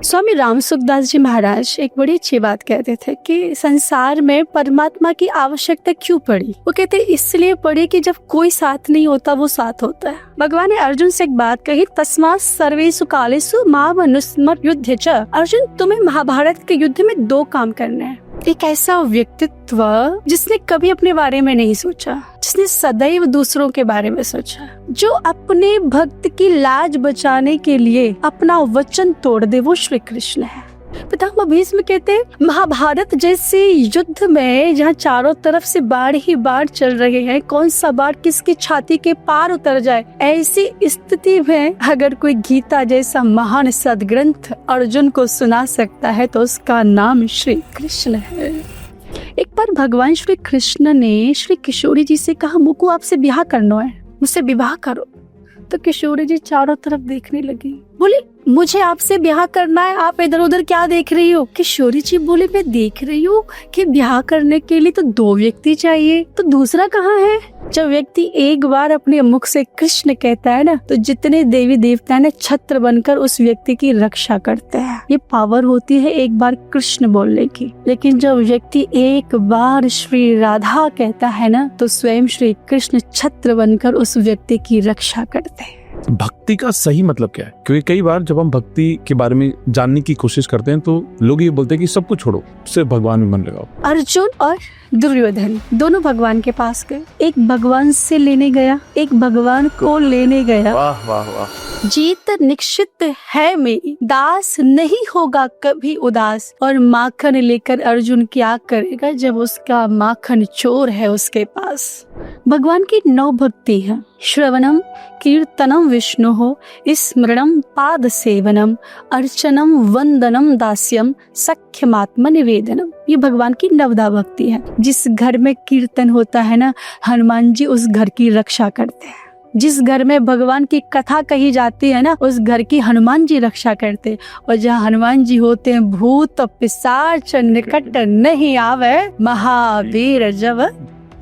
स्वामी राम सुखदास जी महाराज एक बड़ी अच्छी बात कहते थे कि संसार में परमात्मा की आवश्यकता क्यों पड़ी। वो कहते इसलिए पड़ी कि जब कोई साथ नहीं होता वो साथ होता है। भगवान ने अर्जुन से एक बात कही, तस्मात् सर्वेषु कालेषु मामनुस्मर युद्धे च। अर्जुन, तुम्हें महाभारत के युद्ध में 2 काम करने हैं। एक ऐसा व्यक्तित्व जिसने कभी अपने बारे में नहीं सोचा, जिसने सदैव दूसरों के बारे में सोचा, जो अपने भक्त की लाज बचाने के लिए अपना वचन तोड़ दे, वो श्री कृष्ण है। पितामह भीष्म कहते हैं महाभारत जैसे युद्ध में जहाँ चारों तरफ से बाढ़ ही बाढ़ चल रहे हैं, कौन सा बाढ़ किसकी छाती के पार उतर जाए, ऐसी स्थिति में अगर कोई गीता जैसा महान सदग्रंथ अर्जुन को सुना सकता है तो उसका नाम श्री कृष्ण है। एक बार भगवान श्री कृष्ण ने श्री किशोरी जी से कहा, मुझको आपसे ब्याह करना है, मुझसे विवाह करो। तो किशोरी जी चारों तरफ देखने लगी, बोली मुझे आपसे ब्याह करना है, आप इधर उधर क्या देख रही हो। किशोरी जी बोले मैं देख रही हूँ कि ब्याह करने के लिए तो 2 व्यक्ति चाहिए, तो दूसरा कहाँ है। जब व्यक्ति एक बार अपने मुख से कृष्ण कहता है ना, तो जितने देवी देवता ने छत्र बनकर उस व्यक्ति की रक्षा करते हैं। ये पावर होती है एक बार कृष्ण बोलने की। लेकिन जब व्यक्ति एक बार श्री राधा कहता है ना, तो स्वयं श्री कृष्ण छत्र बनकर उस व्यक्ति की रक्षा करते हैं। भक्ति का सही मतलब क्या है? क्योंकि कई बार जब हम भक्ति के बारे में जानने की कोशिश करते हैं तो लोग ये बोलते हैं कि सब कुछ छोड़ो, सिर्फ भगवान में मन लगाओ। अर्जुन और दुर्योधन दोनों भगवान के पास गए। एक भगवान से लेने गया, एक भगवान को लेने गया। वाह वाह वाह। जीत निश्चित है मेरी, दास नहीं होगा कभी उदास। और माखन लेकर अर्जुन क्या करेगा जब उसका माखन चोर है उसके पास। भगवान की 9 भक्ति है, श्रवणम कीर्तनम विष्णु हो, स्मरणम पाद सेवनम, अर्चनम वंदनम दास्यम, सख्यमात्म निवेदनम। ये भगवान की 9 भक्ति है। जिस घर में कीर्तन होता है ना, हनुमान जी उस घर की रक्षा करते हैं। जिस घर में भगवान की कथा कही जाती है ना, उस घर की हनुमान जी रक्षा करते हैं। और जहाँ हनुमान जी होते हैं, भूत पिशाच निकट नहीं आवे, महावीर जब।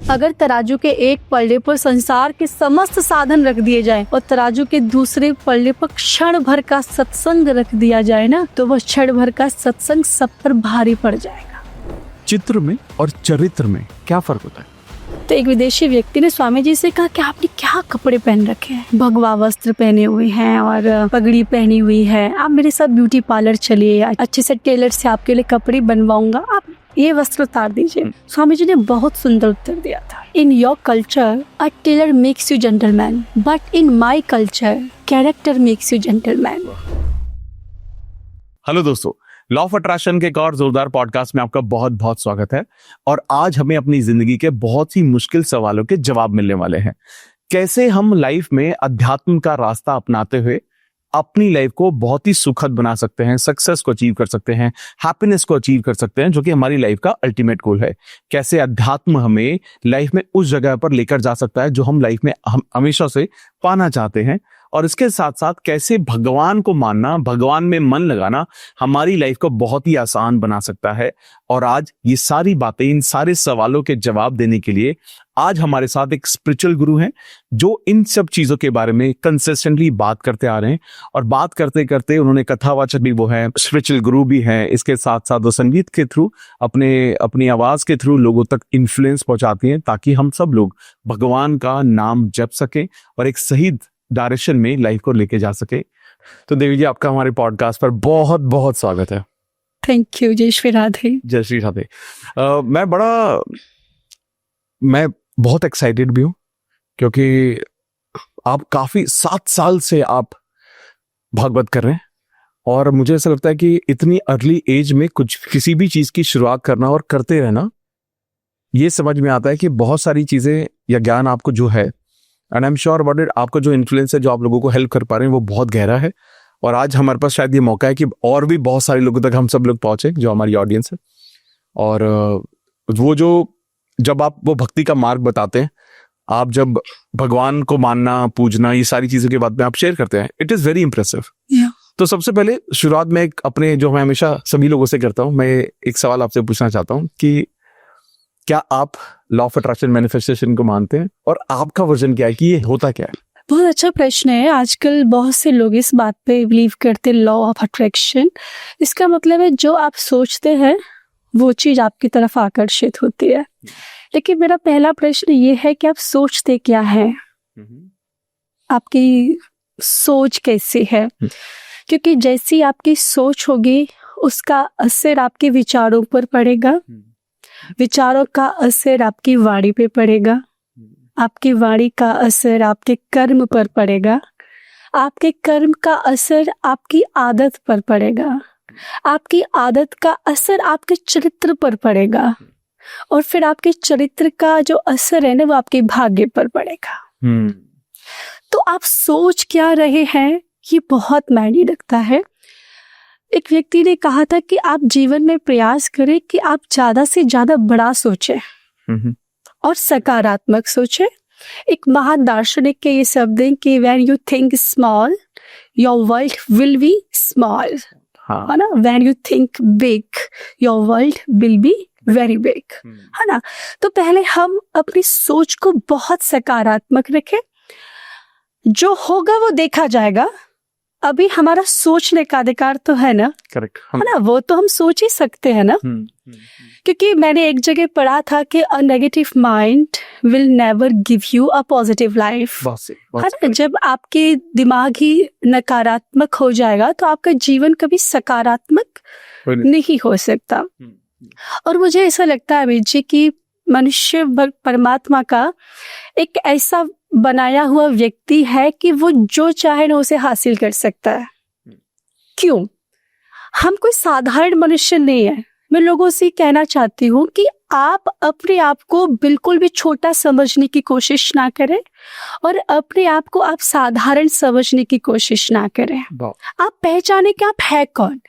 अगर तराजू के एक पल्ले पर संसार के समस्त साधन रख दिए जाए और तराजू के दूसरे पल्ले पर क्षण भर का सत्संग रख दिया जाए ना, तो वह क्षण भर का सत्संग सब पर भारी पड़ जाएगा। चित्र में और चरित्र में क्या फर्क होता है? तो एक विदेशी व्यक्ति ने स्वामी जी से कहा कि आपने क्या कपड़े पहन रखे हैं। भगवा वस्त्र पहने हुए हैं और पगड़ी पहनी हुई है, आप मेरे साथ ब्यूटी पार्लर चलिए, अच्छे से टेलर से आपके लिए कपड़े बनवाऊंगा, आप ये वस्त्र उतार दीजिए। स्वामी जी ने बहुत सुंदर उत्तर दिया था, in your culture a tailor makes you gentleman, but in my culture character makes you gentleman. Hello दोस्तों, लॉ ऑफ अट्रैक्शन के एक और जोरदार पॉडकास्ट में आपका बहुत बहुत स्वागत है। और आज हमें अपनी जिंदगी के बहुत ही मुश्किल सवालों के जवाब मिलने वाले हैं। कैसे हम लाइफ में अध्यात्म का रास्ता अपनाते हुए अपनी लाइफ को बहुत ही सुखद बना सकते हैं, सक्सेस को अचीव कर सकते हैं, हैप्पीनेस को अचीव कर सकते हैं, जो कि हमारी लाइफ का अल्टीमेट गोल है। कैसे अध्यात्म हमें लाइफ में उस जगह पर लेकर जा सकता है जो हम लाइफ में हमेशा से पाना चाहते हैं। और इसके साथ साथ कैसे भगवान को मानना, भगवान में मन लगाना हमारी लाइफ को बहुत ही आसान बना सकता है। और आज ये सारी बातें, इन सारे सवालों के जवाब देने के लिए आज हमारे साथ एक स्पिरिचुअल गुरु हैं जो इन सब चीजों के बारे में कंसिस्टेंटली बात करते आ रहे हैं। और बात करते करते उन्होंने कथावाचक भी वो है, स्पिरिचुअल गुरु भी हैं। इसके साथ साथ वो संगीत के थ्रू अपनी आवाज के थ्रू लोगों तक इन्फ्लुएंस पहुंचाती हैं, ताकि हम सब लोग भगवान का नाम जप सके और एक सही डायरेक्शन में लाइफ को लेके जा सके। तो देवी जी, आपका हमारे पॉडकास्ट पर बहुत बहुत स्वागत है। Thank you. जय श्री राधे। जय श्री राधे। मैं बहुत एक्साइटेड भी हूँ क्योंकि आप काफी 7 साल से आप भागवत कर रहे हैं। और मुझे ऐसा लगता है कि इतनी अर्ली एज में किसी भी चीज की शुरुआत करना और करते रहना, ये समझ में आता है कि बहुत सारी चीजें या ज्ञान आपको जो है, and I am sure about it, आपका जो इन्फ्लुएंस है, जो आप लोगों को हेल्प कर पा रहे हैं, वो बहुत गहरा है। और आज हमारे पास शायद ये मौका है कि और भी बहुत सारे लोगों तक हम सब लोग पहुंचे जो हमारी ऑडियंस है। और वो जो जब आप वो भक्ति का मार्ग बताते हैं, आप जब भगवान को मानना, पूजना, ये सारी चीजों के बारे में आप शेयर करते हैं, इट इज वेरी इंप्रेसिव। तो सबसे पहले शुरुआत में अपने, जो मैं हमेशा सभी लोगों से करता हूँ, मैं एक सवाल आपसे पूछना चाहता हूँ कि क्या आप लॉ ऑफ अट्रैक्शन मैनिफेस्टेशन को मानते हैं और आपका वर्जन क्या है कि ये होता क्या है? बहुत अच्छा प्रश्न है। आजकल बहुत से लोग इस बात पे बिलीव करते हैं, लॉ ऑफ अट्रैक्शन। इसका मतलब है जो आप सोचते हैं वो चीज आपकी तरफ आकर्षित होती है। लेकिन मेरा पहला प्रश्न ये है कि आप सोचते क्या हैं, आपकी सोच कैसी है? क्योंकि जैसी आपकी सोच होगी उसका असर आपके विचारों पर पड़ेगा, विचारों का असर आपकी वाणी पे पड़ेगा, आपकी वाणी का असर आपके कर्म पर पड़ेगा, आपके कर्म का असर आपकी आदत पर पड़ेगा, आपकी आदत का असर आपके चरित्र पर पड़ेगा, और फिर आपके चरित्र का जो असर है ना वो आपके भाग्य पर पड़ेगा। तो आप सोच क्या रहे हैं ये बहुत मायने रखता है। एक व्यक्ति ने कहा था कि आप जीवन में प्रयास करें कि आप ज्यादा से ज्यादा बड़ा सोचें और सकारात्मक सोचें। एक महान दार्शनिक के ये शब्द हैं कि when you think small, your world will be small, है ना? When you think big, your world will be very big, है ना? तो पहले हम अपनी सोच को बहुत सकारात्मक रखें। जो होगा वो देखा जाएगा। अभी हमारा सोचने का अधिकार तो है ना? करेक्ट, है ना? वो तो हम सोच ही सकते हैं ना। क्योंकि मैंने एक जगह पढ़ा था कि a negative mind will never give you a positive life. है ना? जब आपके दिमाग ही नकारात्मक हो जाएगा तो आपका जीवन कभी सकारात्मक नहीं हो सकता। और मुझे ऐसा लगता है जी कि मनुष्य परमात्मा का एक ऐसा बनाया हुआ व्यक्ति है कि वो जो चाहे ना उसे हासिल कर सकता है। क्यों? हम कोई साधारण मनुष्य नहीं है। मैं लोगों से कहना चाहती हूँ कि आप अपने आप को बिल्कुल भी छोटा समझने की कोशिश ना करें और अपने आप को आप साधारण समझने की कोशिश ना करें। आप पहचाने कि आप है कौन।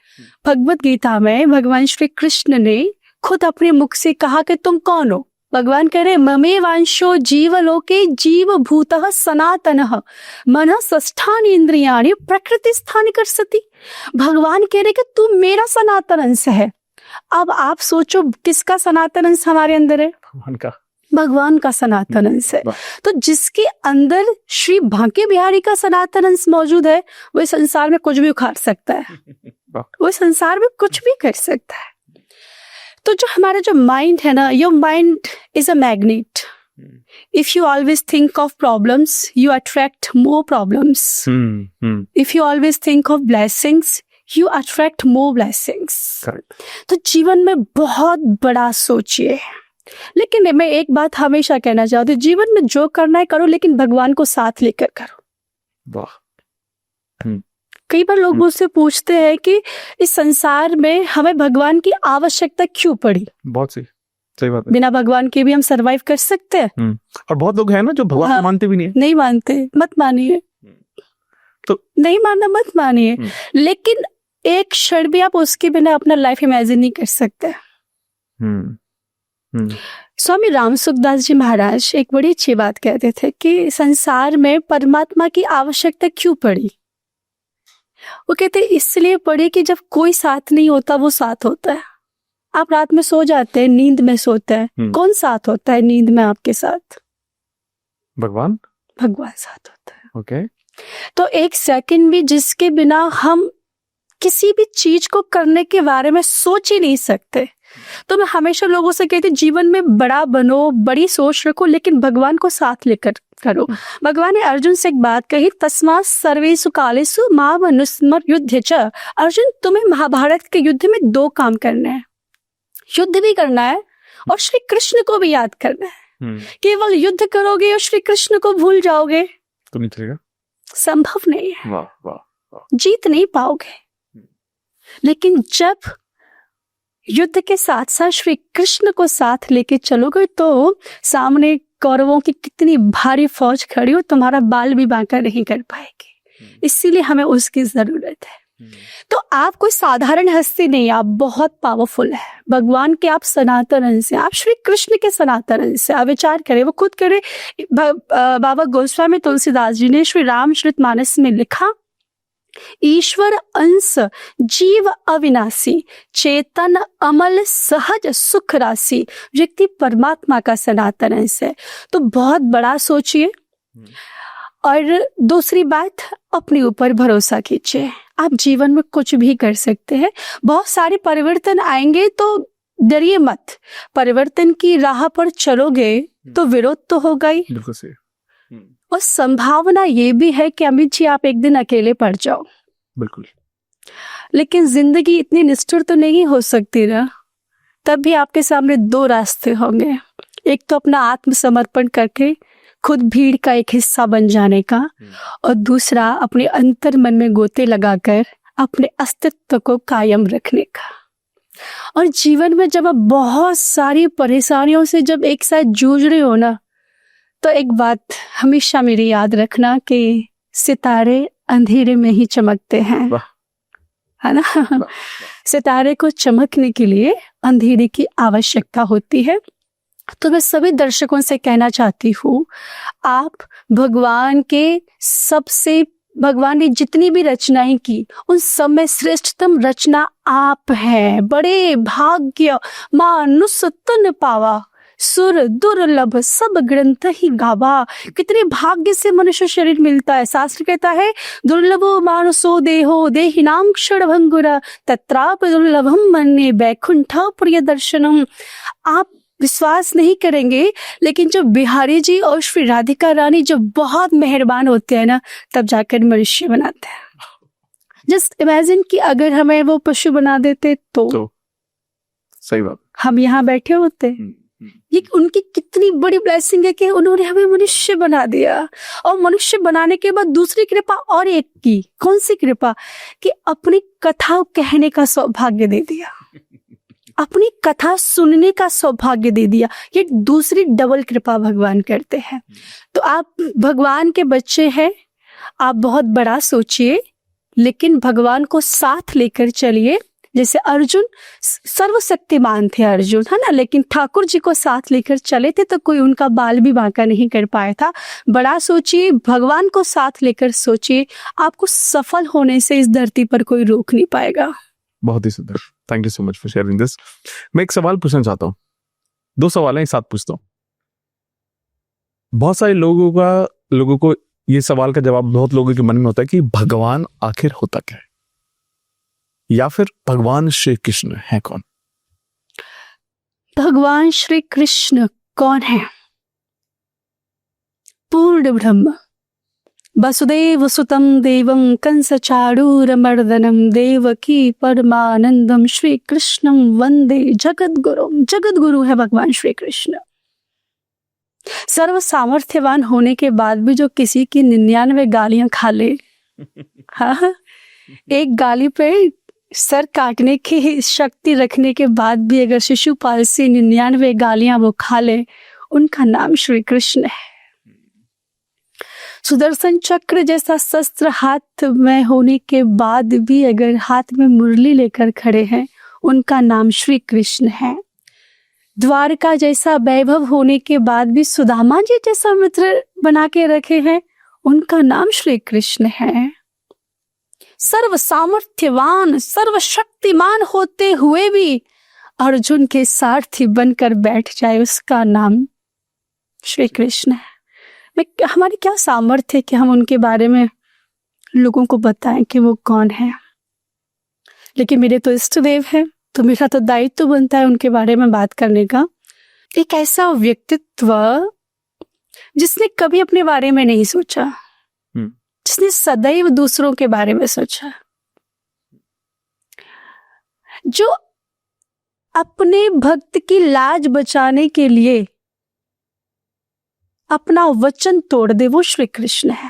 भगवत गीता में भगवान श्री कृष्ण ने खुद अपने मुख से कहा कि तुम कौन हो। भगवान कह रहे ममे वांशो जीवलोके जीव भूतः सनातनः मनः षष्ठानि इंद्रियाणि प्रकृति स्थानि कर्षति। भगवान कह रहे कि तू मेरा सनातन अंश है। अब आप सोचो किसका सनातन अंश हमारे अंदर है? भगवान का सनातन अंश है। तो जिसके अंदर श्री बांके बिहारी का सनातन अंश मौजूद है वो संसार में कुछ भी उखाड़ सकता है, वो संसार में कुछ भी कर सकता है। तो जो हमारा जो माइंड है ना, your mind is a magnet. If you always think of problems you attract more problems. If you always think of blessings you attract more blessings. तो जीवन में बहुत बड़ा सोचिए। लेकिन मैं एक बात हमेशा कहना चाहती हूँ, जीवन में जो करना है करो लेकिन भगवान को साथ लेकर करो। कई बार लोग मुझसे पूछते हैं कि इस संसार में हमें भगवान की आवश्यकता क्यों पड़ी। बहुत सही बात है। बिना भगवान के भी हम सरवाइव कर सकते हैं। और बहुत लोग हैं ना जो भगवान मानते भी नहीं मानते। मत मानिए, तो नहीं मानना मत मानिए, लेकिन एक क्षण भी आप उसके बिना अपना लाइफ इमेजिन नहीं कर सकते। स्वामी राम सुखदास जी महाराज एक बड़ी अच्छी बात कहते थे कि संसार में परमात्मा की आवश्यकता क्यों पड़ी। वो कहते इसलिए पड़ी कि जब कोई साथ नहीं होता वो साथ होता है। आप रात में सो जाते हैं, नींद में सोते हैं, कौन साथ होता है नींद में आपके साथ? भगवान साथ होता है। ओके। तो एक सेकंड भी जिसके बिना हम किसी भी चीज को करने के बारे में सोच ही नहीं सकते। तो मैं हमेशा लोगों से कहती जीवन में बड़ा बनो, बड़ी सोच रखो, लेकिन भगवान को साथ लेकर करो। भगवान ने अर्जुन से एक बात कही, तस्मात् सर्वेषु कालेषु माम् अनुस्मर युध्य च। अर्जुन तुम्हें महाभारत के युद्ध में 2 काम करने हैं। युद्ध भी करना है और श्री कृष्ण को भी याद करना है। केवल युद्ध करोगे और श्री कृष्ण को भूल जाओगे तो नहीं चलेगा, संभव नहीं है। वाह वाह वाह। जीत नहीं पाओगे। लेकिन जब युद्ध के साथ साथ श्री कृष्ण को साथ लेके चलोगे तो सामने कौरवों की कितनी भारी फौज खड़ी हो, तुम्हारा बाल भी बांका नहीं कर पाएगी। इसीलिए हमें उसकी जरूरत है। तो आप कोई साधारण हस्ती नहीं, आप बहुत पावरफुल है। भगवान के आप सनातन अंश हैं, आप श्री कृष्ण के सनातन अंश हैं। आप विचार करें, वो खुद करे। बाबा गोस्वामी तुलसीदास जी ने श्री रामचरितमानस में लिखा, ईश्वर अंश जीव अविनाशी चेतन अमल सहज सुख राशि। व्यक्ति परमात्मा का सनातन अंश है। तो बहुत बड़ा सोचिए और दूसरी बात, अपने ऊपर भरोसा कीजिए। आप जीवन में कुछ भी कर सकते हैं। बहुत सारे परिवर्तन आएंगे तो डरिए मत। परिवर्तन की राह पर चलोगे तो विरोध तो होगा ही। बिल्कुल सही। और संभावना ये भी है कि अमित जी आप एक दिन अकेले पड़ जाओ। बिल्कुल। लेकिन जिंदगी इतनी निष्ठुर तो नहीं हो सकती ना। तब भी आपके सामने दो रास्ते होंगे। एक तो अपना आत्मसमर्पण करके खुद भीड़ का एक हिस्सा बन जाने का, और दूसरा अपने अंतर मन में गोते लगाकर अपने अस्तित्व को कायम रखने का। और जीवन में जब आप बहुत सारी परेशानियों से जब एक साथ जूझ रहे हो ना, तो एक बात हमेशा मेरी याद रखना कि सितारे अंधेरे में ही चमकते हैं, है ना। सितारे को चमकने के लिए अंधेरे की आवश्यकता होती है। तो मैं सभी दर्शकों से कहना चाहती हूँ, आप भगवान ने जितनी भी रचनाएं की, उन सब में श्रेष्ठतम रचना आप हैं। बड़े भाग्य मानुष तन पावा, सुर दुर्लभ सब ग्रंथ ही गावा। कितने भाग्य से मनुष्य शरीर मिलता है। शास्त्र कहता है दुर्लभो मानुषो देहो देहिनां क्षणभंगुरा तत्राप दुर्लभम मन्ये वैकुंठ प्रिय दर्शनम। आप विश्वास नहीं करेंगे, लेकिन जो बिहारी जी और श्री राधिका रानी जो बहुत मेहरबान होते हैं ना, तब जाकर मनुष्य बनाते हैं। जस्ट इमेजिन कि अगर हमें वो पशु बना देते तो सही बात, हम यहाँ बैठे होते। ये उनकी कितनी बड़ी ब्लेसिंग है कि उन्होंने हमें मनुष्य बना दिया। और मनुष्य बनाने के बाद दूसरी कृपा और एक की। कौन सी कृपा? कि अपनी कथा कहने का सौभाग्य दे दिया, अपनी कथा सुनने का सौभाग्य दे दिया। ये दूसरी डबल कृपा भगवान करते हैं। तो आप भगवान के बच्चे हैं, आप बहुत बड़ा सोचिए, लेकिन भगवान को साथ लेकर चलिए। जैसे अर्जुन सर्वशक्तिमान थे अर्जुन, है ना, लेकिन ठाकुर जी को साथ लेकर चले थे तो कोई उनका बाल भी बांका नहीं कर पाया था। बड़ा सोचिए, भगवान को साथ लेकर सोचिए, आपको सफल होने से इस धरती पर कोई रोक नहीं पाएगा। बहुत ही सुंदर, thank you so much for sharing this. मैं एक सवाल पूछना चाहता हूँ, दो सवाल हैं, एक साथ पूछता हूँ। बहुत सारे लोगों को ये सवाल का जवाब बहुत लोगों के मन में होता है कि भगवान आखिर होता क्या है, या फिर भगवान श्री कृष्ण है कौन? भगवान श्री कृष्ण कौन है? पूर्ण ब्रह्म, वसुदेव सुतम देवम कंस चारूरमर्दनम देवकी परमानंदम श्री कृष्णम वंदे जगत गुरु है भगवान श्री कृष्ण। सर्व सामर्थ्यवान होने के बाद भी जो किसी की 99 गालियां खा ले, हाँ, एक गाली पे सर काटने की शक्ति रखने के बाद भी अगर शिशुपाल से 99 गालियां वो खा ले, उनका नाम श्री कृष्ण है। सुदर्शन चक्र जैसा शस्त्र हाथ में होने के बाद भी अगर हाथ में मुरली लेकर खड़े हैं, उनका नाम श्री कृष्ण है। द्वारका जैसा वैभव होने के बाद भी सुदामा जी जैसा मित्र बना के रखे हैं, उनका नाम श्री कृष्ण है। सर्व सामर्थ्यवान सर्वशक्तिमान होते हुए भी अर्जुन के सारथी बनकर बैठ जाए, उसका नाम श्री कृष्ण है। हमारी क्या सामर्थ्य है कि हम उनके बारे में लोगों को बताएं कि वो कौन है। लेकिन मेरे तो इष्ट देव है, तो मेरा तो दायित्व बनता है उनके बारे में बात करने का। एक ऐसा व्यक्तित्व जिसने कभी अपने बारे में नहीं सोचा, जिसने सदैव दूसरों के बारे में सोचा, जो अपने भक्त की लाज बचाने के लिए अपना वचन तोड़ दे, वो श्री कृष्ण है।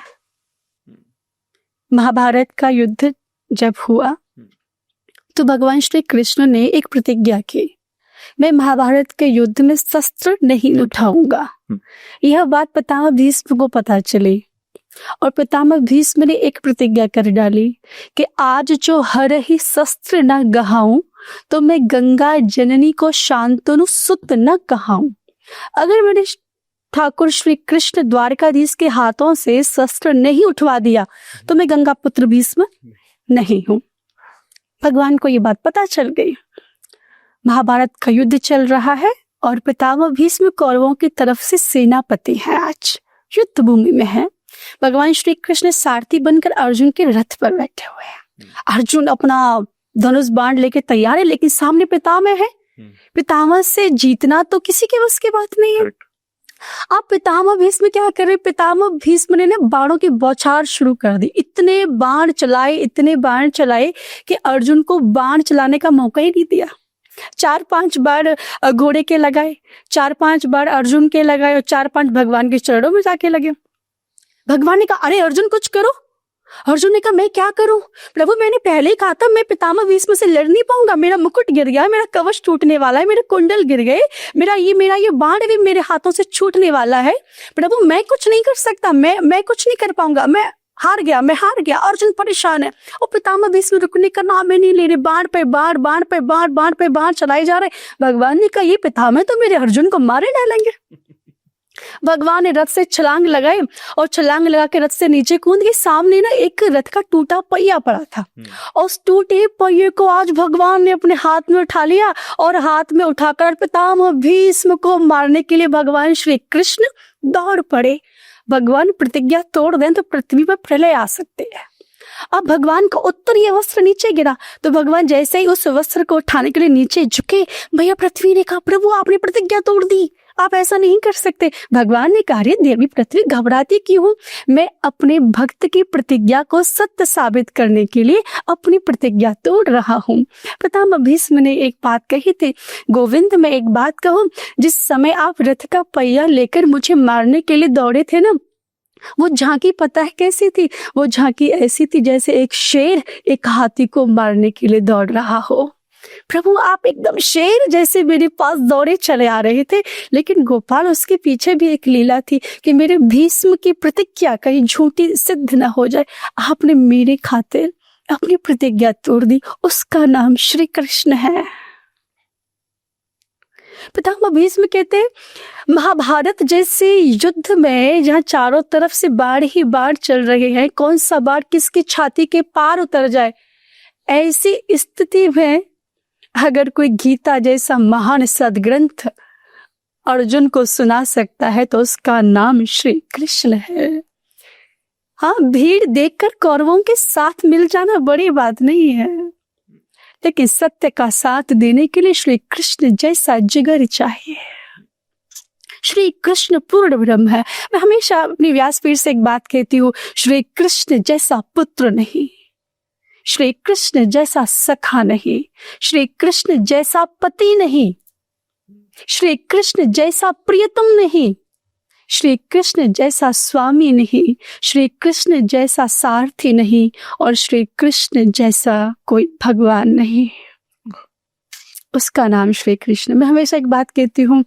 महाभारत का युद्ध जब हुआ तो भगवान श्री कृष्ण ने एक प्रतिज्ञा की, मैं महाभारत के युद्ध में शस्त्र नहीं उठाऊंगा। यह बात पितामह भीष्म को पता चली और पितामह भीष्म ने एक प्रतिज्ञा कर डाली कि आज जो हर ही शस्त्र न गहाऊं तो मैं गंगा जननी को शांतनु सुत न कहाऊं। अगर मैंने ठाकुर श्री कृष्ण द्वारकाधीश के हाथों से शस्त्र नहीं उठवा दिया तो मैं गंगा पुत्र भीष्म नहीं हूं। भगवान को ये बात पता चल गई। महाभारत का युद्ध चल रहा है और पितामह भीष्म कौरवों की तरफ से सेनापति है, आज युद्ध भूमि में है। भगवान श्री कृष्ण सारथी बनकर अर्जुन के रथ पर बैठे हुए हैं। अर्जुन अपना धनुष बाण लेके तैयार है, लेकिन सामने पितामह है। पितामह से जीतना तो किसी के बस की बात नहीं है। आप पितामह भीष्म क्या कर रहे? पितामह भीष्म ने बाणों की बौछार शुरू कर दी। इतने बाण चलाए कि अर्जुन को बाण चलाने का मौका ही नहीं दिया। 4-5 बार घोड़े के लगाए, 4-5 बार अर्जुन के लगाए और 4-5 भगवान के चरणों में जाके लगे। भगवान ने कहा, अरे अर्जुन कुछ करो। अर्जुन ने कहा, मैं क्या करूं प्रभु, मैंने पहले ही कहा था मैं पितामह भीष्म से लड़ नहीं पाऊंगा। मेरा मुकुट गिर गया, मेरा कवच टूटने वाला है, मेरे कुंडल गिर गए, मेरा ये बाण भी मेरे हाथों से छूटने वाला है। प्रभु मैं कुछ नहीं कर सकता, मैं कुछ नहीं कर पाऊंगा, मैं हार गया। अर्जुन परेशान है और पितामह भीष्म रुकने का नाम ही नहीं ले रहे। बाण पे बाण चलाए जा रहे। भगवान ने कहा, ये पितामह तो मेरे अर्जुन को मारे डालेंगे। भगवान ने रथ से छलांग लगाई और छलांग लगा के रथ से नीचे कूद के सामने ना एक रथ का टूटा पहिया पड़ा था। और उस टूटे पहिए को आज भगवान ने अपने हाथ में उठा लिया और हाथ में उठाकर पितामह भीष्म को मारने के लिए भगवान श्री कृष्ण दौड़ पड़े। भगवान प्रतिज्ञा तोड़ दें तो पृथ्वी पर प्रलय आ सकते हैं। अब भगवान का उत्तरीय वस्त्र नीचे गिरा तो भगवान जैसे ही उस वस्त्र को उठाने के लिए नीचे झुके, भैया पृथ्वी ने कहा, प्रभु आपने प्रतिज्ञा तोड़ दी, आप ऐसा नहीं कर सकते। भगवान ने कहा, देवी पृथ्वी घबराती क्यों हूं? मैं अपने भक्त की प्रतिज्ञा को सत्य साबित करने के लिए अपनी प्रतिज्ञा तोड़ रहा हूं। पितामह भीष्म ने एक बात कही थी, गोविंद मैं एक बात कहूं, जिस समय आप रथ का पहिया लेकर मुझे मारने के लिए दौड़े थे ना, वो झांकी पता है कैसी थी? वो झांकी ऐसी थी जैसे एक शेर एक हाथी को मारने के लिए दौड़ रहा हो। प्रभु आप एकदम शेर जैसे मेरे पास दौड़े चले आ रहे थे, लेकिन गोपाल उसके पीछे भी एक लीला थी कि मेरे भीष्म की प्रतिज्ञा कहीं झूठी सिद्ध न हो जाए। आपने मेरे खातिर अपनी प्रतिज्ञा तोड़ दी, उसका नाम श्री कृष्ण है। पितामह भीष्म कहते, महाभारत जैसे युद्ध में जहाँ चारों तरफ से बाढ़ ही बाढ़ चल रहे हैं, कौन सा बाढ़ किसकी छाती के पार उतर जाए, ऐसी स्थिति में अगर कोई गीता जैसा महान सदग्रंथ अर्जुन को सुना सकता है तो उसका नाम श्री कृष्ण है। हाँ, भीड़ देखकर कौरवों के साथ मिल जाना बड़ी बात नहीं है, लेकिन सत्य का साथ देने के लिए श्री कृष्ण जैसा जिगर चाहिए। श्री कृष्ण पूर्ण ब्रह्म है। मैं हमेशा अपनी व्यासपीठ से एक बात कहती हूँ, श्री कृष्ण जैसा पुत्र नहीं, श्री कृष्ण जैसा सखा नहीं, श्री कृष्ण जैसा पति नहीं, श्री कृष्ण जैसा प्रियतम नहीं, श्री कृष्ण जैसा स्वामी नहीं, श्री कृष्ण जैसा सारथी नहीं और श्री कृष्ण जैसा कोई भगवान नहीं। उसका नाम श्री कृष्ण। मैं हमेशा एक बात कहती हूँ,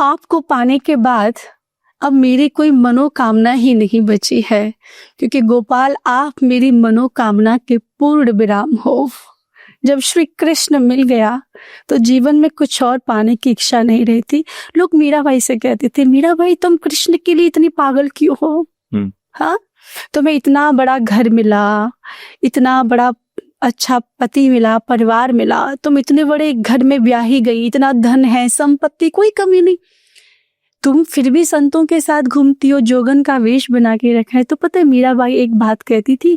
आपको पाने के बाद अब मेरी कोई मनोकामना ही नहीं बची है, क्योंकि गोपाल आप मेरी मनोकामना के पूर्ण विराम हो। जब श्री कृष्ण मिल गया तो जीवन में कुछ और पाने की इच्छा नहीं रहती। लोग मीराबाई से कहते थे, मीराबाई तुम कृष्ण के लिए इतनी पागल क्यों हो? हाँ, तुम्हें इतना बड़ा घर मिला, इतना बड़ा अच्छा पति मिला, परिवार मिला, तुम इतने बड़े घर में ब्याही गई, इतना धन है, संपत्ति, कोई कमी नहीं, तुम फिर भी संतों के साथ घूमती हो, जोगन का वेश बना के रखा है। तो पता है मीराबाई एक बात कहती थी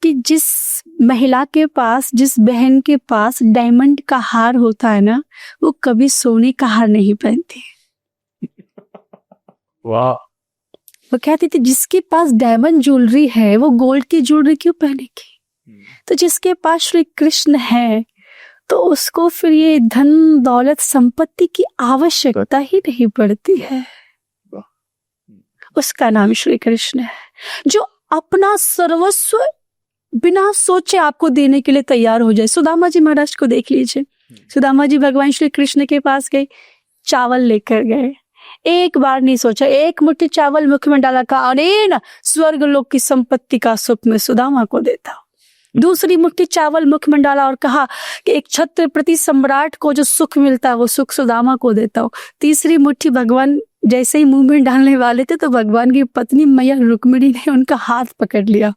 कि जिस महिला के पास, जिस बहन के पास डायमंड का हार होता है ना, वो कभी सोने का हार नहीं पहनती। वाह। वो कहती थी जिसके पास डायमंड ज्वेलरी है वो गोल्ड की ज्वेलरी क्यों पहनेगी? तो जिसके पास श्री कृष्ण है तो उसको फिर ये धन दौलत संपत्ति की आवश्यकता ही नहीं पड़ती है। उसका नाम श्री कृष्ण है, जो अपना सर्वस्व बिना सोचे आपको देने के लिए तैयार हो जाए। सुदामा जी महाराज को देख लीजिए। सुदामा जी भगवान श्री कृष्ण के पास गए, चावल लेकर गए, एक बार नहीं सोचा, एक मुट्ठी चावल मुख में डाला, कहा अरे न स्वर्ग लोक की संपत्ति का सुख मैं सुदामा को देता। दूसरी मुट्ठी चावल मुख में डाला और कहा कि एक छत्रपति सम्राट को जो सुख मिलता है वो सुख सुदामा को देता हूँ। तीसरी मुट्ठी भगवान जैसे ही मुंह में डालने वाले थे तो भगवान की पत्नी मैया रुक्मिणी ने उनका हाथ पकड़ लिया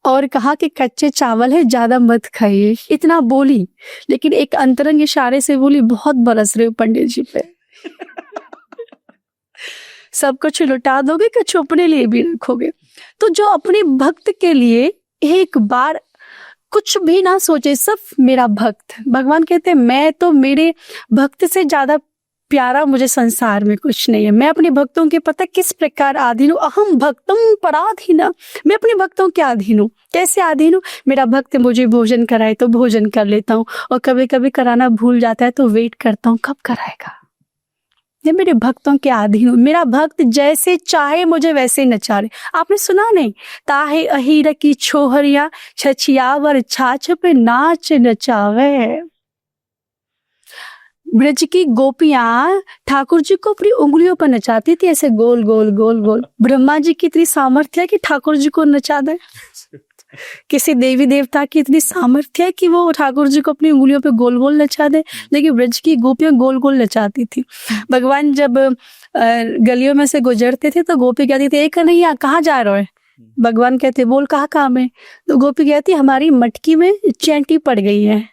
और कहा कि कच्चे चावल है, ज्यादा मत खाइए। इतना बोली, लेकिन एक अंतरंग इशारे से बोली, बहुत बरस रहे हो पंडित जी पे। सब कुछ लुटा दोगे कि कुछ अपने लिए भी रखोगे? तो जो अपने भक्त के लिए एक बार कुछ भी ना सोचे, सिर्फ मेरा भक्त, भगवान कहते हैं मैं तो मेरे भक्त से ज्यादा प्यारा मुझे संसार में कुछ नहीं है। मैं अपने भक्तों के पता किस प्रकार अधीन हूँ, अहम भक्तम पराधीना, मैं अपने भक्तों के अधीन हूँ। कैसे अधीन हूँ? मेरा भक्त मुझे भोजन कराए तो भोजन कर लेता हूँ, और कभी कभी कराना भूल जाता है तो वेट करता हूँ कब कराएगा। ये मेरे भक्तों के अधीन हूँ। मेरा भक्त जैसे चाहे मुझे वैसे नचारे। आपने सुना नहीं, ताहे अहीर की छोहरिया छछियावर छाछ पे नाच नचावे। ब्रज की गोपियां ठाकुर जी को अपनी उंगलियों पर नचाती थी, ऐसे गोल गोल गोल गोल। ब्रह्मा जी की इतनी सामर्थ्य है कि ठाकुर जी को नचा दे। किसी देवी देवता की इतनी सामर्थ्य है कि वो ठाकुर जी को अपनी उंगलियों पे गोल गोल नचा दे, लेकिन ब्रज की गोपियां गोल गोल नचाती थी। भगवान जब गलियों में से गुजरते थे तो गोपी कहती थी, एक कन्हैया कहाँ जा रहे हो? भगवान कहते बोल कहाँ काम है? तो गोपी कहती हमारी मटकी में चींटी पड़ गई है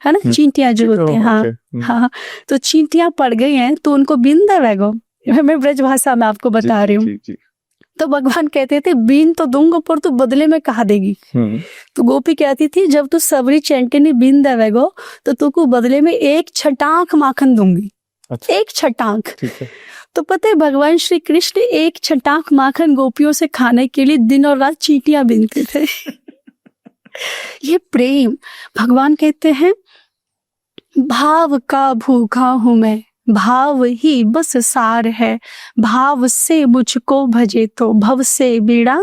ना, चींटियां जो होती हैं। हाँ, तो चींटियां पड़ गई हैं तो उनको बीन देवेगो। मैं ब्रज भाषा में आपको बता रही हूँ। तो भगवान कहते थे बीन तो दूंगा पर तू बदले में कहा देगी। तो गोपी कहती थी जब तू सबरी चैंटी ने बीन देवेगो तो तुमको बदले में 1 छटाक माखन दूंगी। अच्छा। 1 छटाक। तो पता है भगवान श्री कृष्ण 1 छटाक माखन गोपियों से खाने के लिए दिन और रात चींटियां बीनते थे। ये प्रेम। भगवान कहते हैं भाव का भूखा हूं मैं, भाव ही बस सार है, भाव से मुझको भजे तो भव से बेड़ा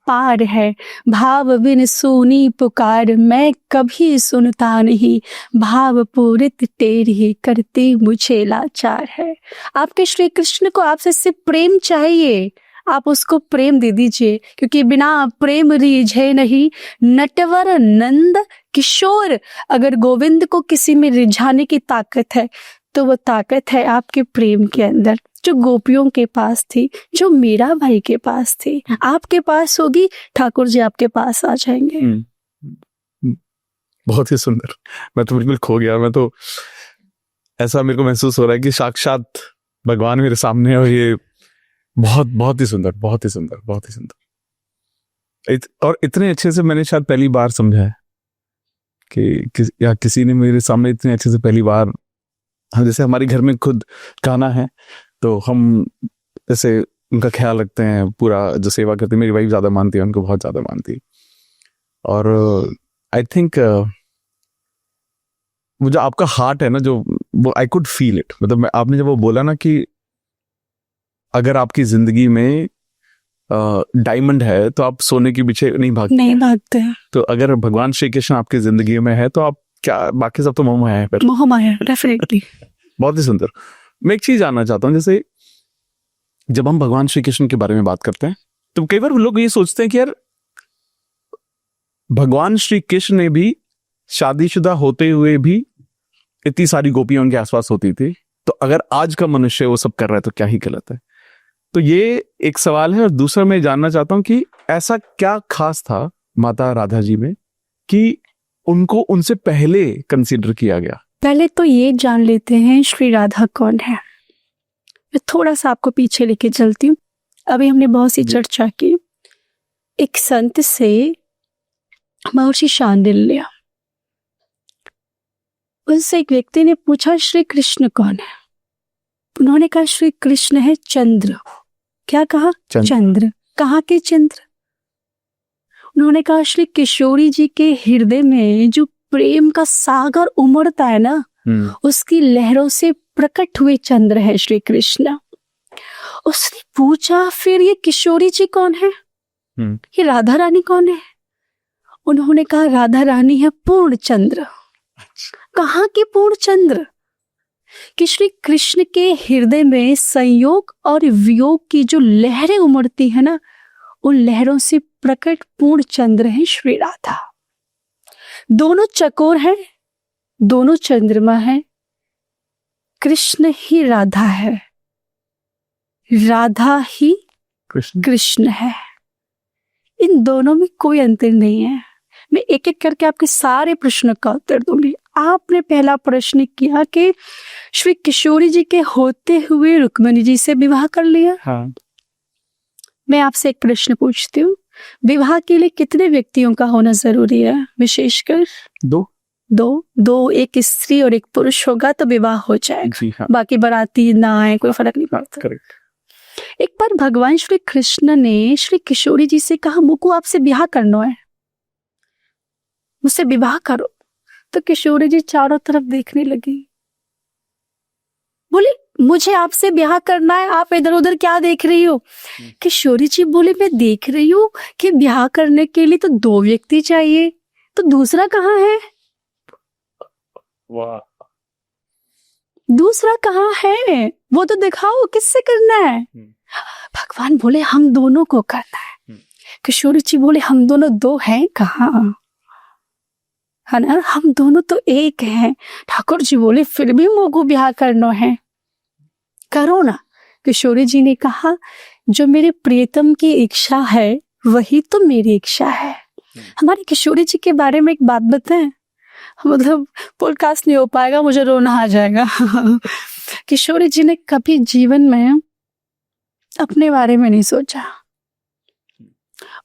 पार है। भाव बिन सुनी पुकार मैं कभी सुनता नहीं, भाव पूरित टेढ़ी करती मुझे लाचार है। आपके श्री कृष्ण को आपसे सिर्फ प्रेम चाहिए, आप उसको प्रेम दे दीजिए, क्योंकि बिना प्रेम रिझे नहीं नटवर नंद किशोर। अगर गोविंद को किसी में रिझाने की ताकत है तो वो ताकत है आपके प्रेम के अंदर, जो गोपियों के पास थी, जो मीरा भाई के पास थी, आपके पास होगी, ठाकुर जी आपके पास आ जाएंगे। बहुत ही सुंदर। मैं तो बिल्कुल खो गया। मैं तो ऐसा मेरे को महसूस हो रहा है कि साक्षात भगवान मेरे सामने है, और ये बहुत बहुत ही सुंदर, बहुत ही सुंदर, बहुत ही सुंदर। और इतने अच्छे से मैंने शायद पहली बार समझा है कि या किसी ने मेरे सामने इतने अच्छे से पहली बार, हम जैसे हमारे घर में खुद गाना है तो हम जैसे उनका ख्याल रखते हैं, पूरा जो सेवा करते हैं। मेरी वाइफ ज्यादा मानती है, उनको बहुत ज्यादा मानती है। और आई थिंक वो जो आपका हार्ट है ना, जो वो आई कुड फील इट। मतलब आपने जब वो बोला ना कि अगर आपकी जिंदगी में डायमंड है तो आप सोने के पीछे नहीं भागते। तो अगर भगवान श्री कृष्ण आपकी जिंदगी में है तो आप क्या, बाकी सब तो मोह माया है। फिर मोह माया, डेफिनेटली। बहुत ही सुंदर। मैं एक चीज जानना चाहता हूँ, जैसे जब हम भगवान श्री कृष्ण के बारे में बात करते हैं तो कई बार लोग ये सोचते हैं कि यार भगवान श्री कृष्ण ने भी शादीशुदा होते हुए भी इतनी सारी गोपियां उनके आसपास होती थी, तो अगर आज का मनुष्य वो सब कर रहा है तो क्या ही गलत है? तो ये एक सवाल है। और दूसरा मैं जानना चाहता हूं कि ऐसा क्या खास था माता राधा जी में कि उनको उनसे पहले कंसीडर किया गया? पहले तो ये जान लेते हैं श्री राधा कौन है। मैं थोड़ा सा आपको पीछे लेके चलती हूँ। अभी हमने बहुत सी चर्चा की। एक संत से महर्षि शांडिल्य, उनसे एक व्यक्ति ने पूछा श्री कृष्ण कौन है? उन्होंने कहा श्री कृष्ण है चंद्र। क्या कहा? चंद्र। कहाँ के चंद्र? उन्होंने कहा श्री किशोरी जी के हृदय में जो प्रेम का सागर उमड़ता है ना, उसकी लहरों से प्रकट हुए चंद्र है श्री कृष्ण। उसने पूछा फिर ये किशोरी जी कौन है? ये राधा रानी कौन है? उन्होंने कहा राधा रानी है पूर्ण चंद्र। कहाँ के पूर्ण चंद्र? कि श्री कृष्ण के हृदय में संयोग और वियोग की जो लहरें उमड़ती है ना, उन लहरों से प्रकट पूर्ण चंद्र है श्री राधा। दोनों चकोर हैं, दोनों चंद्रमा है। कृष्ण ही राधा है, राधा ही कृष्ण है। इन दोनों में कोई अंतर नहीं है। मैं एक एक करके आपके सारे प्रश्नों का उत्तर दूंगी। आपने पहला प्रश्न किया कि श्री किशोरी जी के होते हुए रुक्मिणी जी से विवाह कर लिया। हाँ। मैं आपसे एक प्रश्न पूछती हूँ, विवाह के लिए कितने व्यक्तियों का होना जरूरी है? विशेषकर दो, एक स्त्री और एक पुरुष होगा तो विवाह हो जाएगा। जी हाँ। बाकी बाराती ना आए कोई फर्क नहीं पड़ता। करेक्ट। एक बार भगवान श्री कृष्ण ने श्री किशोरी जी से कहा, मुझको आपसे ब्याह करना है, मुझसे विवाह करो। तो किशोरी जी चारों तरफ देखने लगी, बोले मुझे आपसे ब्याह करना है, आप इधर उधर क्या देख रही हो? किशोरी जी बोले, मैं देख रही हूँ कि ब्याह करने के लिए तो 2 व्यक्ति चाहिए, तो दूसरा कहाँ है? वाह। दूसरा कहाँ है, वो तो दिखाओ, किससे करना है? भगवान बोले, हम दोनों को करना है। किशोरी जी बोले, हम दोनों 2 हैं कहाँ, है ना, हम दोनों तो एक हैं। ठाकुर जी बोले, फिर भी मुझको ब्याह करना है, करो ना। किशोरी जी ने कहा, जो मेरे प्रियतम की इच्छा है वही तो मेरी इच्छा है। हमारी किशोरी जी के बारे में एक बात बताएं, मतलब पॉडकास्ट नहीं हो पाएगा, मुझे रोना आ जाएगा। किशोरी जी ने कभी जीवन में अपने बारे में नहीं सोचा।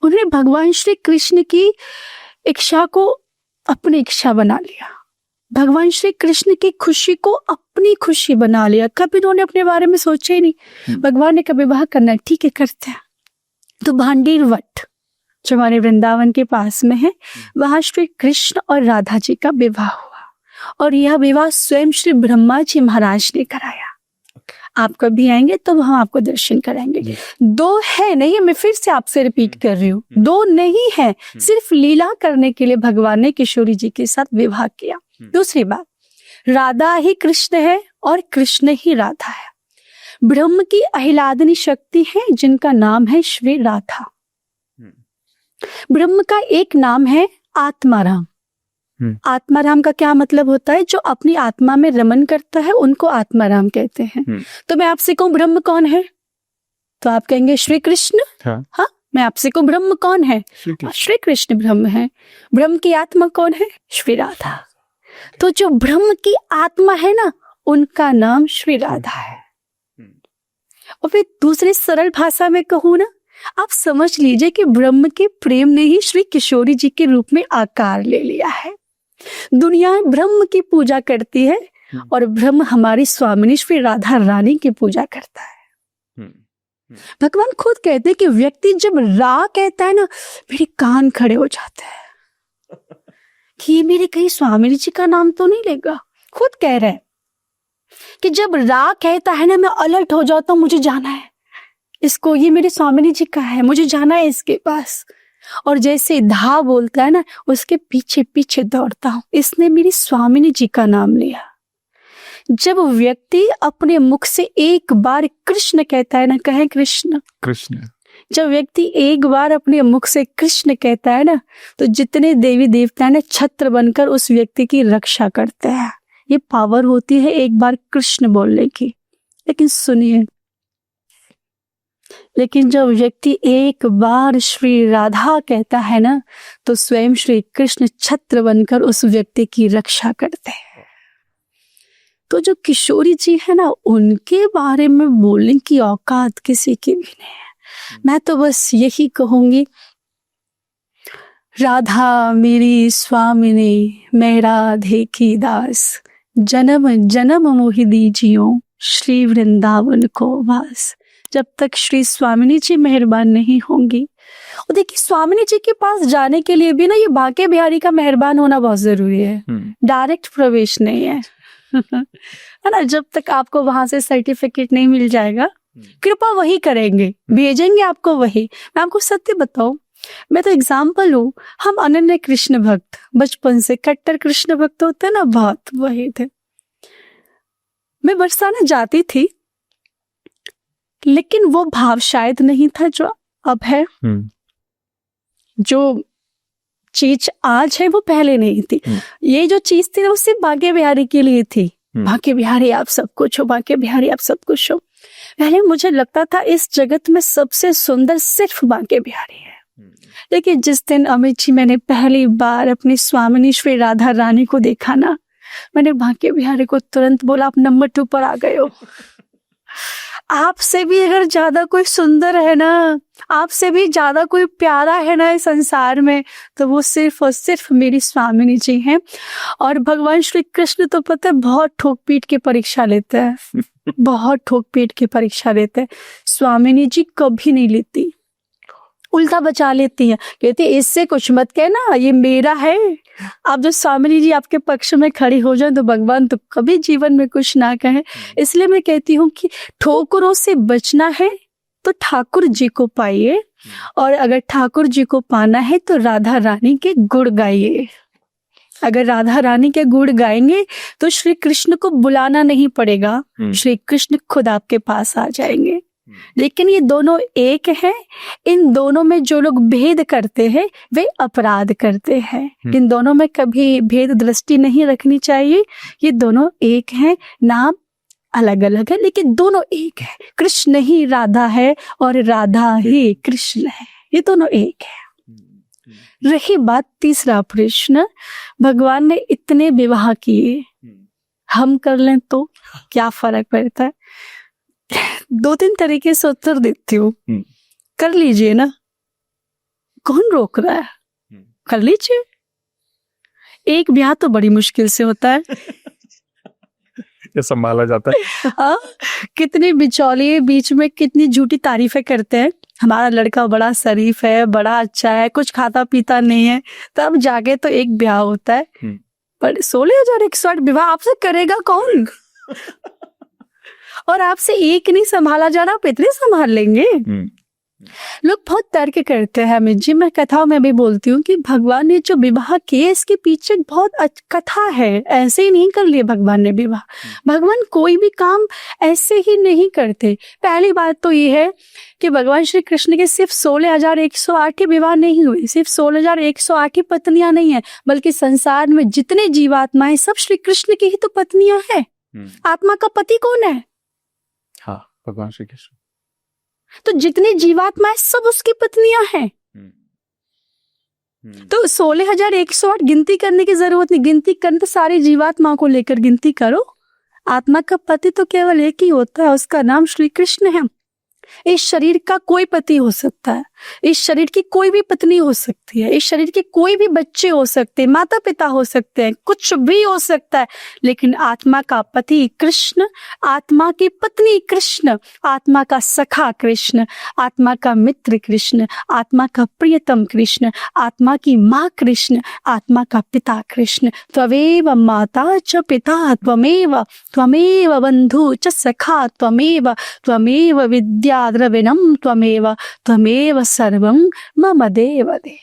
उन्होंने भगवान श्री कृष्ण की इच्छा को अपनी इच्छा बना लिया, भगवान श्री कृष्ण की खुशी को अपनी खुशी बना लिया। कभी उन्होंने अपने बारे में सोचा ही नहीं। भगवान ने कभी विवाह करना है, ठीक है करते हैं। तो भांडीर वट जो हमारे वृंदावन के पास में है, वहां श्री कृष्ण और राधा जी का विवाह हुआ, और यह विवाह स्वयं श्री ब्रह्मा जी महाराज ने कराया। आप कभी आएंगे तो हम आपको दर्शन कराएंगे। 2 है नहीं, मैं फिर से आपसे रिपीट कर रही हूँ, 2 नहीं है, सिर्फ लीला करने के लिए भगवान ने किशोरी जी के साथ विवाह किया। दूसरी बात, राधा ही कृष्ण है और कृष्ण ही राधा है। ब्रह्म की आह्लादनी शक्ति है जिनका नाम है श्री राधा। ब्रह्म का एक नाम है आत्माराम। आत्माराम का क्या मतलब होता है? जो अपनी आत्मा में रमन करता है उनको आत्माराम कहते हैं। तो मैं आपसे कहूं ब्रह्म कौन है, तो आप कहेंगे श्री कृष्ण। हाँ, मैं आपसे कहूं ब्रह्म कौन है? श्री कृष्ण ब्रह्म है। ब्रह्म की आत्मा कौन है? श्री राधा। तो जो ब्रह्म की आत्मा है ना, उनका नाम श्री राधा है। और फिर दूसरी सरल भाषा में कहूँ ना, आप समझ लीजिए कि ब्रह्म के प्रेम ने ही श्री किशोरी जी के रूप में आकार ले लिया है। दुनिया ब्रह्म की पूजा करती है और ब्रह्म हमारी स्वामिनी श्री राधा रानी की पूजा करता है। भगवान खुद कहते हैं कि व्यक्ति जब रा कहता है ना, मेरे कान खड़े हो जाते हैं कि ये मेरे कहीं स्वामिनी जी का नाम तो नहीं लेगा। खुद कह रहे हैं कि जब रा कहता है ना, मैं अलर्ट हो जाता हूं, मुझे जाना है इसको, ये मेरे स्वामिनी जी का है, मुझे जाना है इसके पास। और जैसे धा बोलता है ना, उसके पीछे पीछे दौड़ता हूं, इसने मेरी स्वामिनी जी का नाम लिया। जब व्यक्ति अपने मुख से एक बार कृष्ण कहता है ना, कहे कृष्ण कृष्ण, जब व्यक्ति एक बार अपने मुख से कृष्ण कहता है ना, तो जितने देवी देवता है ना, छत्र बनकर उस व्यक्ति की रक्षा करते हैं। ये पावर होती है एक बार कृष्ण बोलने की। लेकिन सुनिए, लेकिन जब व्यक्ति एक बार श्री राधा कहता है ना, तो स्वयं श्री कृष्ण छत्र बनकर उस व्यक्ति की रक्षा करते हैं। तो जो किशोरी जी है ना, उनके बारे में बोलने की औकात किसी की भी नहीं है। मैं तो बस यही कहूंगी, राधा मेरी स्वामिनी, मैं राधे की दास, जन्म जन्म मोहि दीजियो, श्री वृंदावन को वास। जब तक श्री स्वामिनी जी मेहरबान नहीं होंगी। और देखिए, स्वामिनी जी के पास जाने के लिए भी ना, ये बांके बिहारी का मेहरबान होना बहुत जरूरी है। डायरेक्ट प्रवेश नहीं है, है ना। जब तक आपको वहां से सर्टिफिकेट नहीं मिल जाएगा, कृपा वही करेंगे, भेजेंगे आपको वही। मैं आपको सत्य बताऊं, मैं तो एग्जाम्पल हूँ। हम अनन्य कृष्ण भक्त, बचपन से कट्टर कृष्ण भक्त होते हैं ना, बहुत वही थे। मैं बरसाना जाती थी, लेकिन वो भाव शायद नहीं था जो अब है। जो चीज आज है वो पहले नहीं थी। ये जो चीज थी वो सिर्फ बांके बिहारी के लिए थी। बांके बिहारी आप सब कुछ हो, बांके बिहारी आप सब कुछ हो। पहले मुझे लगता था इस जगत में सबसे सुंदर सिर्फ बांके बिहारी है। लेकिन जिस दिन अमित जी मैंने पहली बार अपनी स्वामिनी श्री राधा रानी को देखा ना, मैंने बांके बिहारी को तुरंत बोला, आप नंबर 2 पर आ गए हो। आपसे भी अगर ज्यादा कोई सुंदर है ना, आपसे भी ज्यादा कोई प्यारा है ना इस संसार में, तो वो सिर्फ और सिर्फ मेरी स्वामिनी जी हैं। और भगवान श्री कृष्ण तो पता है बहुत ठोक पीट के परीक्षा लेते हैं, बहुत ठोक पीट के परीक्षा लेते हैं। स्वामिनी जी कभी नहीं लेती, उल्टा बचा लेती हैं, कहती इससे कुछ मत कहना, ये मेरा है। आप जो स्वामिनी जी आपके पक्ष में खड़ी हो जाए तो भगवान तो कभी जीवन में कुछ ना कहे। इसलिए मैं कहती हूँ कि ठोकरों से बचना है तो ठाकुर जी को पाइए, और अगर ठाकुर जी को पाना है तो राधा रानी के गुण गाइए। अगर राधा रानी के गुण गाएंगे तो श्री कृष्ण को बुलाना नहीं पड़ेगा, श्री कृष्ण खुद आपके पास आ जाएंगे। लेकिन ये दोनों एक हैं, इन दोनों में जो लोग भेद करते हैं वे अपराध करते हैं। इन दोनों में कभी भेद दृष्टि नहीं रखनी चाहिए। ये दोनों एक हैं, नाम अलग अलग है लेकिन दोनों एक है। कृष्ण ही राधा है और राधा ही कृष्ण है, ये दोनों एक है। रही बात तीसरा प्रश्न, भगवान ने इतने विवाह किए, हम कर लें तो क्या फर्क पड़ता है? 2-3 तरीके से उत्तर देती हूँ। कर लीजिए ना, कौन रोक रहा है, कर लीजिए। एक ब्याह तो बड़ी मुश्किल से होता है, ये संभाला जाता है। हाँ, कितने बिचौलिए बीच में कितनी झूठी तारीफें करते हैं, हमारा लड़का बड़ा शरीफ है, बड़ा अच्छा है, कुछ खाता पीता नहीं है, तब जाके तो एक ब्याह होता है। पर 16,108 विवाह आपसे करेगा कौन? और आपसे एक नहीं संभाला जा रहा, आप इतने संभाल लेंगे? लोग बहुत तर्क करते हैं अमित जी, मैं कथाओं में भी बोलती हूँ कि भगवान ने जो विवाह किए इसके पीछे बहुत कथा है, ऐसे ही नहीं कर लिए भगवान ने विवाह। भगवान कोई भी काम ऐसे ही नहीं करते। पहली बात तो ये है कि भगवान श्री कृष्ण के सिर्फ 16,108 ही विवाह नहीं हुए, सिर्फ 16,108 ही पत्नियां नहीं है, बल्कि संसार में जितने जीवात्माएं सब श्री कृष्ण की ही तो पत्नियां हैं। आत्मा का पति कौन है? हाँ, भगवान श्री कृष्ण। तो जितनी जीवात्माएं सब उसकी पत्नियां हैं। तो 16,108 गिनती करने की जरूरत नहीं, गिनती करने तो सारी जीवात्माओं को लेकर गिनती करो। आत्मा का पति तो केवल एक ही होता है, उसका नाम श्री कृष्ण है। इस शरीर का कोई पति हो सकता है, इस शरीर की कोई भी पत्नी हो सकती है, इस शरीर के कोई भी बच्चे हो सकते हैं, माता पिता हो सकते हैं, कुछ भी हो सकता है, लेकिन आत्मा का पति कृष्ण, आत्मा की पत्नी कृष्ण, आत्मा का सखा कृष्ण, आत्मा का मित्र कृष्ण, आत्मा का प्रियतम कृष्ण, आत्मा की माँ कृष्ण, आत्मा का पिता कृष्ण। त्वमेव माता च पिता त्वमेव, त्वमेव बंधु च सखा त्वमेव, त्वमेव विद्या द्रविणम त्वमेव, त्वमेव सर्वं मम देव देव।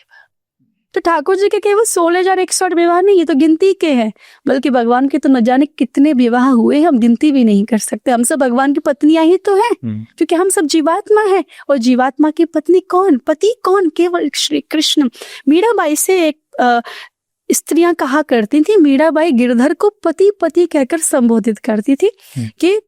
तो ठाकुर जी के केवल 16,108 विवाह नहीं, ये तो गिनती के हैं, बल्कि भगवान के तो न जाने कितने विवाह हुए, हम गिनती भी नहीं कर सकते। हम सब भगवान की पत्नियां ही तो हैं, क्योंकि हम सब जीवात्मा हैं। और जीवात्मा की पत्नी कौन, पति कौन? केवल श्री कृष्ण। मीराबाई से एक स्त्रियां कहा करती थी, मीराबाई गिरधर को पति पति कहकर संबोधित करती थी कि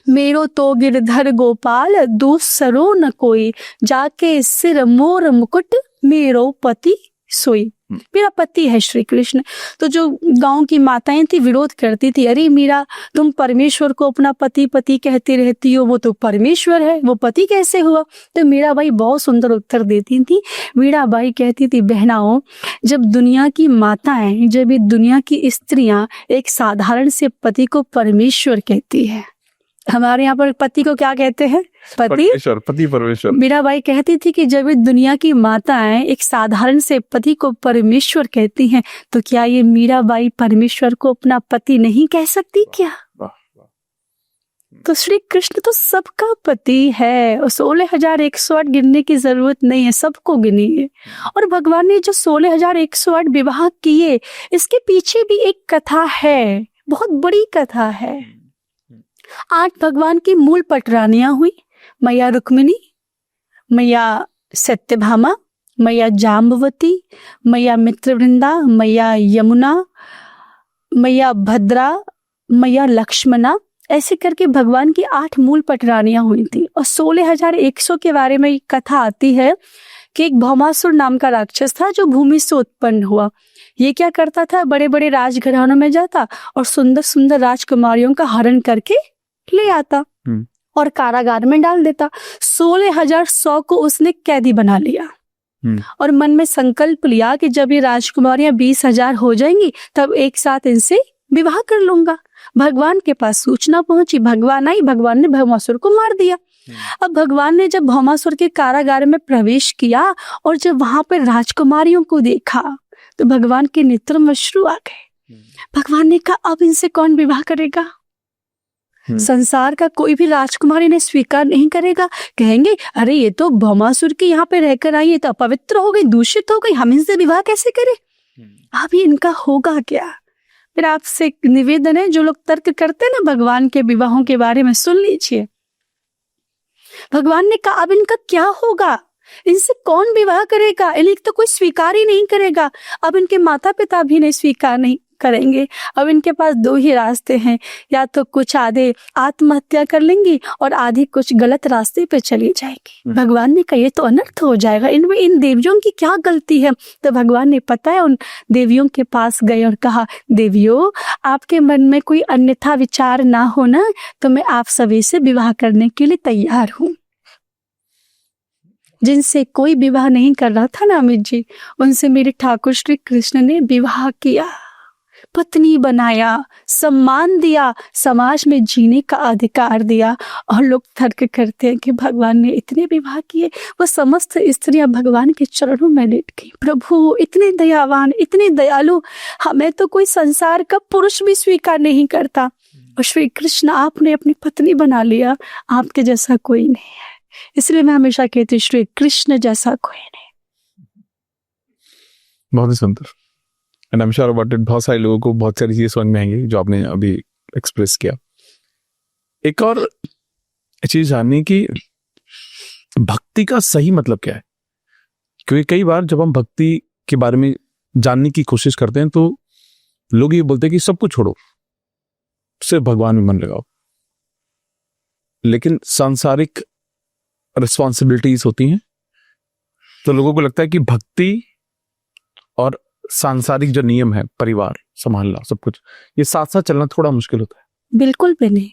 मेरो तो गिरधर गोपाल दूसरो न कोई, जाके सिर मोर मुकुट मेरो पति सोई। मेरा पति है श्री कृष्ण। तो जो गांव की माताएं थी विरोध करती थी, अरे मीरा तुम परमेश्वर को अपना पति पति कहती रहती हो, वो तो परमेश्वर है, वो पति कैसे हुआ? तो मीराबाई बहुत सुंदर उत्तर देती थी। मीराबाई कहती थी, बहनाओं, जब दुनिया की माताएं, जब ये दुनिया की स्त्रियां एक साधारण से पति को परमेश्वर कहती है, हमारे यहाँ पर पति को क्या कहते हैं? पति परमेश्वर। मीराबाई कहती थी कि जब दुनिया की माताएं एक साधारण से पति को परमेश्वर कहती हैं, तो क्या ये मीराबाई परमेश्वर को अपना पति नहीं कह सकती क्या? तो श्री कृष्ण तो सबका पति है, और 16,108 गिनने की जरूरत नहीं है, सबको गिनिए। और भगवान ने जो 16,108 विवाह किए, इसके पीछे भी एक कथा है, बहुत बड़ी कथा है। 8 भगवान की मूल पटरानियां हुई, मैया रुक्मिणी, मैया सत्यभामा, मैया जाम्बवती, मैया मित्रवृंदा, मैया यमुना, मैया भद्रा, मैया लक्ष्मणा, ऐसे करके भगवान की 8 मूल पटरानियां हुई थी। और 16,100 के बारे में एक कथा आती है कि एक भौमासुर नाम का राक्षस था जो भूमि से उत्पन्न हुआ। ये क्या करता था, बड़े बड़े राजघरानों में जाता और सुंदर सुंदर राजकुमारियों का हरण करके ले आता और कारागार में डाल देता। 16,100 को उसने कैदी बना लिया और मन में संकल्प लिया कि जब ये राजकुमारियां 20,000 हो जाएंगी तब एक साथ इनसे विवाह कर लूंगा। भगवान के पास सूचना पहुंची, भगवान आई, भगवान ने भौमासुर को मार दिया। अब भगवान ने जब भौमासुर के कारागार में प्रवेश किया और जब वहां पर राजकुमारियों को देखा तो भगवान के नेत्र में अश्रु आ गए। भगवान ने कहा अब इनसे कौन विवाह करेगा? संसार का कोई भी राजकुमारी ने स्वीकार नहीं करेगा। कहेंगे अरे ये तो भौमासुर की यहाँ पे रहकर आई, ये तो अपवित्र हो गई, दूषित हो गई, हम इनसे विवाह कैसे करें? अब ये इनका होगा क्या? फिर आपसे एक निवेदन है, जो लोग तर्क करते हैं ना भगवान के विवाहों के बारे में, सुन लीजिए। भगवान ने कहा अब इनका क्या होगा? इनसे कौन विवाह करेगा? इन्हें तो कोई स्वीकार ही नहीं करेगा। अब इनके माता पिता भी नहीं स्वीकार नहीं करेंगे। अब इनके पास दो ही रास्ते हैं, या तो कुछ आधे आत्महत्या कर लेंगी और आधी कुछ गलत रास्ते पे चली जाएगी। भगवान ने कहा ये तो अनर्थ हो जाएगा, इनमें इन देवियों की क्या गलती है? तो भगवान ने पता है उन देवियों के पास गए और कहा देवियों आपके मन में कोई अन्यथा विचार ना हो ना, तो मैं आप सभी से विवाह करने के लिए तैयार हूँ। जिनसे कोई विवाह नहीं कर रहा था ना अमित जी, उनसे मेरे ठाकुर श्री कृष्ण ने विवाह किया, पत्नी बनाया, सम्मान दिया, समाज में जीने का अधिकार दिया। और लोग तर्क करते हैं कि भगवान ने इतने विवाह किए। वो समस्त स्त्रियां भगवान के चरणों में लेट गई, प्रभु इतने दयावान, इतने दयालु, हमें तो कोई संसार का पुरुष भी स्वीकार नहीं करता और श्री कृष्ण आपने अपनी पत्नी बना लिया। आपके जैसा कोई नहीं है। इसलिए मैं हमेशा कहती हूँ श्री कृष्ण जैसा कोई नहीं। बहुत ही सुंदर। And I am sure about it, बहुत सारे लोगों को बहुत सारी चीजें समझ में आएंगी जो आपने अभी एक्सप्रेस किया। एक और चीज जाननी कि भक्ति का सही मतलब क्या है, क्योंकि कई बार जब हम भक्ति के बारे में जानने की कोशिश करते हैं तो लोग ये बोलते हैं कि सब कुछ छोड़ो, सिर्फ भगवान में मन लगाओ। लेकिन सांसारिक रिस्पॉन्सिबिलिटीज होती हैं, तो लोगों को लगता है कि भक्ति और सांसारिक जो नियम है, परिवार संभालना, सब कुछ, ये साथ साथ चलना थोड़ा मुश्किल होता है। बिल्कुल भी नहीं।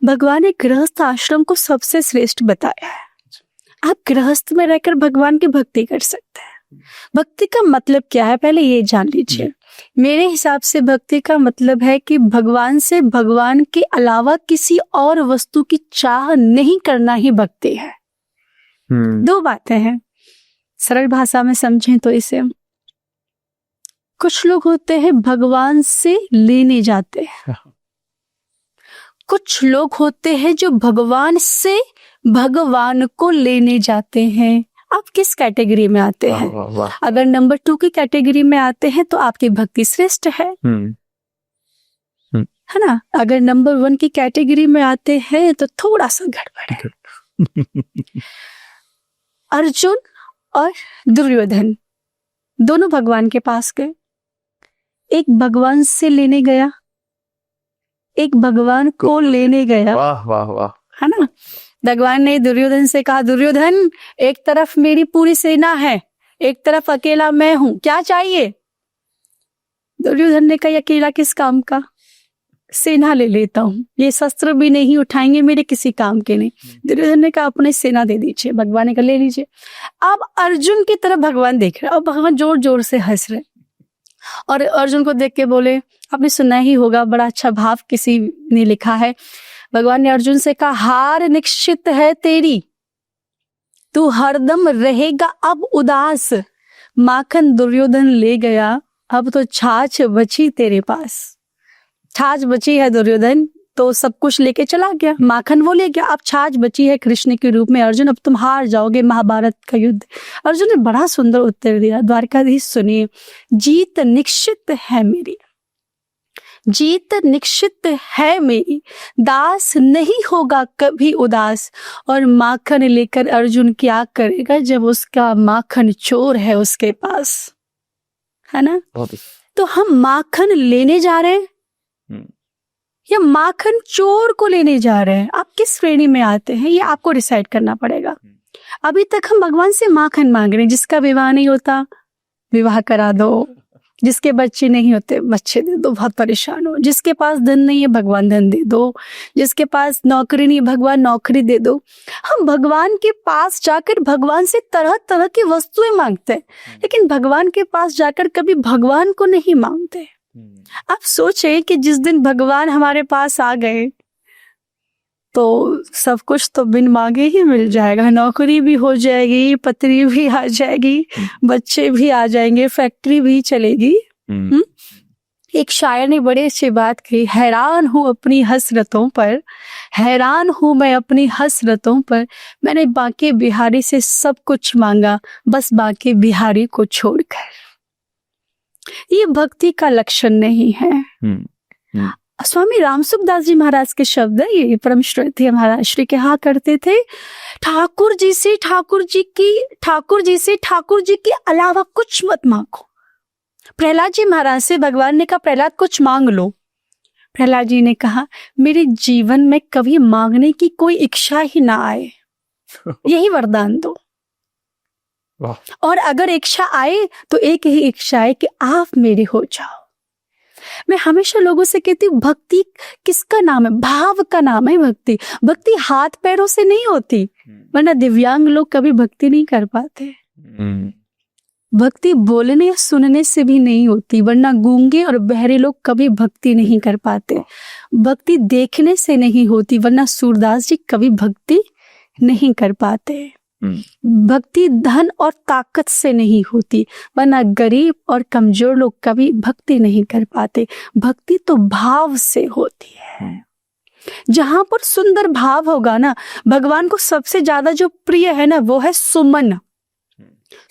भगवान ने गृहस्थ आश्रम को सबसे श्रेष्ठ बताया है। आप गृहस्थ में रहकर भगवान की भक्ति कर सकते हैं। भक्ति का मतलब क्या है पहले ये जान लीजिए। मेरे हिसाब से भक्ति का मतलब है कि भगवान से भगवान के अलावा किसी और वस्तु की चाह नहीं करना ही भक्ति है। दो बातें हैं, सरल भाषा में समझें तो इसे, कुछ लोग होते हैं भगवान से लेने जाते हैं, कुछ लोग होते हैं जो भगवान से भगवान को लेने जाते हैं। आप किस कैटेगरी में आते हैं? अगर नंबर 2 की कैटेगरी में आते हैं तो आपकी भक्ति श्रेष्ठ है है ना। अगर नंबर 1 की कैटेगरी में आते हैं तो थोड़ा सा गड़बड़ है। अर्जुन और दुर्योधन दोनों भगवान के पास गए। एक भगवान से लेने गया, एक भगवान को लेने गया। वाह वाह वाह, है ना। भगवान ने दुर्योधन से कहा, दुर्योधन एक तरफ मेरी पूरी सेना है, एक तरफ अकेला मैं हूं, क्या चाहिए? दुर्योधन ने कहा, अकेला किस काम का, सेना ले लेता हूँ, ये शस्त्र भी नहीं उठाएंगे, मेरे किसी काम के नहीं। दुर्योधन ने कहा, अपनी सेना दे दीजिए। भगवान ने कहा, ले लीजिए। अब अर्जुन की तरफ भगवान देख रहे, अब भगवान जोर जोर से हंस रहे और अर्जुन को देख के बोले, आपने सुना ही होगा, बड़ा अच्छा भाव किसी ने लिखा है। भगवान ने अर्जुन से कहा, हार निश्चित है तेरी, तू हरदम रहेगा अब उदास। माखन दुर्योधन ले गया, अब तो छाछ बची तेरे पास। छाछ बची है दुर्योधन, तो सब कुछ लेके चला गया, माखन वो ले गया, अब छाछ बची है कृष्ण के रूप में। अर्जुन अब तुम हार जाओगे महाभारत का युद्ध। अर्जुन ने बड़ा सुंदर उत्तर दिया। द्वारकाधीश सुनिए, जीत निश्चित है मेरी, जीत निश्चित है मेरी, दास नहीं होगा कभी उदास। और माखन लेकर अर्जुन क्या करेगा जब उसका माखन चोर है उसके पास, है ना। तो हम माखन लेने जा रहे हैं या माखन चोर को लेने जा रहे हैं? आप किस श्रेणी में आते हैं ये आपको डिसाइड करना पड़ेगा। अभी तक हम भगवान से माखन मांग रहे हैं, जिसका विवाह नहीं होता विवाह करा दो, जिसके बच्चे नहीं होते बच्चे दे दो, बहुत परेशान हो, जिसके पास धन नहीं है भगवान धन दे दो, जिसके पास नौकरी नहीं भगवान नौकरी दे दो। हम भगवान के पास जाकर भगवान से तरह तरह की वस्तुएं मांगते हैं, लेकिन भगवान के पास जाकर कभी भगवान को नहीं मांगते। आप सोचे कि जिस दिन भगवान हमारे पास आ गए तो सब कुछ तो बिन मांगे ही मिल जाएगा, नौकरी भी हो जाएगी, पत्नी भी आ जाएगी, बच्चे भी आ जाएंगे, फैक्ट्री भी चलेगी। एक शायर ने बड़ी अच्छी बात कही, हैरान हूँ अपनी हसरतों पर, हैरान हूँ मैं अपनी हसरतों पर, मैंने बांके बिहारी से सब कुछ मांगा, बस बांके बिहारी को छोड़कर। ये भक्ति का लक्षण नहीं है। स्वामी रामसुखदास जी महाराज के शब्द है, ये परम श्रद्धेय महाराज श्री कहा करते थे, ठाकुर जी से ठाकुर जी के अलावा कुछ मत मांगो। प्रहलाद जी महाराज से भगवान ने कहा, प्रहलाद कुछ मांग लो। प्रहलाद जी ने कहा, मेरे जीवन में कभी मांगने की कोई इच्छा ही ना आए, यही वरदान दो। और अगर इच्छा आए तो एक ही इच्छा है कि आप मेरे हो जाओ। मैं हमेशा लोगों से कहती हूँ, भक्ति किसका नाम है? भाव का नाम है भक्ति। भक्ति हाथ पैरों से नहीं होती, वरना दिव्यांग लोग कभी भक्ति नहीं कर पाते। भक्ति बोलने या सुनने से भी नहीं होती, वरना गूंगे और बहरे लोग कभी भक्ति नहीं कर पाते। भक्ति देखने से नहीं होती, वरना सूरदास जी कभी भक्ति नहीं कर पाते। भक्ति धन और ताकत से नहीं होती, वरना गरीब और कमजोर लोग कभी भक्ति नहीं कर पाते। भक्ति तो भाव से होती है। जहां पर सुंदर भाव होगा ना, भगवान को सबसे ज्यादा जो प्रिय है ना, वो है सुमन।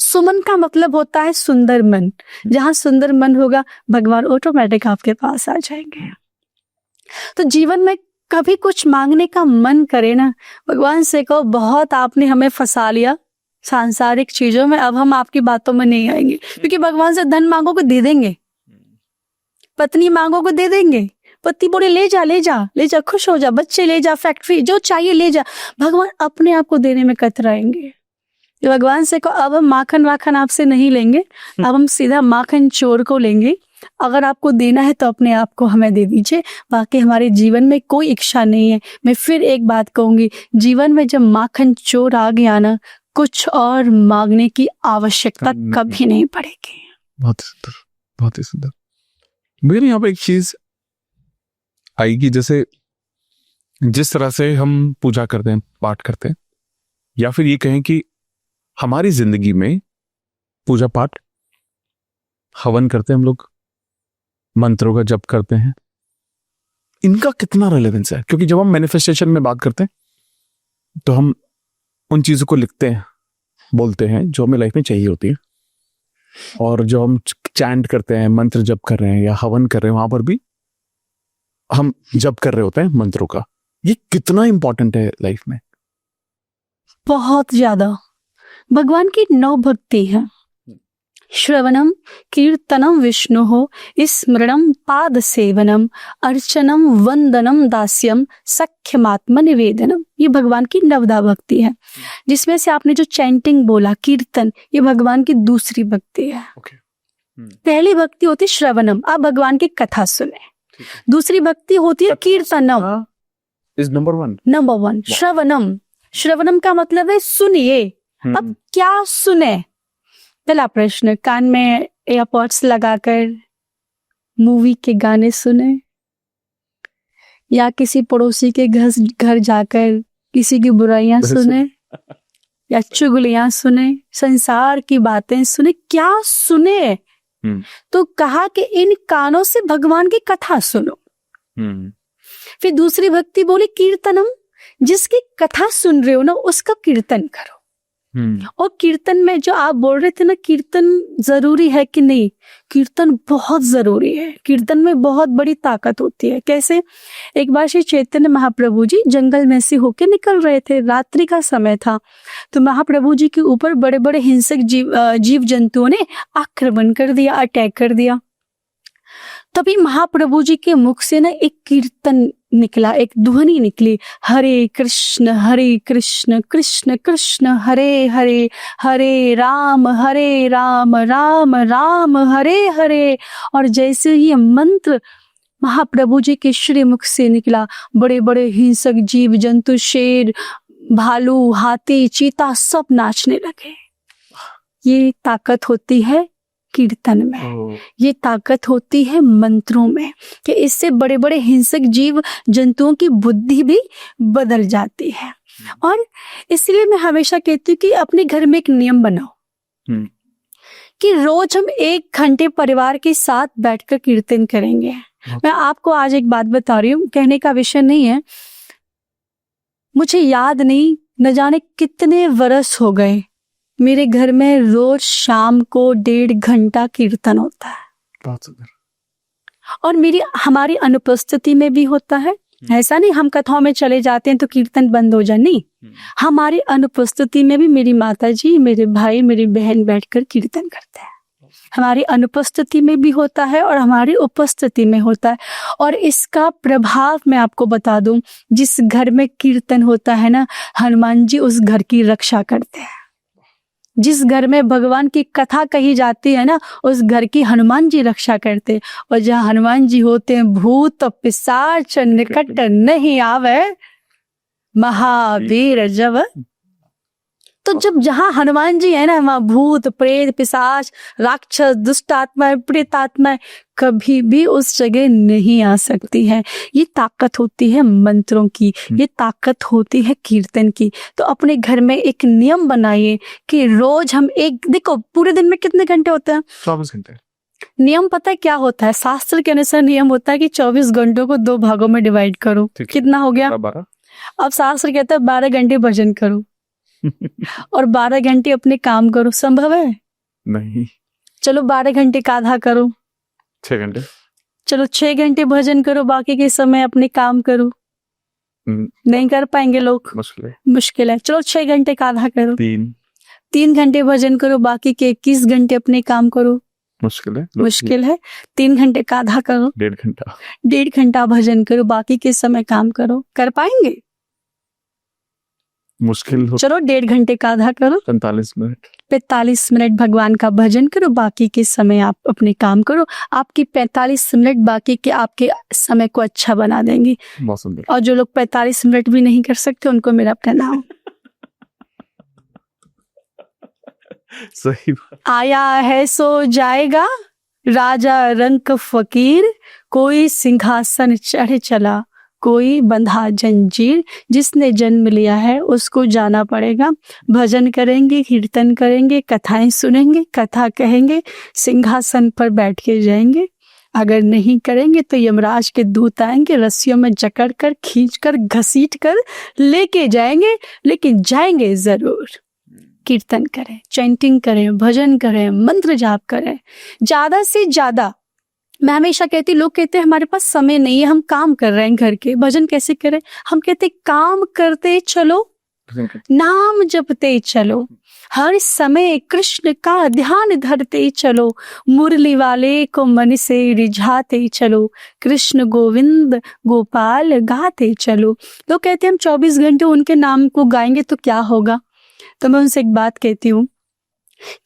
सुमन का मतलब होता है सुंदर मन। जहां सुंदर मन होगा, भगवान ऑटोमेटिक आपके पास आ जाएंगे। तो जीवन में कभी कुछ मांगने का मन करे ना, भगवान से कहो, बहुत आपने हमें फंसा लिया सांसारिक चीजों में, अब हम आपकी बातों में नहीं आएंगे। क्योंकि भगवान से धन मांगोगे दे देंगे, पत्नी मांगोगे दे देंगे, पति बोले ले जा ले जा ले जा, खुश हो जा, बच्चे ले जा, फैक्ट्री जो चाहिए ले जा, भगवान अपने आप को देने में कतराएंगे। भगवान से कहो, अब हम माखन वाखन आपसे नहीं लेंगे, अब हम सीधा माखन चोर को लेंगे। अगर आपको देना है तो अपने आप को हमें दे दीजिए, बाकी हमारे जीवन में कोई इच्छा नहीं है। मैं फिर एक बात कहूंगी, जीवन में जब माखन चोर आ गया ना, कुछ और मांगने की आवश्यकता कभी नहीं पड़ेगी। बहुत सुंदर, बहुत ही सुंदर। मेरे यहाँ पे एक चीज आई कि जैसे जिस तरह से हम पूजा करते हैं, पाठ करते हैं, या फिर ये कहें कि हमारी जिंदगी में पूजा पाठ, हवन करते हैं हम लोग, मंत्रों का जप करते हैं, इनका कितना रेलेवेंस है? क्योंकि जब हम मैनिफेस्टेशन में बात करते हैं तो हम उन चीजों को लिखते हैं, बोलते हैं जो हमें लाइफ में चाहिए होती है, और जो हम चैंट करते हैं, मंत्र जप कर रहे हैं या हवन कर रहे हैं, वहां पर भी हम जप कर रहे होते हैं मंत्रों का। ये कितना इंपॉर्टेंट है लाइफ में? बहुत ज्यादा। भगवान की 9 भक्ति है, श्रवणम कीर्तनम विष्णुः, स्मरणम पाद सेवनम, अर्चनम वंदनम दास्यम, सख्यमात्म निवेदनम। ये भगवान की 9 भक्ति है, जिसमें से आपने जो चैंटिंग बोला, कीर्तन, ये भगवान की दूसरी भक्ति है। पहली भक्ति होती है श्रवणम, आप भगवान की कथा सुने। दूसरी भक्ति होती है कीर्तनम, इज नंबर 1। नंबर 1 श्रवणम। श्रवणम का मतलब है सुनिए। अब क्या सुने? पहला प्रश्न, कान में एयरपॉड्स लगाकर मूवी के गाने सुने, या किसी पड़ोसी के घर जाकर किसी की बुराइयां सुने, या चुगलियां सुने, संसार की बातें सुने? क्या सुने? तो कहा कि इन कानों से भगवान की कथा सुनो। फिर दूसरी भक्ति बोली कीर्तनम, जिसकी कथा सुन रहे हो ना, उसका कीर्तन करो। और कीर्तन में जो आप बोल रहे थे ना, कीर्तन जरूरी है कि नहीं? कीर्तन बहुत जरूरी है। कीर्तन में बहुत बड़ी ताकत होती है। कैसे? एक बार श्री चैतन्य महाप्रभु जी जंगल में से होके निकल रहे थे, रात्रि का समय था, तो महाप्रभु जी के ऊपर बड़े बड़े हिंसक जीव जंतुओं ने आक्रमण कर दिया, अटैक कर दिया। तभी महाप्रभु जी के मुख से ना एक कीर्तन निकला, एक ध्वनि निकली, हरे कृष्ण कृष्ण कृष्ण हरे हरे, हरे राम राम राम हरे हरे। और जैसे ही ये मंत्र महाप्रभु जी के श्री मुख से निकला, बड़े बड़े हिंसक जीव जंतु, शेर, भालू, हाथी, चीता सब नाचने लगे। ये ताकत होती है कीर्तन में, ये ताकत होती है मंत्रों में, कि इससे बड़े बड़े हिंसक जीव जंतुओं की बुद्धि भी बदल जाती है। और इसलिए मैं हमेशा कहती हूँ कि अपने घर में एक नियम बनाओ कि रोज हम 1 घंटे परिवार के साथ बैठकर कीर्तन करेंगे। मैं आपको आज एक बात बता रही हूँ, कहने का विषय नहीं है, मुझे याद नहीं, न जाने कितने वर्ष हो गए, मेरे घर में रोज शाम को 1.5 घंटा कीर्तन होता है। बहुत सुंदर। और हमारी अनुपस्थिति में भी होता है। ऐसा नहीं हम कथाओं में चले जाते हैं तो कीर्तन बंद हो जाए, नहीं, हमारी अनुपस्थिति में भी मेरी माता जी, मेरे भाई, मेरी बहन बैठकर कीर्तन करते हैं। हमारी अनुपस्थिति में भी होता है और हमारी उपस्थिति में होता है। और इसका प्रभाव मैं आपको बता दूं, जिस घर में कीर्तन होता है ना, हनुमान जी उस घर की रक्षा करते हैं। जिस घर में भगवान की कथा कही जाती है ना, उस घर की हनुमान जी रक्षा करते हैं। और जहाँ हनुमान जी होते हैं, भूत पिशाच निकट नहीं आवे, महावीर जब। तो जहाँ हनुमान जी है ना, वहाँ भूत प्रेत पिशाच राक्षस दुष्ट आत्माएं प्रेत आत्माएं कभी भी उस जगह नहीं आ सकती है। ये ताकत होती है मंत्रों की, ये ताकत होती है कीर्तन की। तो अपने घर में एक नियम बनाइए कि रोज हम देखो पूरे दिन में कितने घंटे होते हैं? 24 घंटे। नियम पता है क्या होता है? शास्त्र के अनुसार नियम होता है कि 24 घंटों को 2 भागों में डिवाइड करो। कितना हो गया? 12। अब शास्त्र कहता है 12 घंटे भजन करो और 12 घंटे अपने काम करो। संभव है? नहीं। चलो 12 घंटे का आधा करो, 6 घंटे। चलो 6 घंटे भजन करो, बाकी के समय अपने काम करो। नहीं कर पाएंगे लोग, मुश्किल है। चलो 6 घंटे का आधा करो, 3 घंटे भजन करो, बाकी के 21 घंटे अपने काम करो। मुश्किल है। 3 घंटे का आधा करो, 1.5 घंटा भजन करो, बाकी के समय काम करो। कर पाएंगे? मुश्किल हो। चलो 1.5 घंटे का आधा करो, 45 मिनट भगवान का भजन करो, बाकी के समय आप अपने काम करो। आपकी 45 मिनट बाकी के आपके समय को अच्छा बना देंगी। और जो लोग 45 मिनट भी नहीं कर सकते, उनको मेरा प्रणाम। सही बात। आया है सो जाएगा, राजा रंक फकीर, कोई सिंहासन चढ़ चला, कोई बंधा जंजीर। जिसने जन्म लिया है उसको जाना पड़ेगा। भजन करेंगे, कीर्तन करेंगे, कथाएं सुनेंगे, कथा कहेंगे, सिंहासन पर बैठ के जाएंगे। अगर नहीं करेंगे तो यमराज के दूत आएंगे, रस्सियों में जकड़ कर, खींच कर, घसीट कर लेके जाएंगे, लेकिन जाएंगे जरूर। कीर्तन करें, चैंटिंग करें, भजन करें, मंत्र जाप करें, ज्यादा से ज्यादा। मैं हमेशा कहती, लोग कहते हैं हमारे पास समय नहीं है, हम काम कर रहे हैं घर के, भजन कैसे करें? हम कहते काम करते चलो, नाम जपते चलो, हर समय कृष्ण का ध्यान धरते चलो, मुरली वाले को मन से रिझाते चलो, कृष्ण गोविंद गोपाल गाते चलो। लोग कहते हैं हम 24 घंटे उनके नाम को गाएंगे तो क्या होगा? तो मैं उनसे एक बात कहती हूँ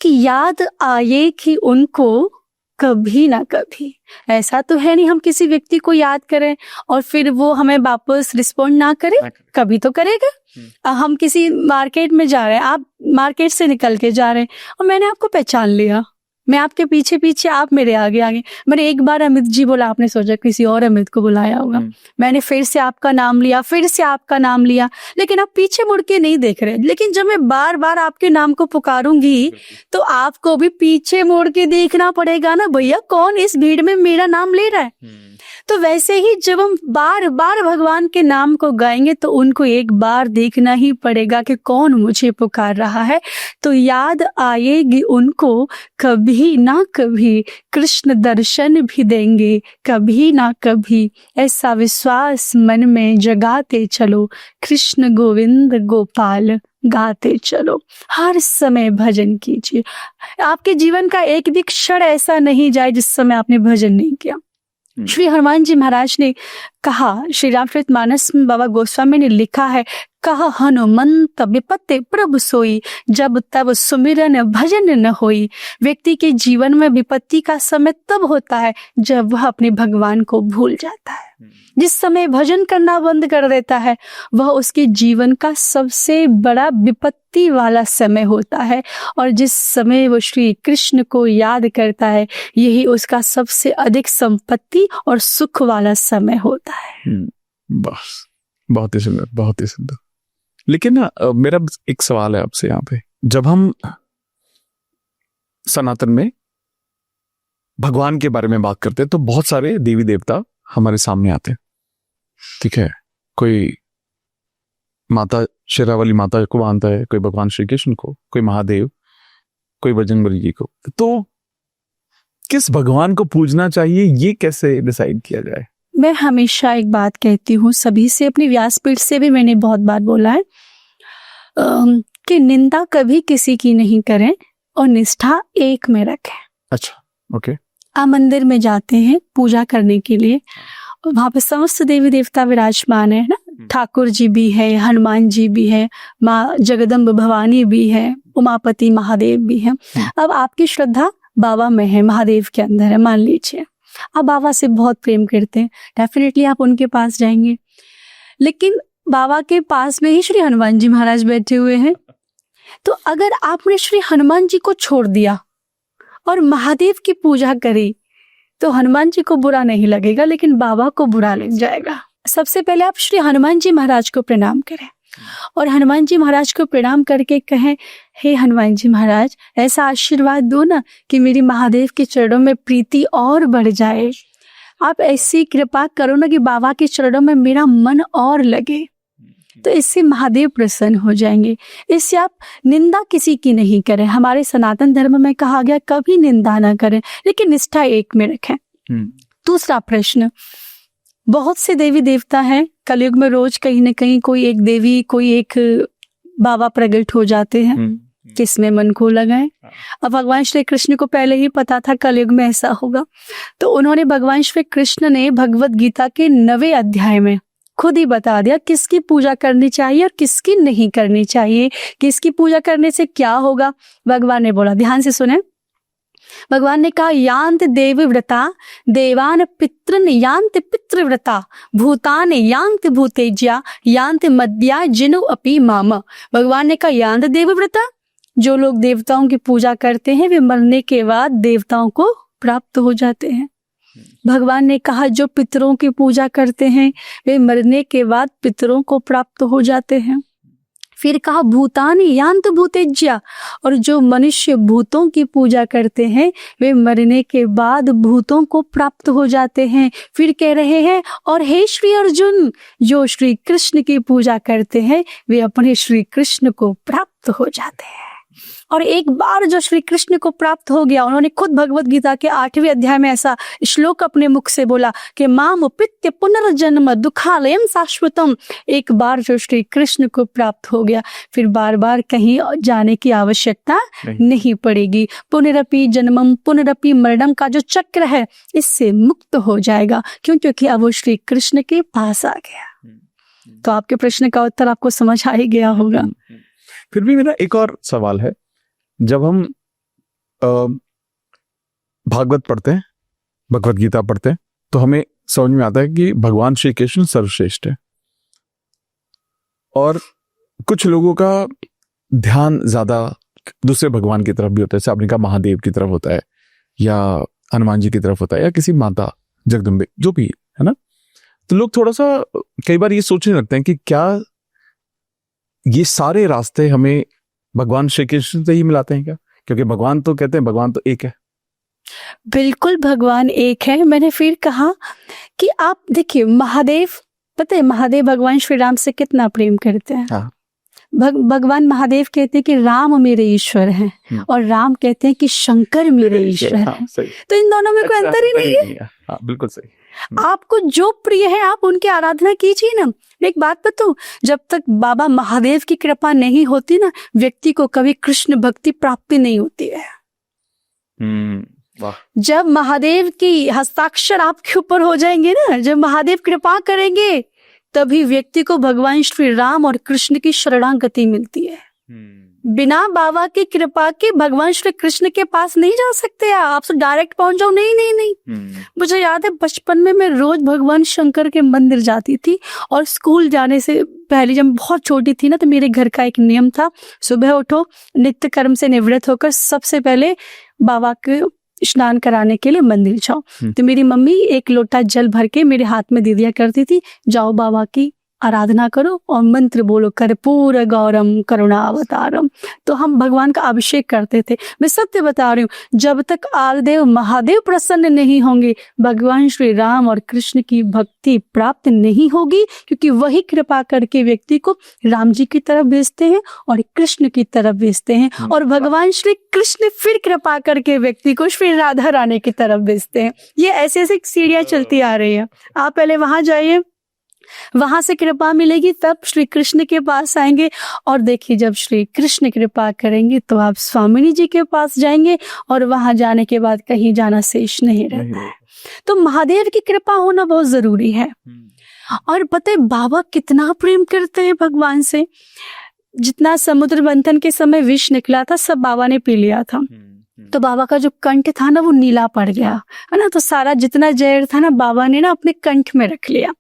कि याद आए कि उनको कभी ना कभी। ऐसा तो है नहीं हम किसी व्यक्ति को याद करें और फिर वो हमें वापस रिस्पॉन्ड ना करे, कभी तो करेगा। हम किसी मार्केट में जा रहे हैं, आप मार्केट से निकल के जा रहे हैं और मैंने आपको पहचान लिया, मैं आपके पीछे पीछे, आप मेरे आगे आगे। मैंने एक बार अमित जी बोला, आपने सोचा किसी और अमित को बुलाया होगा। मैंने फिर से आपका नाम लिया, फिर से आपका नाम लिया, लेकिन आप पीछे मुड़ के नहीं देख रहे। लेकिन जब मैं बार बार आपके नाम को पुकारूंगी तो आपको भी पीछे मुड़ के देखना पड़ेगा ना, भैया कौन इस भीड़ में मेरा नाम ले रहा है। तो वैसे ही जब हम बार बार भगवान के नाम को गाएंगे तो उनको एक बार देखना ही पड़ेगा कि कौन मुझे पुकार रहा है। तो याद आएगी उनको कभी ना कभी, कृष्ण दर्शन भी देंगे कभी ना कभी। ऐसा विश्वास मन में जगाते चलो, कृष्ण गोविंद गोपाल गाते चलो। हर समय भजन कीजिए। आपके जीवन का एक भी क्षण ऐसा नहीं जाए जिस समय आपने भजन नहीं किया। श्री हनुमान जी महाराज ने कहा, श्री रामचरितमानस में बाबा गोस्वामी ने लिखा है, कहा हनुमंत विपत्ति प्रभु सोई, जब तब सुमिरन भजन न होई। व्यक्ति के जीवन में विपत्ति का समय तब होता है जब वह अपने भगवान को भूल जाता है। जिस समय भजन करना बंद कर देता है वह उसके जीवन का सबसे बड़ा विपत्ति वाला समय होता है, और जिस समय वो श्री कृष्ण को याद करता है यही उसका सबसे अधिक संपत्ति और सुख वाला समय होता है। बस बहुत ही सुंदर, बहुत ही सुंदर। लेकिन ना मेरा एक सवाल है आपसे यहाँ पे, जब हम सनातन में भगवान के बारे में बात करते हैं तो बहुत सारे देवी देवता हमारे सामने आते हैं, ठीक है। कोई माता शेरावाली माता को मानता है, कोई भगवान श्री कृष्ण को, कोई महादेव, कोई बजरंगबली जी को। तो किस भगवान को पूजना चाहिए ये कैसे डिसाइड किया जाए? मैं हमेशा एक बात कहती हूँ सभी से, अपनी व्यासपीठ से भी मैंने बहुत बार बोला है कि निंदा कभी किसी की नहीं करें और निष्ठा एक में रखें। अच्छा, ओके। आप मंदिर में जाते हैं पूजा करने के लिए, वहां पे समस्त देवी देवता विराजमान है ना, ठाकुर जी भी है, हनुमान जी भी है, माँ जगदम्ब भवानी भी है, उमापति महादेव भी है। अब आपकी श्रद्धा बाबा में है, महादेव के अंदर है, मान लीजिए आप बाबा से बहुत प्रेम करते हैं, डेफिनेटली आप उनके पास जाएंगे। लेकिन बाबा के पास में ही श्री हनुमान जी महाराज बैठे हुए हैं, तो अगर आपने श्री हनुमान जी को छोड़ दिया और महादेव की पूजा करी तो हनुमान जी को बुरा नहीं लगेगा, लेकिन बाबा को बुरा लग जाएगा। सबसे पहले आप श्री हनुमान जी महाराज को प्रणाम करें और हनुमान जी महाराज को प्रणाम करके कहें, हे हनुमान जी महाराज, ऐसा आशीर्वाद दो ना कि मेरी महादेव के चरणों में प्रीति और बढ़ जाए। आप ऐसी कृपा करो ना कि बाबा के चरणों में मेरा मन और लगे, तो इससे महादेव प्रसन्न हो जाएंगे। इससे आप निंदा किसी की नहीं करें। हमारे सनातन धर्म में कहा गया कभी निंदा ना करें, लेकिन निष्ठा एक में रखें। दूसरा प्रश्न, बहुत से देवी देवता हैं, कलयुग में रोज कहीं ना कहीं कोई एक देवी, कोई एक बाबा प्रकट हो जाते हैं, किसमें मन को लगाएं। अब भगवान श्री कृष्ण को पहले ही पता था कलयुग में ऐसा होगा, तो उन्होंने भगवान श्री कृष्ण ने भगवत गीता के 9वें अध्याय में खुद ही बता दिया किसकी पूजा करनी चाहिए और किसकी नहीं करनी चाहिए, किसकी पूजा करने से क्या होगा। भगवान ने बोला, ध्यान से सुने, भगवान ने कहा, यांत देवव्रता देवान पितृन यांत पितृव्रता भूतान यांत भूतेज्या यांत मद्या जिनु अपि माम। भगवान ने कहा, यांत देवव्रता, जो लोग देवताओं की पूजा करते हैं वे मरने के बाद देवताओं को प्राप्त हो जाते हैं। भगवान ने कहा, जो पितरों की पूजा करते हैं वे मरने के बाद पितरों को प्राप्त हो जाते हैं। फिर कहा, भूतानि यांत भूतेज्या, और जो मनुष्य भूतों की पूजा करते हैं वे मरने के बाद भूतों को प्राप्त हो जाते हैं। फिर कह रहे हैं, और हे श्री अर्जुन, जो श्री कृष्ण की पूजा करते हैं वे अपने श्री कृष्ण को प्राप्त हो जाते हैं। और एक बार जो श्री कृष्ण को प्राप्त हो गया, उन्होंने खुद भगवत गीता के 8वें अध्याय में ऐसा श्लोक अपने मुख से बोला कि माम पित्य पुनर्जन्म दुखालयम शाश्वतम। एक बार जो श्री कृष्ण को प्राप्त हो गया फिर बार बार कहीं जाने की आवश्यकता नहीं पड़ेगी। पुनरपि जन्मम पुनरपि मरणम का जो चक्र है इससे मुक्त हो जाएगा, क्योंकि अब वो श्री कृष्ण के पास आ गया। तो आपके प्रश्न का उत्तर आपको समझ आ ही गया होगा। फिर भी मेरा एक और सवाल है, जब हम भागवत पढ़ते हैं, भगवत गीता पढ़ते हैं, तो हमें समझ में आता है कि भगवान श्री कृष्ण सर्वश्रेष्ठ है, और कुछ लोगों का ध्यान ज्यादा दूसरे भगवान की तरफ भी होता है, जैसे आपने कहा महादेव की तरफ होता है, या हनुमान जी की तरफ होता है, या किसी माता जगदम्बे जो भी है ना। तो लोग थोड़ा सा कई बार ये सोचने लगते हैं कि क्या ये सारे रास्ते हमें भगवान श्री कृष्ण से ही मिलाते हैं क्या? क्योंकि भगवान तो कहते हैं भगवान तो एक है। बिल्कुल भगवान एक है। मैंने फिर कहा कि आप देखिए, महादेव, पता है महादेव भगवान श्री राम से कितना प्रेम करते हैं। हाँ। भगवान महादेव कहते हैं कि राम मेरे ईश्वर हैं, और राम कहते हैं कि शंकर मेरे ईश्वर हैं। तो इन दोनों में कोई अंतर ही नहीं है। हाँ, बिल्कुल सही। आपको जो प्रिय है आप उनकी आराधना कीजिए ना। एक बात बताऊं, जब तक बाबा महादेव की कृपा नहीं होती ना, व्यक्ति को कभी कृष्ण भक्ति प्राप्ति नहीं होती है। वाह। जब महादेव की हस्ताक्षर आपके ऊपर हो जाएंगे ना, जब महादेव कृपा करेंगे, तभी व्यक्ति को भगवान श्री राम और कृष्ण की शरणागति मिलती है। बिना बाबा की कृपा के भगवान श्री कृष्ण के पास नहीं जा सकते आप तो डायरेक्ट पहुंच जाओ, नहीं नहीं नहीं। मुझे याद है बचपन में मैं रोज भगवान शंकर के मंदिर जाती थी, और स्कूल जाने से पहले जब बहुत छोटी थी ना, तो मेरे घर का एक नियम था, सुबह उठो, नित्य कर्म से निवृत्त होकर सबसे पहले बाबा के स्नान कराने के लिए मंदिर जाओ। तो मेरी मम्मी एक लोटा जल भर के मेरे हाथ में दे दिया करती थी, जाओ बाबा की आराधना करो और मंत्र बोलो, कर्पूर गौरम करुणावतारम। तो हम भगवान का अभिषेक करते थे। मैं सत्य बता रही हूँ, जब तक आदिदेव महादेव प्रसन्न नहीं होंगे, भगवान श्री राम और कृष्ण की भक्ति प्राप्त नहीं होगी, क्योंकि वही कृपा करके व्यक्ति को राम जी की तरफ भेजते हैं और कृष्ण की तरफ भेजते हैं, और भगवान श्री कृष्ण फिर कृपा करके व्यक्ति को श्री राधा रानी की तरफ भेजते हैं। ये ऐसे ऐसे सीढ़ियां चलती आ रही है। आप पहले वहां जाइए, वहां से कृपा मिलेगी, तब श्री कृष्ण के पास आएंगे, और देखिए जब श्री कृष्ण कृपा करेंगे तो आप स्वामिनी जी के पास जाएंगे, और वहां जाने के बाद कहीं जाना शेष नहीं रहता है। तो महादेव की कृपा होना बहुत जरूरी है। और पता है बाबा कितना प्रेम करते हैं भगवान से। जितना समुद्र मंथन के समय विष निकला था, सब बाबा ने पी लिया था। तो बाबा का जो कंठ था ना, वो नीला पड़ गया है ना, तो सारा जितना जहर था ना, बाबा ने ना अपने कंठ में रख लिया।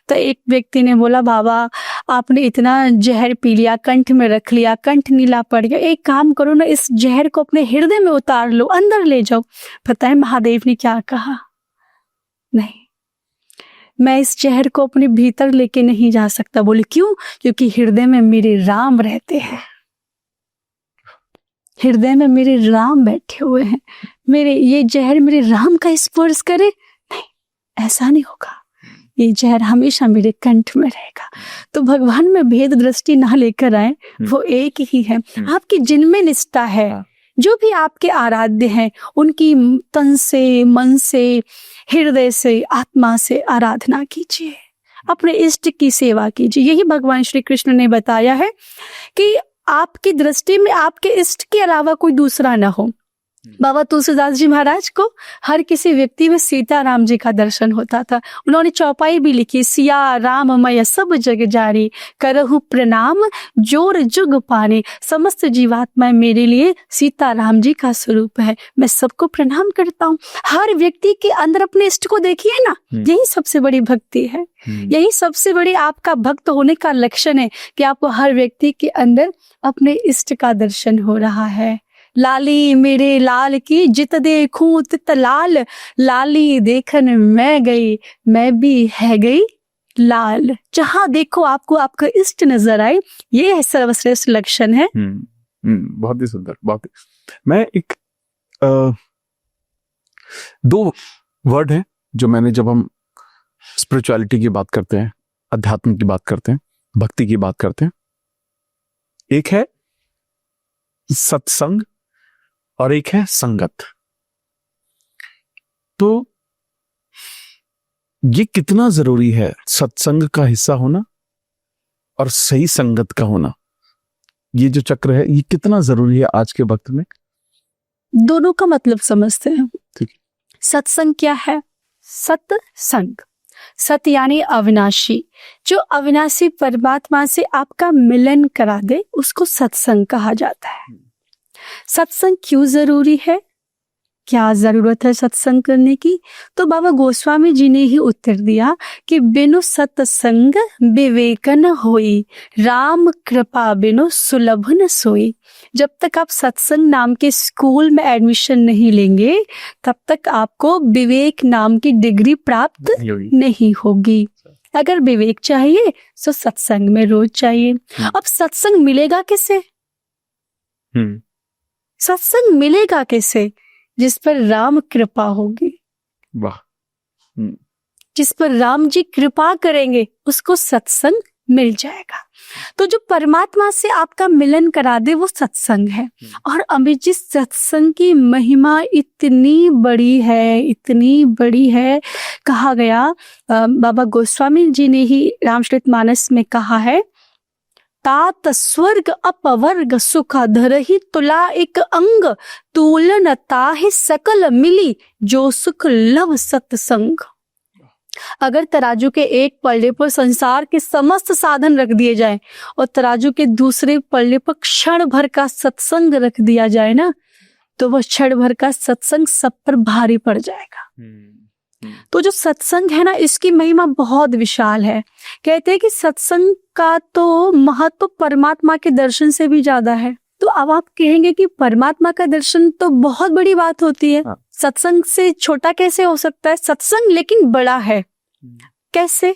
तो एक व्यक्ति ने बोला, बाबा आपने इतना जहर पी लिया, कंठ में रख लिया, कंठ नीला पड़ गया, एक काम करो ना, इस जहर को अपने हृदय में उतार लो, अंदर ले जाओ। पता है महादेव ने क्या कहा? नहीं, मैं इस जहर को अपने भीतर लेके नहीं जा सकता। बोले क्यों? क्योंकि हृदय में मेरे राम रहते हैं, हृदय में मेरे राम बैठे हुए हैं। मेरे ये जहर मेरे राम का स्पर्श करे? नहीं, ऐसा नहीं होगा, ये जहर हमेशा मेरे कंठ में रहेगा। तो भगवान में भेद दृष्टि ना लेकर आए, वो एक ही है। आपकी जिनमें निष्ठा है, जो भी आपके आराध्य हैं, उनकी तन से, मन से, हृदय से, आत्मा से आराधना कीजिए, अपने इष्ट की सेवा कीजिए। यही भगवान श्री कृष्ण ने बताया है कि आपकी दृष्टि में आपके इष्ट के अलावा कोई दूसरा ना हो। बाबा तुलसीदास जी महाराज को हर किसी व्यक्ति में सीता राम जी का दर्शन होता था। उन्होंने चौपाई भी लिखी, सिया राम मय सब जग जारी, करहु प्रणाम जोर जुग पाने। समस्त जीवात्मा मेरे लिए सीता राम जी का स्वरूप है, मैं सबको प्रणाम करता हूँ। हर व्यक्ति के अंदर अपने इष्ट को देखिए ना, यही सबसे बड़ी भक्ति है, यही सबसे बड़ी आपका भक्त होने का लक्षण है कि आपको हर व्यक्ति के अंदर अपने इष्ट का दर्शन हो रहा है। लाली मेरे लाल की जित देखूं तित लाल, लाली देखन मैं गई, मैं भी है गई लाल। जहां देखो आपको आपका इष्ट नजर आए, ये है सर्वश्रेष्ठ लक्षण है। बहुत ही सुंदर, बहुत ही। मैं एक दो वर्ड है जो मैंने, जब हम स्पिरिचुअलिटी की बात करते हैं, अध्यात्म की बात करते हैं, भक्ति की बात करते हैं, एक है सत्संग और एक है संगत। तो ये कितना जरूरी है सत्संग का हिस्सा होना और सही संगत का होना, ये जो चक्र है ये कितना जरूरी है आज के वक्त में? दोनों का मतलब समझते हैं। ठीक है। सत्संग क्या है? सत्संग, सत यानी अविनाशी, जो अविनाशी परमात्मा से आपका मिलन करा दे, उसको सत्संग कहा जाता है। सत्संग क्यों जरूरी है, क्या जरूरत है सत्संग करने की? तो बाबा गोस्वामी जी ने ही उत्तर दिया कि बिनु सत्संग विवेक न होई, राम कृपा बिनु सुलभ न सोई। जब तक आप सत्संग नाम के स्कूल में एडमिशन नहीं लेंगे, तब तक आपको विवेक नाम की डिग्री प्राप्त नहीं होगी। अगर विवेक चाहिए तो सत्संग में रोज चाहिए। अब सत्संग मिलेगा किसे? सत्संग मिलेगा कैसे? जिस पर राम कृपा होगी। वाह। जिस पर राम जी कृपा करेंगे उसको सत्संग मिल जाएगा। तो जो परमात्मा से आपका मिलन करा दे वो सत्संग है। और अभी जिस सत्संग की महिमा इतनी बड़ी है, इतनी बड़ी है, कहा गया बाबा गोस्वामी जी ने ही रामचरितमानस में कहा है, तात स्वर्ग अपवर्ग सुख धरहि तुला एक अंग, तूलन ताहि सकल मिली जो सुख लव सत्संग। अगर तराजू के एक पल्ले पर संसार के समस्त साधन रख दिए जाएं और तराजू के दूसरे पल्ले पर क्षण भर का सत्संग रख दिया जाए ना, तो वह क्षण भर का सत्संग सब पर भारी पड़ जाएगा। तो जो सत्संग है ना, इसकी महिमा बहुत विशाल है। कहते हैं कि सत्संग का तो महत्व परमात्मा के दर्शन से भी ज्यादा है। तो अब आप कहेंगे कि परमात्मा का दर्शन तो बहुत बड़ी बात होती है, सत्संग से छोटा कैसे हो सकता है? सत्संग लेकिन बड़ा है। कैसे?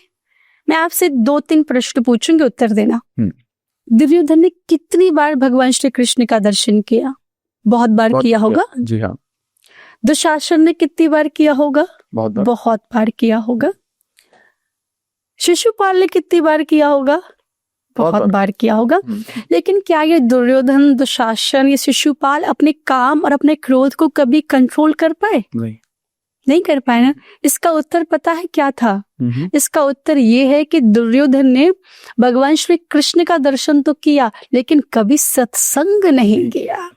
मैं आपसे 2-3 प्रश्न पूछूंगी, उत्तर देना। दुर्योधन ने कितनी बार भगवान श्री कृष्ण का दर्शन किया? बहुत बार किया होगा। जी हाँ। दुशासन ने कितनी बार किया होगा? बहुत बार किया होगा। शिशुपाल ने कितनी बार किया होगा? बहुत बार किया होगा। लेकिन क्या ये दुर्योधन, दुशासन या शिशुपाल अपने काम और अपने क्रोध को कभी कंट्रोल कर पाए? नहीं कर पाए ना। इसका उत्तर पता है क्या था? इसका उत्तर ये है कि दुर्योधन ने भगवान श्री कृष्ण का दर्शन तो किया, लेकिन कभी सत्संग नहीं किया।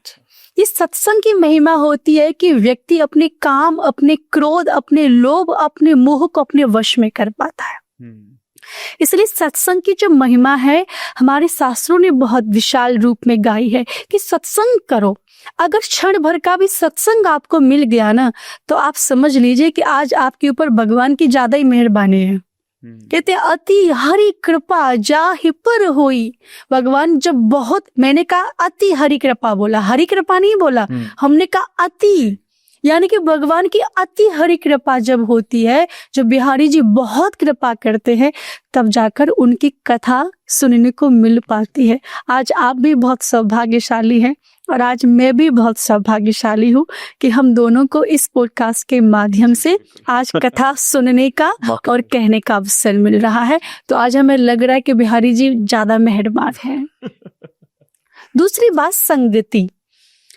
ये सत्संग की महिमा होती है कि व्यक्ति अपने काम, अपने क्रोध, अपने लोभ, अपने मोह को अपने वश में कर पाता है। इसलिए सत्संग की जो महिमा है, हमारे शास्त्रों ने बहुत विशाल रूप में गाई है कि सत्संग करो। अगर क्षण भर का भी सत्संग आपको मिल गया ना, तो आप समझ लीजिए कि आज आपके ऊपर भगवान की ज्यादा ही मेहरबानी है। कहते अति हरि कृपा जाहि पर होई। भगवान जब बहुत, मैंने कहा अति हरि कृपा बोला, हरि कृपा नहीं बोला, हमने कहा अति, यानी कि भगवान की अति हरि कृपा जब होती है, जब बिहारी जी बहुत कृपा करते हैं, तब जाकर उनकी कथा सुनने को मिल पाती है। आज आप भी बहुत सौभाग्यशाली हैं और आज मैं भी बहुत सौभाग्यशाली हूँ कि हम दोनों को इस पॉडकास्ट के माध्यम से आज कथा सुनने का और कहने का अवसर मिल रहा है। तो आज हमें लग रहा है कि बिहारी जी ज्यादा मेहरबान हैं। दूसरी बात, संगति।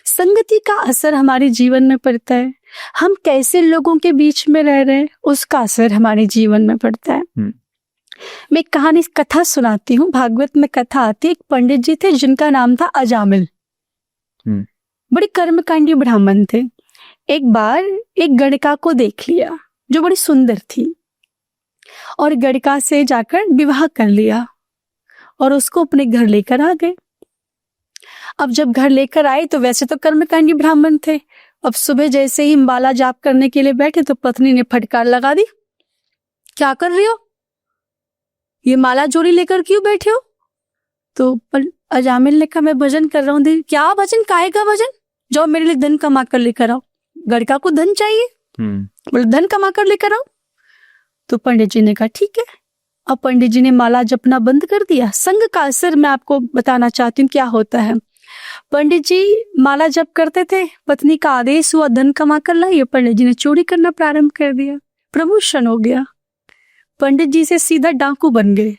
संगति का असर हमारे जीवन में पड़ता है। हम कैसे लोगों के बीच में रह रहे हैं, उसका असर हमारे जीवन में पड़ता है। मैं एक कहानी, कथा सुनाती हूँ। भागवत में कथा आती है। एक पंडित जी थे जिनका नाम था अजामिल। बड़े कर्मकांडी ब्राह्मण थे। एक बार एक गणिका को देख लिया जो बड़ी सुंदर थी, और गणिका से जाकर विवाह कर लिया और उसको अपने घर लेकर आ गए। अब जब घर लेकर आए तो वैसे तो कर्मकांडी ब्राह्मण थे। अब सुबह जैसे ही माला जाप करने के लिए बैठे तो पत्नी ने फटकार लगा दी, क्या कर रही हो, ये माला जोड़ी लेकर क्यों बैठे हो? तो अजामिल ने कहा, मैं भजन कर रहा हूँ। क्या भजन? काहे का भजन? जाओ मेरे लिए धन कमा कर लेकर आओ। गड़का को धन चाहिए, बोले धन कमा कर लेकर आओ। तो पंडित जी ने कहा ठीक है। अब पंडित जी ने माला जपना बंद कर दिया। संग का असर मैं आपको बताना चाहती हूँ क्या होता है। पंडित जी माला जप करते थे, पत्नी का आदेश हुआ धन कमा कर लाइए, पंडित जी ने चोरी करना प्रारंभ कर दिया। प्रमोशन हो गया, पंडित जी से सीधा डाकू बन गए।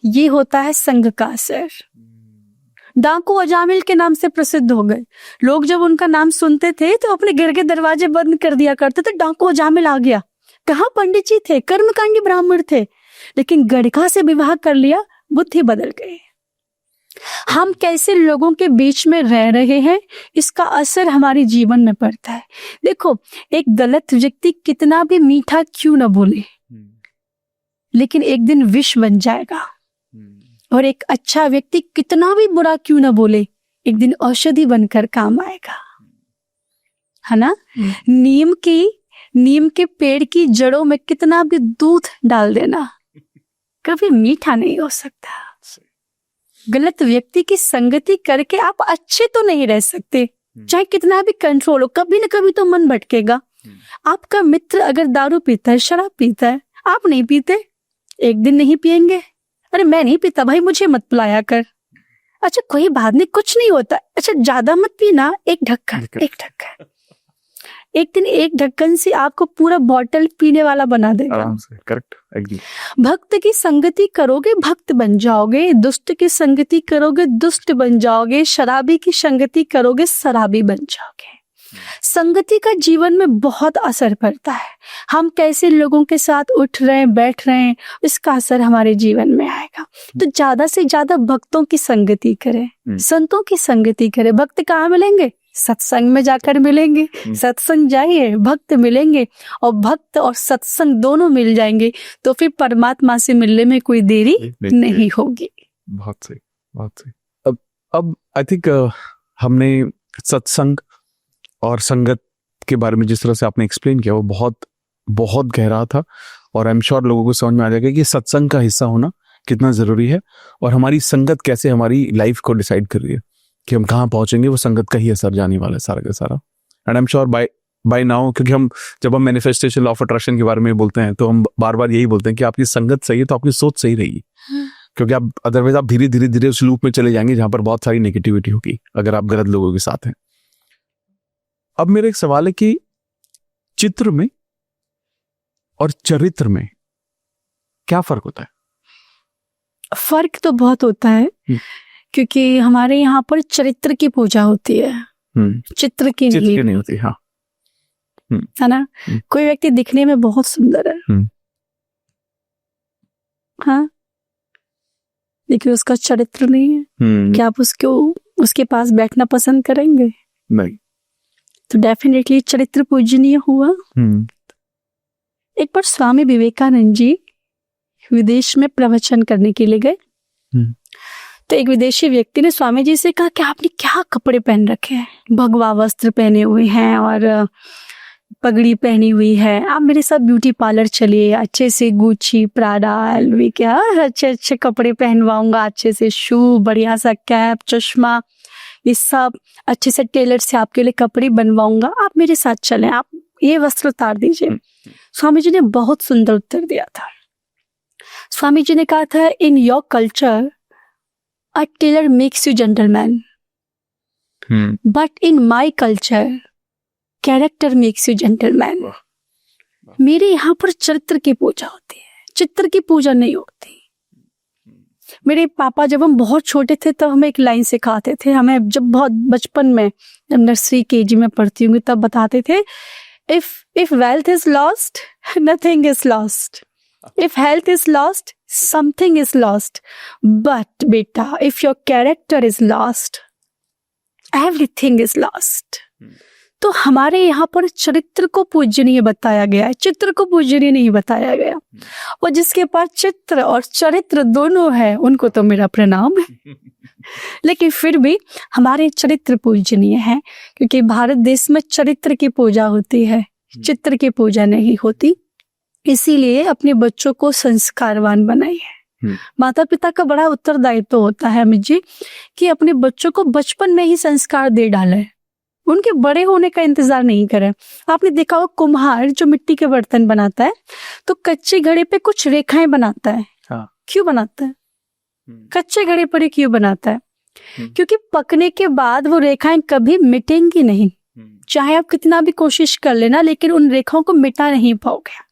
ये होता है संग का असर। डाकू अजामिल के नाम से प्रसिद्ध हो गए। लोग जब उनका नाम सुनते थे तो अपने घर के दरवाजे बंद कर दिया करते थे, डाकू अजामिल आ गया। कहाँ पंडित जी थे, कर्मकांडी ब्राह्मण थे, लेकिन गड़का से विवाह कर लिया, बुद्धि बदल गई। हम कैसे लोगों के बीच में रह रहे हैं, इसका असर हमारे जीवन में पड़ता है। देखो, एक गलत व्यक्ति कितना भी मीठा क्यों न बोले, लेकिन एक दिन विष बन जाएगा। और एक अच्छा व्यक्ति कितना भी बुरा क्यों न बोले, एक दिन औषधि बनकर काम आएगा, है ना। नीम के पेड़ की जड़ों में कितना भी दूध डाल देना, कभी मीठा नहीं हो सकता। गलत व्यक्ति की संगति करके आप अच्छे तो नहीं रह सकते, चाहे कितना भी कंट्रोल हो, कभी न कभी तो मन भटकेगा। आपका मित्र अगर दारू पीता है, शराब पीता है, आप नहीं पीते, एक दिन नहीं पिएंगे, अरे मैं नहीं पीता भाई, मुझे मत पिलाया कर। अच्छा कोई बात नहीं, कुछ नहीं होता। अच्छा ज्यादा मत पीना, एक ढक्कन। एक दिन एक ढक्कन से आपको पूरा बॉटल पीने वाला बना देगा। आराम से, करेक्ट, एग्री। भक्त की संगति करोगे भक्त बन जाओगे, दुष्ट की संगति करोगे दुष्ट बन जाओगे, शराबी की संगति करोगे शराबी बन जाओगे। संगति का जीवन में बहुत असर पड़ता है। हम कैसे लोगों के साथ उठ रहे हैं, बैठ रहे हैं, इसका असर हमारे जीवन में आएगा। तो ज्यादा से ज्यादा भक्तों की संगति करें, संतों की संगति करें। भक्त कहाँ मिलेंगे? सत्संग में जाकर मिलेंगे। सत्संग जाइए, भक्त मिलेंगे, और भक्त और सत्संग दोनों मिल जाएंगे तो फिर परमात्मा से मिलने में कोई देरी नहीं होगी। बहुत सही, बहुत सही। अब आई थिंक हमने सत्संग और संगत के बारे में जिस तरह से आपने एक्सप्लेन किया वो बहुत बहुत गहरा था, और आई एम श्योर लोगों को समझ में आ जाएगा कि सत्संग का हिस्सा होना कितना जरूरी है, और हमारी संगत कैसे हमारी लाइफ को डिसाइड कर रही है कि हम कहाँ पहुंचेंगे। वो संगत का ही असर जाने वाला है सारा का सारा। And I am sure by now, क्योंकि जब हम मैनिफेस्टेशन, लॉ ऑफ अट्रैक्शन के बारे में बोलते हैं तो हम बार बार यही बोलते हैं कि आपकी संगत सही है तो आपकी सोच सही रहेगी, क्योंकि आप अदरवाइज आप धीरे धीरे धीरे उस लूप में चले जाएंगे जहां पर बहुत सारी नेगेटिविटी होगी अगर आप गलत लोगों के साथ हैं। अब मेरा एक सवाल है कि चित्र में और चरित्र में क्या फर्क होता है? फर्क तो बहुत होता है, क्योंकि हमारे यहाँ पर चरित्र की पूजा होती है, चित्र की नहीं होती। हाँ, है ना। कोई व्यक्ति दिखने में बहुत सुंदर है, हाँ, लेकिन उसका चरित्र नहीं है। क्या आप उसके पास बैठना पसंद करेंगे? नहीं। तो डेफिनेटली चरित्र पूजनीय हुआ। एक बार स्वामी विवेकानंद जी विदेश में प्रवचन करने के लिए गए, तो एक विदेशी व्यक्ति ने स्वामी जी से कहा कि आपने क्या कपड़े पहन रखे हैं, भगवा वस्त्र पहने हुए हैं और पगड़ी पहनी हुई है, आप मेरे साथ ब्यूटी पार्लर चलिए, अच्छे से गुची, प्राडा, एलवी, क्या अच्छे अच्छे कपड़े पहनवाऊंगा, अच्छे से शू, बढ़िया सा कैप, चश्मा, ये सब अच्छे से टेलर से आपके लिए कपड़े बनवाऊंगा, आप मेरे साथ चलें, आप ये वस्त्र उतार दीजिए। स्वामी जी ने बहुत सुंदर उत्तर दिया था। स्वामी जी ने कहा था, in your culture a tailor makes you gentleman, but in my culture character makes you gentleman. मेरे यहाँ पर चरित्र की पूजा होती है, चित्र की पूजा नहीं होती। मेरे पापा जब हम बहुत छोटे थे तब हमें एक लाइन सिखाते थे, हमें जब बहुत बचपन में, जब नर्सरी केजी में पढ़ती होंगी तब बताते थे, if wealth is lost nothing is lost, if health is lost something is lost, but बेटा if your character is lost everything is lost. तो हमारे यहाँ पर चरित्र को पूजनीय बताया गया है, चित्र को पूजनीय नहीं बताया गया। और जिसके पास चित्र और चरित्र दोनों है उनको तो मेरा प्रणाम है। लेकिन फिर भी हमारे चरित्र पूजनीय है, क्योंकि भारत देश में चरित्र की पूजा होती है, चित्र की पूजा नहीं होती। इसीलिए अपने बच्चों को संस्कारवान बनाइए। माता पिता का बड़ा उत्तरदायित्व होता है अमित जी कि अपने बच्चों को बचपन में ही संस्कार दे डालें, उनके बड़े होने का इंतजार नहीं करें। आपने देखा हो कुम्हार जो मिट्टी के बर्तन बनाता है तो कच्चे घड़े पे कुछ रेखाएं बनाता है। हाँ। क्यों बनाता है? कच्चे घड़े पर ही क्यों बनाता है? क्योंकि पकने के बाद वो रेखाएं कभी मिटेंगी नहीं, चाहे आप कितना भी कोशिश कर लेना, लेकिन उन रेखाओं को मिटा नहीं पाओगे।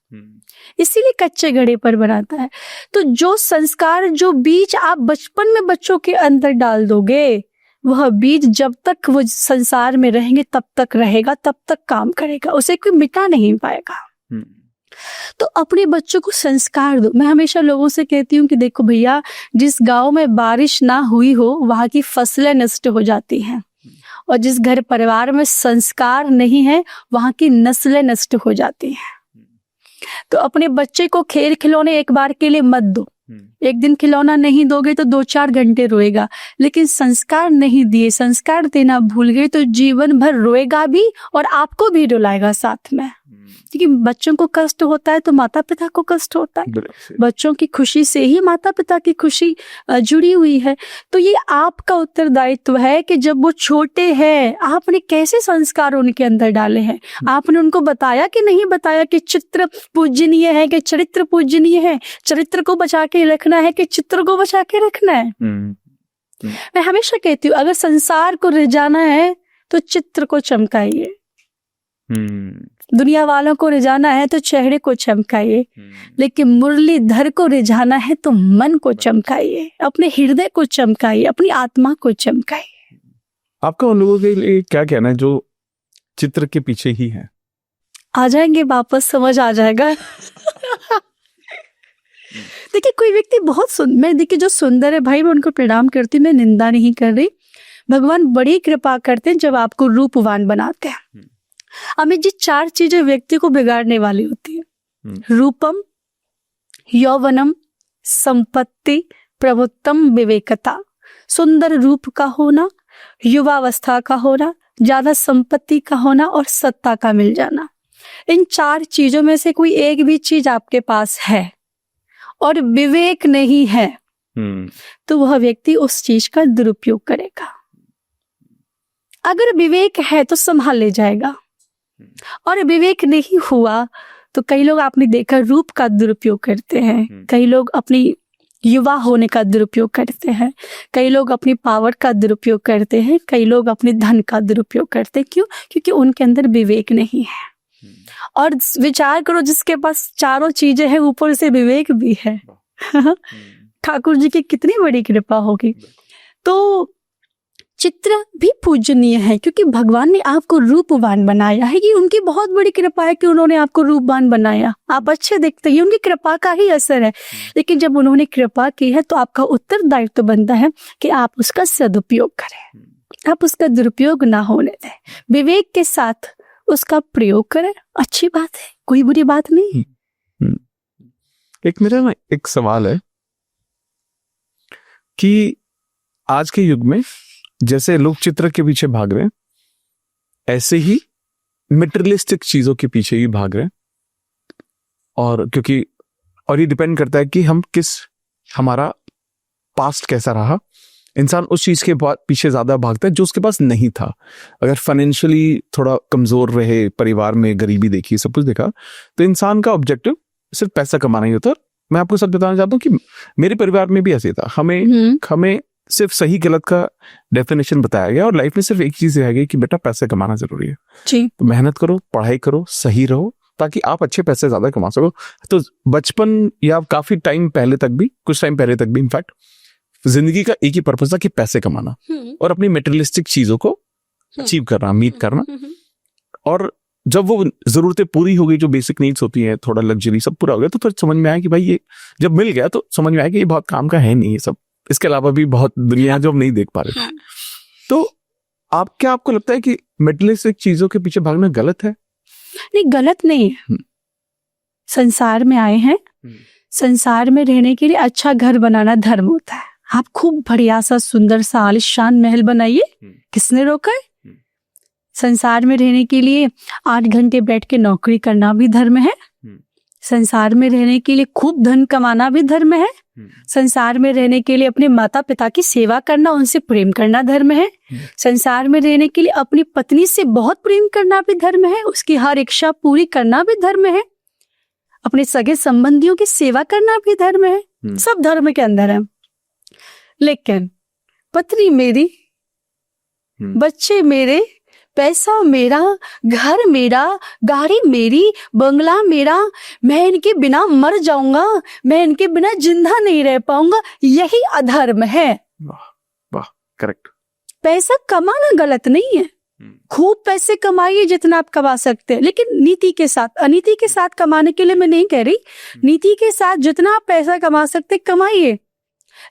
इसीलिए कच्चे घड़े पर बनाता है। तो जो संस्कार, जो बीज आप बचपन में बच्चों के अंदर डाल दोगे, वह बीज जब तक वो संसार में रहेंगे तब तक रहेगा, तब तक काम करेगा, उसे कोई मिटा नहीं पाएगा। तो अपने बच्चों को संस्कार दो। मैं हमेशा लोगों से कहती हूँ कि देखो भैया, जिस गांव में बारिश ना हुई हो वहां की फसलें नष्ट हो जाती हैं, और जिस घर परिवार में संस्कार नहीं है वहां की नस्लें नष्ट हो जाती हैं। तो अपने बच्चे को खेल खिलौने एक बार के लिए मत दो। एक दिन खिलौना नहीं दोगे तो 2-4 घंटे रोएगा, लेकिन संस्कार नहीं दिए, संस्कार देना भूल गए तो जीवन भर रोएगा भी और आपको भी रुलाएगा साथ में। क्योंकि बच्चों को कष्ट होता है तो माता पिता को कष्ट होता है, बच्चों की खुशी से ही माता पिता की खुशी जुड़ी हुई है। तो ये आपका उत्तरदायित्व है कि जब वो छोटे हैं आपने कैसे संस्कार उनके अंदर डाले हैं। आपने उनको बताया कि नहीं बताया कि चित्र पूजनीय है, कि चरित्र पूजनीय है, चरित्र को बचा के रखना है कि चित्र को बचा के रखना है। मैं हमेशा कहती हूँ अगर संसार को रिझाना है तो चित्र को चमकाइए, दुनिया वालों को रिझाना है तो चेहरे को चमकाइए, लेकिन मुरलीधर को रिझाना है तो मन को चमकाइए, अपने हृदय को चमकाइए, अपनी आत्मा को चमकाइए। आपका उन लोगों के लिए क्या कहना है जो चित्र के पीछे ही है। आ जाएंगे वापस, समझ आ जाएगा। देखिए कोई व्यक्ति बहुत मैं देखिए जो सुंदर है भाई, मैं उनको प्रणाम करती हूँ, मैं निंदा नहीं कर रही। भगवान बड़ी कृपा करते हैं जब आपको रूपवान बनाते हैं। हमें जी 4 चीजें व्यक्ति को बिगाड़ने वाली होती है, रूपम, यौवनम, संपत्ति, प्रभुत्तम, विवेकता। सुंदर रूप का होना, युवावस्था का होना, ज्यादा संपत्ति का होना और सत्ता का मिल जाना। इन 4 चीजों में से कोई एक भी चीज आपके पास है और विवेक नहीं है, तो वह व्यक्ति उस चीज का दुरुपयोग करेगा। अगर विवेक है तो संभाल ले जाएगा, और विवेक नहीं हुआ तो कई लोग आपने देखा रूप का दुरुपयोग करते हैं, कई लोग अपनी युवा होने का दुरुपयोग करते हैं, कई लोग अपनी पावर का दुरुपयोग करते हैं, कई लोग अपने धन का दुरुपयोग करते हैं। क्यों? क्योंकि उनके अंदर विवेक नहीं है। और विचार करो, जिसके पास 4 चीजें हैं ऊपर से विवेक भी है, ठाकुर जी की कितनी बड़ी कृपा होगी। तो चित्र भी पूजनीय है क्योंकि भगवान ने आपको रूपवान बनाया है। ये उनकी बहुत बड़ी कृपा है कि उन्होंने आपको रूपवान बनाया। आप अच्छे दिखते हैं, उनकी कृपा का ही असर है। लेकिन जब उन्होंने कृपा की है तो आपका उत्तरदायित्व बनता है कि आप उसका सदुपयोग करें, आप उसका दुरुपयोग ना होने दें, विवेक के साथ उसका प्रयोग करें। अच्छी बात है, कोई बुरी बात नहीं। एक मेरा ना एक सवाल है कि आज के युग में जैसे लोग चित्र के पीछे भाग रहे हैं, ऐसे ही मटेरियलिस्टिक चीजों के पीछे ही भाग रहे हैं। और क्योंकि और ये डिपेंड करता है कि हम हमारा पास्ट कैसा रहा। इंसान उस चीज के पीछे ज्यादा भागता है जो उसके पास नहीं था। अगर फाइनेंशियली थोड़ा कमजोर रहे, परिवार में गरीबी देखी, सब कुछ देखा, तो इंसान का ऑब्जेक्टिव सिर्फ पैसा कमाना ही होता। मैं आपको सच बताना चाहता हूँ कि मेरे परिवार में भी ऐसे था। हमें सिर्फ सही गलत का डेफिनेशन बताया गया और लाइफ में सिर्फ एक चीज रह गई कि बेटा पैसे कमाना जरूरी है जी। तो मेहनत करो, पढ़ाई करो, सही रहो, ताकि आप अच्छे पैसे ज्यादा कमा सको। तो बचपन या काफी टाइम पहले तक भी, कुछ टाइम पहले तक भी इनफैक्ट जिंदगी का एक ही पर्पस था कि पैसे कमाना और अपनी मेटेरियलिस्टिक चीजों को अचीव करना, मीट करना। और जब वो जरूरतें पूरी हो गई, जो बेसिक नीड्स होती हैं, थोड़ा लग्जरी सब पूरा हो गया, तो फिर समझ में आया कि भाई ये जब मिल गया तो समझ में आया कि ये बहुत काम का है नहीं, ये सब इसके अलावा भी बहुत दुनिया जो हम नहीं देख पा रहे थे। तो आपको लगता है कि मेटेरियलिस्टिक चीजों के पीछे भागना गलत है? नहीं, गलत नहीं है। संसार में आए हैं, संसार में रहने के लिए अच्छा घर बनाना धर्म होता है। आप खूब बढ़िया सा सुंदर सा आलिशान महल बनाइए, किसने रोका है? संसार में रहने के लिए 8 घंटे बैठ के नौकरी करना भी धर्म है। संसार में रहने के लिए खूब धन कमाना भी धर्म है। संसार में रहने के लिए अपने माता पिता की सेवा करना, उनसे प्रेम करना धर्म है। संसार में रहने के लिए अपनी पत्नी से बहुत प्रेम करना भी धर्म है, उसकी हर इच्छा पूरी करना भी धर्म है। अपने सगे संबंधियों की सेवा करना भी धर्म है। सब धर्म के अंदर है। लेकिन पत्नी मेरी, बच्चे मेरे, पैसा मेरा, घर मेरा, गाड़ी मेरी, बंगला मेरा, मैं इनके बिना मर जाऊंगा, मैं इनके बिना जिंदा नहीं रह पाऊंगा, यही अधर्म है। वाह वाह, करेक्ट। पैसा कमाना गलत नहीं है, खूब पैसे कमाइए जितना आप कमा सकते हैं, लेकिन नीति के साथ। अनीति के साथ कमाने के लिए मैं नहीं कह रही, नीति के साथ जितना आप पैसा कमा सकते कमाइए।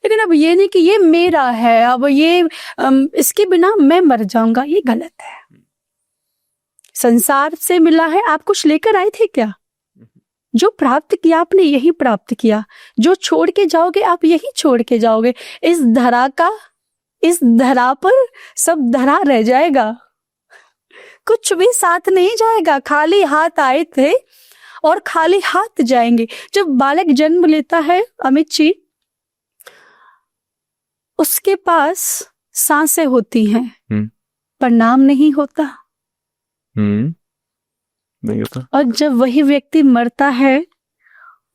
लेकिन अब ये नहीं कि ये मेरा है, अब ये इसके बिना मैं मर जाऊंगा, ये गलत है। संसार से मिला है, आप कुछ लेकर आए थे क्या? जो प्राप्त किया आपने यही प्राप्त किया, जो छोड़ के जाओगे आप यही छोड़ के जाओगे। इस धरा पर सब धरा रह जाएगा, कुछ भी साथ नहीं जाएगा। खाली हाथ आए थे और खाली हाथ जाएंगे। जब बालक जन्म लेता है अमित जी, उसके पास सांसें होती हैं, पर नाम नहीं होता। नहीं होता। और जब वही व्यक्ति मरता है,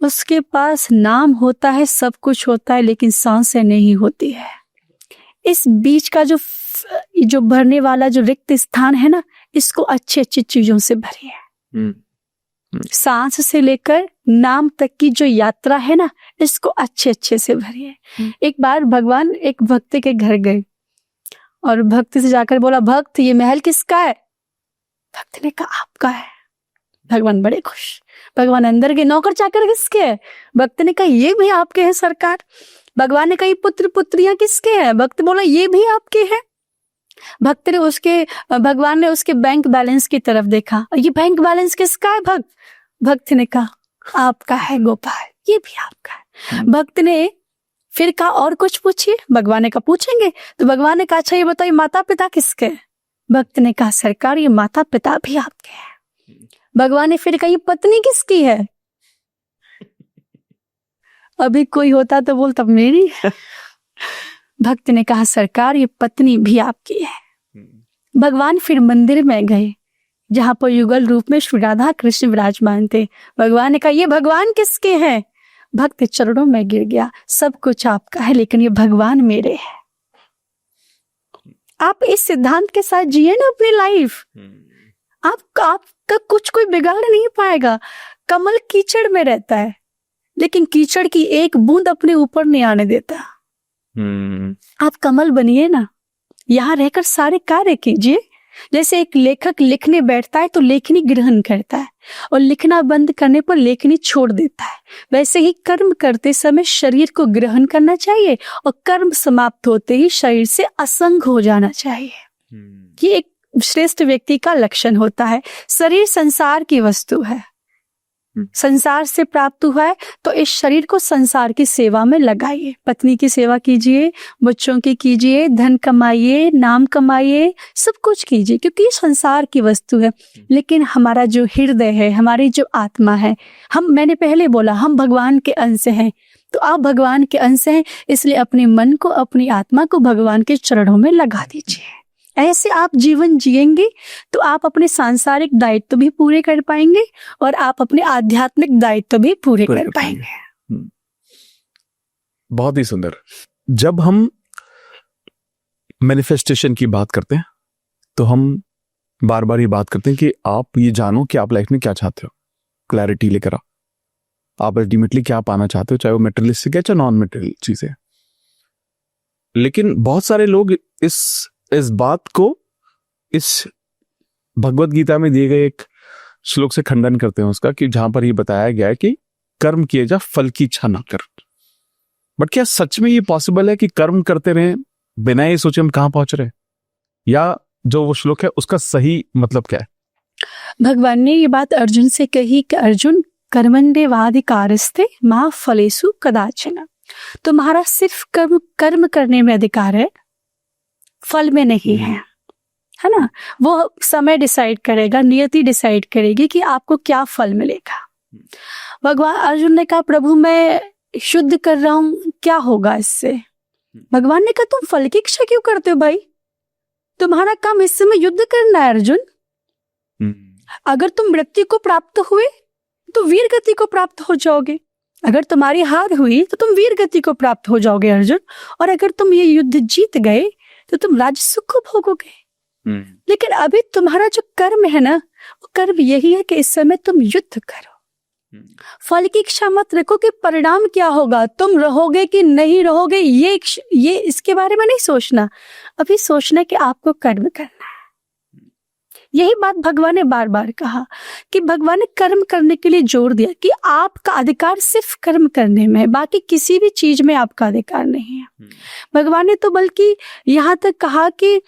उसके पास नाम होता है, सब कुछ होता है, लेकिन सांसें नहीं होती है। इस बीच का जो भरने वाला जो रिक्त स्थान है ना, इसको अच्छी अच्छी चीजों से भरिए। सांस से लेकर नाम तक की जो यात्रा है ना, इसको अच्छे अच्छे से भरिए। एक बार भगवान एक भक्त के घर गए और भक्त से जाकर बोला, भक्त ये महल किसका है? भक्त ने कहा आपका है। भगवान बड़े खुश। भगवान अंदर के नौकर चाकर किसके है? भक्त ने कहा ये भी आपके हैं सरकार। भगवान ने कहा पुत्र पुत्रियां किसके हैं? भक्त बोला ये भी आपके हैं। भगवान ने उसके बैंक बैलेंस की तरफ देखा, ये बैंक बैलेंस किसका है? भक्त ने कहा आपका है गोपाल, ये भी आपका है। भक्त ने फिर कहा और कुछ पूछिए। भगवान ने कहा पूछेंगे। तो भगवान ने कहा अच्छा ये बताइए माता पिता किसके हैं? भक्त ने कहा सरकार ये माता पिता भी आपके हैं। भगवान ने फिर कहा ये पत्नी किसकी है? अभी कोई होता तो बोलता मेरी है। भक्त ने कहा सरकार ये पत्नी भी आपकी है। भगवान फिर मंदिर में गए जहां पर युगल रूप में श्री राधा कृष्ण विराजमान थे। भगवान ने कहा ये भगवान किसके हैं? भक्त चरणों में गिर गया, सब कुछ आपका है लेकिन ये भगवान मेरे हैं। आप इस सिद्धांत के साथ जिए ना अपनी लाइफ, आपका कुछ कोई बिगाड़ नहीं पाएगा। कमल कीचड़ में रहता है लेकिन कीचड़ की एक बूंद अपने ऊपर नहीं आने देता। आप कमल बनिए ना, यहाँ रहकर सारे कार्य कीजिए। जैसे एक लेखक लिखने बैठता है तो लेखनी ग्रहण करता है और लिखना बंद करने पर लेखनी छोड़ देता है, वैसे ही कर्म करते समय शरीर को ग्रहण करना चाहिए और कर्म समाप्त होते ही शरीर से असंग हो जाना चाहिए। ये एक श्रेष्ठ व्यक्ति का लक्षण होता है। शरीर संसार की वस्तु है, संसार से प्राप्त हुआ है तो इस शरीर को संसार की सेवा में लगाइए। पत्नी की सेवा कीजिए, बच्चों की कीजिए, धन कमाइए, नाम कमाइए, सब कुछ कीजिए क्योंकि ये संसार की वस्तु है। लेकिन हमारा जो हृदय है, हमारी जो आत्मा है, मैंने पहले बोला हम भगवान के अंश हैं। तो आप भगवान के अंश हैं, इसलिए अपने मन को, अपनी आत्मा को भगवान के चरणों में लगा दीजिए। ऐसे आप जीवन जिएंगे तो आप अपने सांसारिक दायित्व भी पूरे कर पाएंगे और आप अपने आध्यात्मिक दायित्व भी पूरे कर पाएंगे। बहुत ही सुंदर। जब हम मैनिफेस्टेशन की बात करते हैं तो हम बार बार ये बात करते हैं कि आप ये जानो कि आप लाइफ में क्या चाहते हो, क्लैरिटी लेकर आप अल्टीमेटली क्या पाना चाहते हो, चाहे वो मेटेरियलिस्टिक है चाहे नॉन मेटेरियल चीजें। लेकिन बहुत सारे लोग इस बात को इस भगवत गीता में दिए गए एक श्लोक से खंडन करते हैं उसका, कि जहां पर ये बताया गया है कि कर्म किए जा, फल की इच्छा ना कर। बट क्या सच में ये पॉसिबल है कि कर्म करते रहें बिना ये सोचे हम कहां पहुंच रहे हैं? या जो वो श्लोक है उसका सही मतलब क्या है? भगवान ने ये बात अर्जुन से कही कि अर्जुन कर्मण्येवाधिकारस्ते मा फलेषु कदाचन। तुम्हारा सिर्फ कर्म करने में अधिकार है, फल में नहीं है ना। वो समय डिसाइड करेगा, नियति डिसाइड करेगी कि आपको क्या फल मिलेगा। भगवान अर्जुन ने कहा प्रभु मैं शुद्ध कर रहा हूं, क्या होगा इससे? भगवान ने कहा तुम फल की इच्छा क्यों करते हो भाई? तुम्हारा काम इस समय युद्ध करना है अर्जुन। अगर तुम मृत्यु को प्राप्त हुए तो वीर गति को प्राप्त हो जाओगे, अगर तुम्हारी हार हुई तो तुम वीर गति को प्राप्त हो जाओगे अर्जुन, और अगर तुम ये युद्ध जीत गए तो तुम राज्य सुख को भोगोगे। लेकिन अभी तुम्हारा जो कर्म है ना, वो कर्म यही है कि इस समय तुम युद्ध करो। फल की इच्छा मत रखो कि परिणाम क्या होगा, तुम रहोगे कि नहीं रहोगे, ये इसके बारे में नहीं सोचना। अभी सोचना कि आपको कर्म करना है। यही बात भगवान ने बार बार कहा कि भगवान ने कर्म करने के लिए जोर दिया कि आपका अधिकार सिर्फ कर्म करने में है, बाकी किसी भी चीज में आपका अधिकार नहीं है। भगवान ने तो बल्कि यहाँ तक कहा कि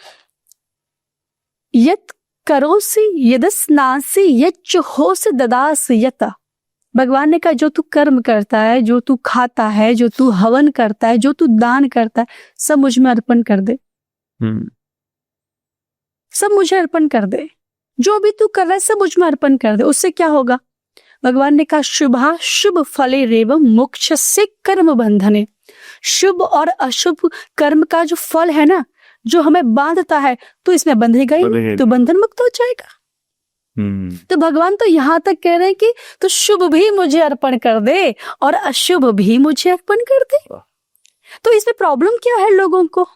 यत करोसि यदस्नासि यच्च होसि ददासि यत। भगवान ने कहा जो तू कर्म करता है, जो तू खाता है, जो तू हवन करता है, जो तू दान करता है, सब मुझ में अर्पण कर दे। सब मुझे अर्पण कर दे। जो भी तू कर रहा है सब मुझ में अर्पण कर दे। उससे क्या होगा? भगवान ने कहा शुभा शुभ फले रेव मोक्षस्य कर्म बंधने। शुभ और अशुभ कर्म का जो फल है ना, जो हमें बांधता है, तो इसमें बंधेगा ही, तो बंधन मुक्त हो जाएगा। तो भगवान तो यहाँ तक कह रहे हैं कि तो शुभ भी मुझे अर्पण कर दे और अशुभ भी मुझे अर्पण कर दे। तो इसमें प्रॉब्लम क्या है लोगों को?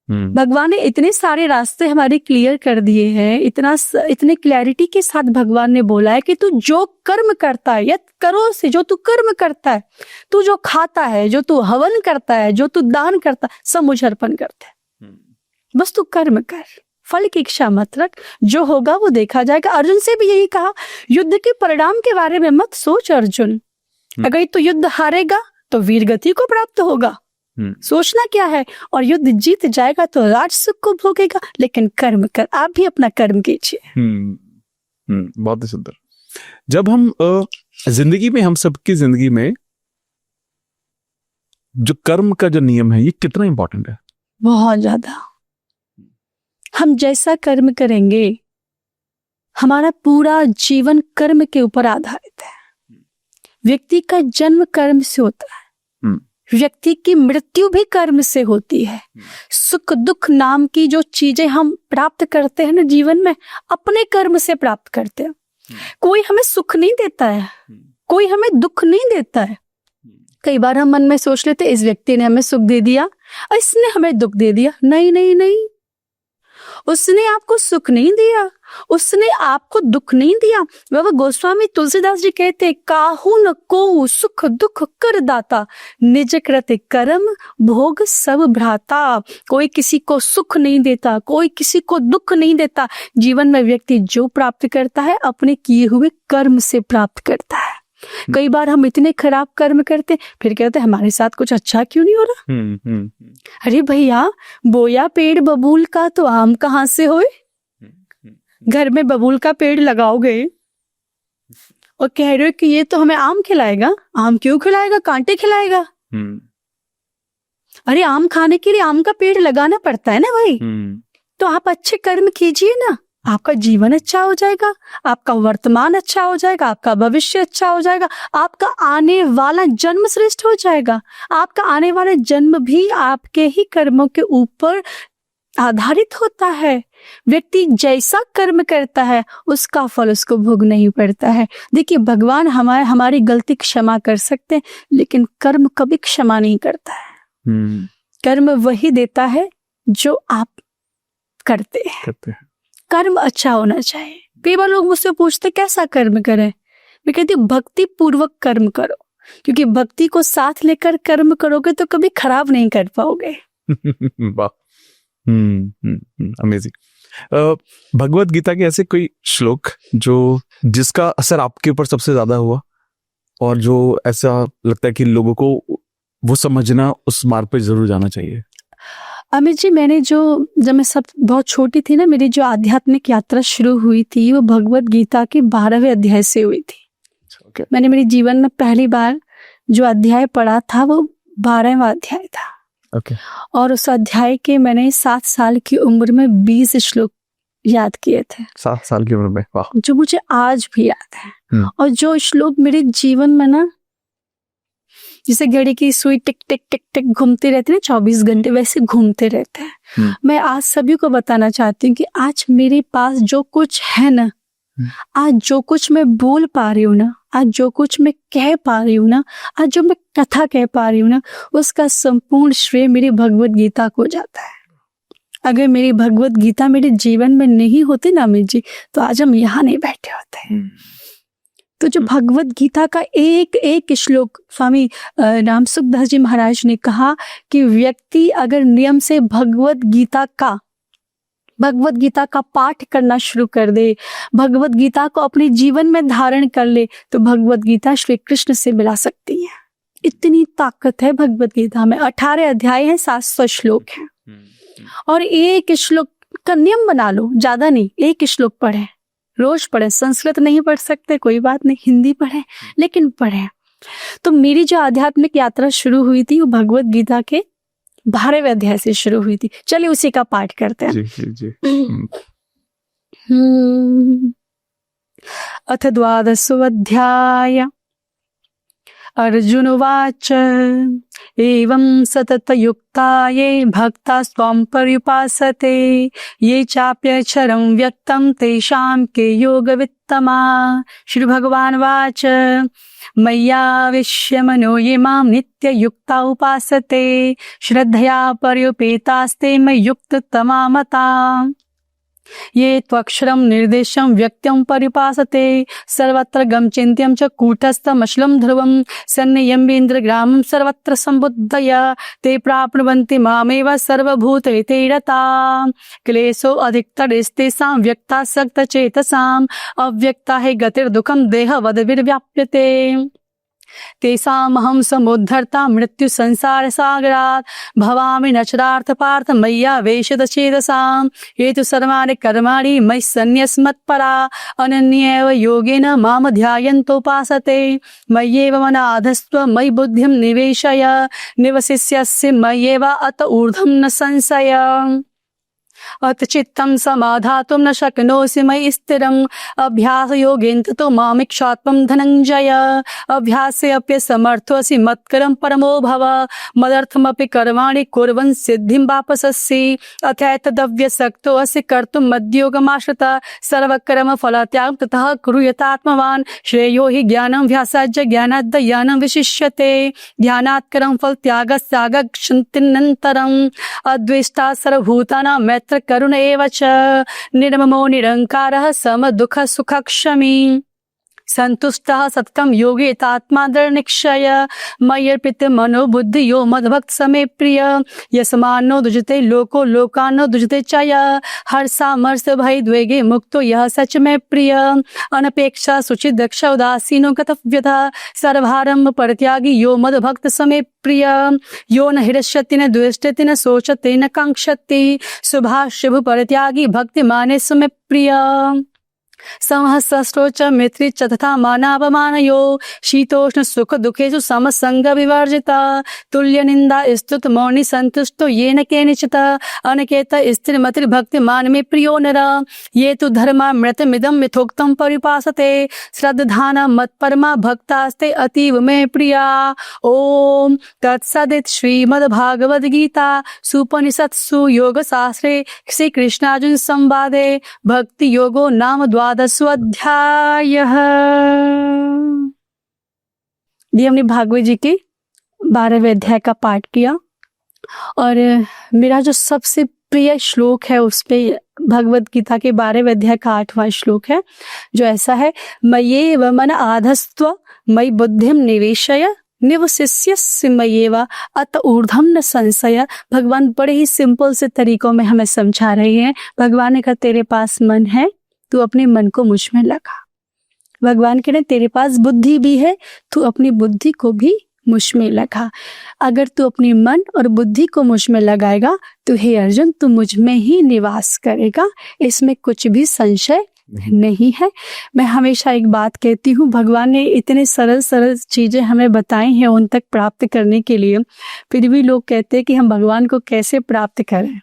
भगवान ने इतने सारे रास्ते हमारे क्लियर कर दिए हैं, इतने क्लैरिटी के साथ भगवान ने बोला है कि तू जो कर्म करता है, यत करो से जो तू कर्म करता है, तू जो खाता है, जो तू हवन करता है, जो तू दान करता है, सब मुझे अर्पण करता है। बस तू कर्म कर, फल की इच्छा मत रख, जो होगा वो देखा जाएगा। अर्जुन से भी यही कहा, युद्ध के परिणाम के बारे में मत सोच अर्जुन, अगर तो युद्ध हारेगा तो वीर गति को प्राप्त होगा, सोचना क्या है, और युद्ध जीत जाएगा तो राज सुख को भोगेगा, लेकिन कर्म कर, आप भी अपना कर्म कीजिए। बहुत ही सुंदर। जब हम जिंदगी में, हम सबकी जिंदगी में जो कर्म का जो नियम है, ये कितना इंपॉर्टेंट है? बहुत ज्यादा। हम जैसा कर्म करेंगे, हमारा पूरा जीवन कर्म के ऊपर आधारित है। व्यक्ति का जन्म कर्म से होता है, व्यक्ति की मृत्यु भी कर्म से होती है। सुख दुख नाम की जो चीजें हम प्राप्त करते हैं ना जीवन में, अपने कर्म से प्राप्त करते हैं। कोई हमें सुख नहीं देता है, कोई हमें दुख नहीं देता है। कई बार हम मन में सोच लेते, इस व्यक्ति ने हमें सुख दे दिया और इसने हमें दुख दे दिया। नहीं नहीं नहीं, उसने आपको सुख नहीं दिया, उसने आपको दुख नहीं दिया। बाबा गोस्वामी तुलसीदास जी कहते, काहू न को सुख दुख कर दाता, निज कृत कर्म भोग सब भ्राता। कोई किसी को सुख नहीं देता, कोई किसी को दुख नहीं देता। जीवन में व्यक्ति जो प्राप्त करता है, अपने किए हुए कर्म से प्राप्त करता है। कई बार हम इतने खराब कर्म करते, फिर कहते हमारे साथ कुछ अच्छा क्यों नहीं हो रहा। अरे भैया, बोया पेड़ बबूल का तो आम कहाँ से होए? घर में बबूल का पेड़ लगाओगे और कह रहे हो कि ये तो हमें आम खिलाएगा। आम क्यों खिलाएगा? कांटे खिलाएगा। अरे आम खाने के लिए आम का पेड़ लगाना पड़ता है ना भाई। तो आप अच्छे कर्म कीजिए ना, आपका जीवन अच्छा हो जाएगा, आपका वर्तमान अच्छा हो जाएगा, आपका भविष्य अच्छा हो जाएगा, आपका आने वाला जन्म श्रेष्ठ हो जाएगा। आपका आने वाला जन्म भी आपके ही कर्मों के ऊपर आधारित होता है। व्यक्ति जैसा कर्म करता है, उसका फल उसको भोगना ही पड़ता है। देखिए, भगवान हमारी गलती क्षमा कर सकते हैं, लेकिन कर्म कभी क्षमा नहीं करता है। कर्म वही देता है जो आप करते हैं। कर्म अच्छा होना चाहिए। कई बार लोग मुझसे पूछते कैसा कर्म करें, मैं कहती हूँ भक्ति पूर्वक कर्म करो, क्योंकि भक्ति को साथ लेकर कर्म करोगे तो कभी खराब नहीं कर पाओगे। वाह, अमेजिंग। भगवत गीता के ऐसे कोई श्लोक जिसका असर आपके ऊपर सबसे ज्यादा हुआ, और जो ऐसा लगता है कि लोगों को वो समझना, उस मार्ग पे जरूर जाना चाहिए? अमित जी, जब मैं बहुत छोटी थी ना, मेरी जो आध्यात्मिक यात्रा शुरू हुई थी, वो भगवत गीता के 12वें अध्याय से हुई थी। मैंने मेरे जीवन में पहली बार जो अध्याय पढ़ा था, वो 12वां अध्याय था। और उस अध्याय के मैंने 7 साल की उम्र में 20 श्लोक याद किए थे। 7 साल की उम्र में? वाह। जो मुझे आज भी याद है। और जो श्लोक मेरे जीवन में ना, जैसे घड़ी की सुई टिक टिक टिक टिक घूमती रहती है ना 24 घंटे, वैसे घूमते रहते हैं। मैं आज सभी को बताना चाहती हूँ कि आज मेरे पास जो कुछ है ना, आज जो कुछ मैं बोल पा रही हूँ ना, आज जो कुछ मैं कह पा रही हूँ ना, आज जो मैं कथा कह पा रही हूँ ना, उसका संपूर्ण श्रेय मेरी भगवत गीता को जाता है। अगर मेरी भगवत गीता मेरे जीवन में नहीं होती ना अमित जी, तो आज हम यहाँ नहीं बैठे होते। तो जो भगवत गीता का एक एक श्लोक, स्वामी राम सुखदास जी महाराज ने कहा कि व्यक्ति अगर नियम से भगवत गीता का पाठ करना शुरू कर दे, भगवत गीता को अपने जीवन में धारण कर ले, तो भगवत गीता श्री कृष्ण से मिला सकती है। इतनी ताकत है भगवत गीता में। 18 अध्याय है, 700 श्लोक हैं। और एक श्लोक का नियम बना लो, ज्यादा नहीं, एक श्लोक पढ़े, रोज पढ़े। संस्कृत नहीं पढ़ सकते, कोई बात नहीं, हिंदी पढ़े, लेकिन पढ़े। तो मेरी जो आध्यात्मिक यात्रा शुरू हुई थी, वो भगवत गीता के 12वें अध्याय से शुरू हुई थी। चलिए उसी का पाठ करते हैं। जी। अथ 12वां अध्याय। अर्जुन उवाच एवं सततयुक्ता ये भक्ता स्वं पर्युपासते ये चाप्यक्षरं व्यक्तं तेषां के योगवित्तमा। श्री भगवान वाच मय्याविश्य मनो ये मां नित्ययुक्ता उपासते श्रद्धया पर्युपेतास्ते मय्युक्ततमा मता। ये त्वक्षरम निर्देशम व्यक्त्यम परिपासते सर्वत्र गम चिंत्यम च कूटस्थमश्लम ध्रुवम सन्नियम्बेन्द्र ग्रामं सर्वत्र संबुद्धय ते प्राप्नुवन्ति मामेव सर्वभूतैते रता क्लेशो अधिकतरेस्तेषां व्यक्ता सक्तचेतसाम् अव्यक्ता हि गतिर्दुःखं देहवद्भिर्व्याप्यते तेषामहं समुद्धर्ता मृत्यु संसार सागरात् भवामि नचरार्थ पार्थ मय्या वेशित चेतसाम् हेतु सर्वाणि कर्माणि मयि सन्न्यस्मत्परा अनन्येव योगेन माम ध्यायन्तोपासते मय्येव मनाधस्त्व मयि बुद्धिं निवेशय निवसिष्यसि मय्येव अत ऊर्ध्वं न संशय अत चित्तं समाधातुं न शक्नोषि मयि स्थिरम् अभ्यासयोगेन ततो मामिक्षात्वं धनञ्जय अभ्यासेऽप्य समर्थोऽसि मत्करं परमो भव मदर्थमपि कर्माणि कुर्वन् सिद्धिं वापससि अथैतदव्यसक्तोऽसि कर्तुं मद्योगमाश्रित सर्वकर्मफलत्यागं ततः कुरु यथात्मवान् श्रेयो हि ज्ञानं व्यासाज्य ज्ञानाद् ज्ञानं विशिष्यते ध्यानात् कर्म फल त्यागस्यागच्छन्त्यनन्तरम् अद्वेष्टा सर्वभूतानां मैत्र करुण एव च निर्ममो निरंकारः सम दुःख सुख क्षमी संतुष्टः सत्कं योगी तात्मा दृढनिश्चय मय्यर्पित मनो बुद्धि यो मद्भक्त समे प्रिय यस्मान्नो दुजते लोको लोकान्नो दुजते चय हर्षामर्ष भय द्वेगे मुक्तो यह सच में प्रिय अनपेक्षा शुचि दक्ष उदासीनो गतव्यथा सर्वारंभ परित्यागी यो मद्भक्त समे प्रिय यो न हृष्यति न द्वेष्टति न शोचति न कांक्षति शुभाशुभ परित्यागी भक्ति माने समे प्रिय संहसस्रो च मैत्री च तथा मानापमानयो शीतोष्ण सुख दुखेषु समसंग विवर्जिता तुल्य निंदा स्तुत मौनी संतुष्टो येन केनचित् अनकेत स्थिरमति भक्तिमान में प्रियो नर ये तु धर्मामृतमिदं मिथोक्तं परिपासते श्रद्धाना मत्परमा भक्तास्ते अतीव मे प्रिया ओम तत्सदित श्रीमद्भागवत गीता सुपनिषत्सु योगशास्त्रे श्री कृष्णार्जुन संवादे भक्ति योगो नाम द्वादशोऽध्यायः। ये हमने भागवत जी के 12वें अध्याय का पाठ किया और मेरा जो सबसे प्रिय श्लोक है उस पे भगवत गीता के 12वें अध्याय का 8वां श्लोक है जो ऐसा है मय्येव मन आधस्त्व मयि बुद्धिं निवेशय निवसिष्यसि मय्येव अत ऊर्ध्वं न संशय। भगवान बड़े ही सिंपल से तरीकों में हमें समझा रहे हैं। भगवान ने कहा तेरे पास मन है, तू अपने मन को मुझ में लगा। भगवान कह रहे तेरे पास बुद्धि भी है, तू अपनी बुद्धि को भी मुझ में लगा। अगर तू अपनी मन और बुद्धि को मुझ में लगाएगा तो हे अर्जुन तू मुझ में ही निवास करेगा, इसमें कुछ भी संशय नहीं है। मैं हमेशा एक बात कहती हूँ, भगवान ने इतने सरल सरल चीजें हमें बताई हैं उन तक प्राप्त करने के लिए, फिर भी लोग कहते हैं कि हम भगवान को कैसे प्राप्त करें।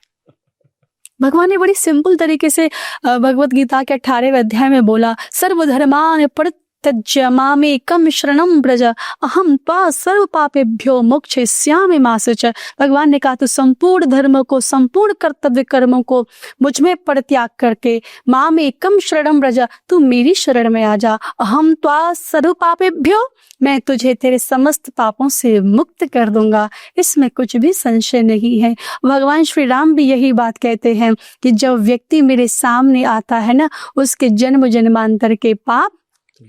भगवान ने बड़ी सिंपल तरीके से भगवत गीता के 18वें अध्याय में बोला सर्वधर्मान परित्यज्य मामेकं शरणं व्रज अहं त्वा सर्व पापेभ्यो मोक्षयिष्यामि मा शुचः। भगवान ने कहा तू संपूर्ण धर्म को, संपूर्ण कर्तव्य कर्मों को मुझ में परित्याग करके मामेकं शरणं व्रज, तू मेरी शरण में आ जा। अहं त्वा सर्व पापेभ्यो, मैं तुझे तेरे समस्त पापों से मुक्त कर दूंगा, इसमें कुछ भी संशय नहीं है। भगवान श्री राम भी यही बात कहते हैं कि जब व्यक्ति मेरे सामने आता है ना, उसके जन्म जन्मांतर के पाप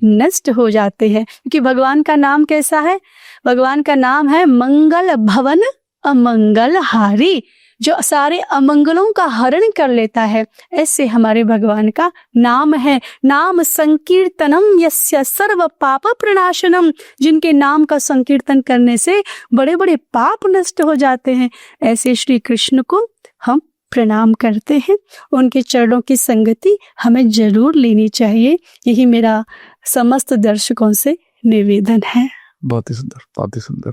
नष्ट हो जाते हैं, क्योंकि भगवान का नाम कैसा है? भगवान का नाम है मंगल भवन अमंगल हारी, जो सारे अमंगलों का हरण कर लेता है। ऐसे हमारे भगवान का नाम है। नाम संकीर्तनम यस्य सर्व पाप प्रणाशनम, जिनके नाम का संकीर्तन करने से बड़े बड़े पाप नष्ट हो जाते हैं। ऐसे श्री कृष्ण को हम प्रणाम करते हैं, उनके चरणों की संगति हमें जरूर लेनी चाहिए। यही मेरा समस्त दर्शकों से निवेदन है। बहुत ही सुंदर, बहुत ही सुंदर।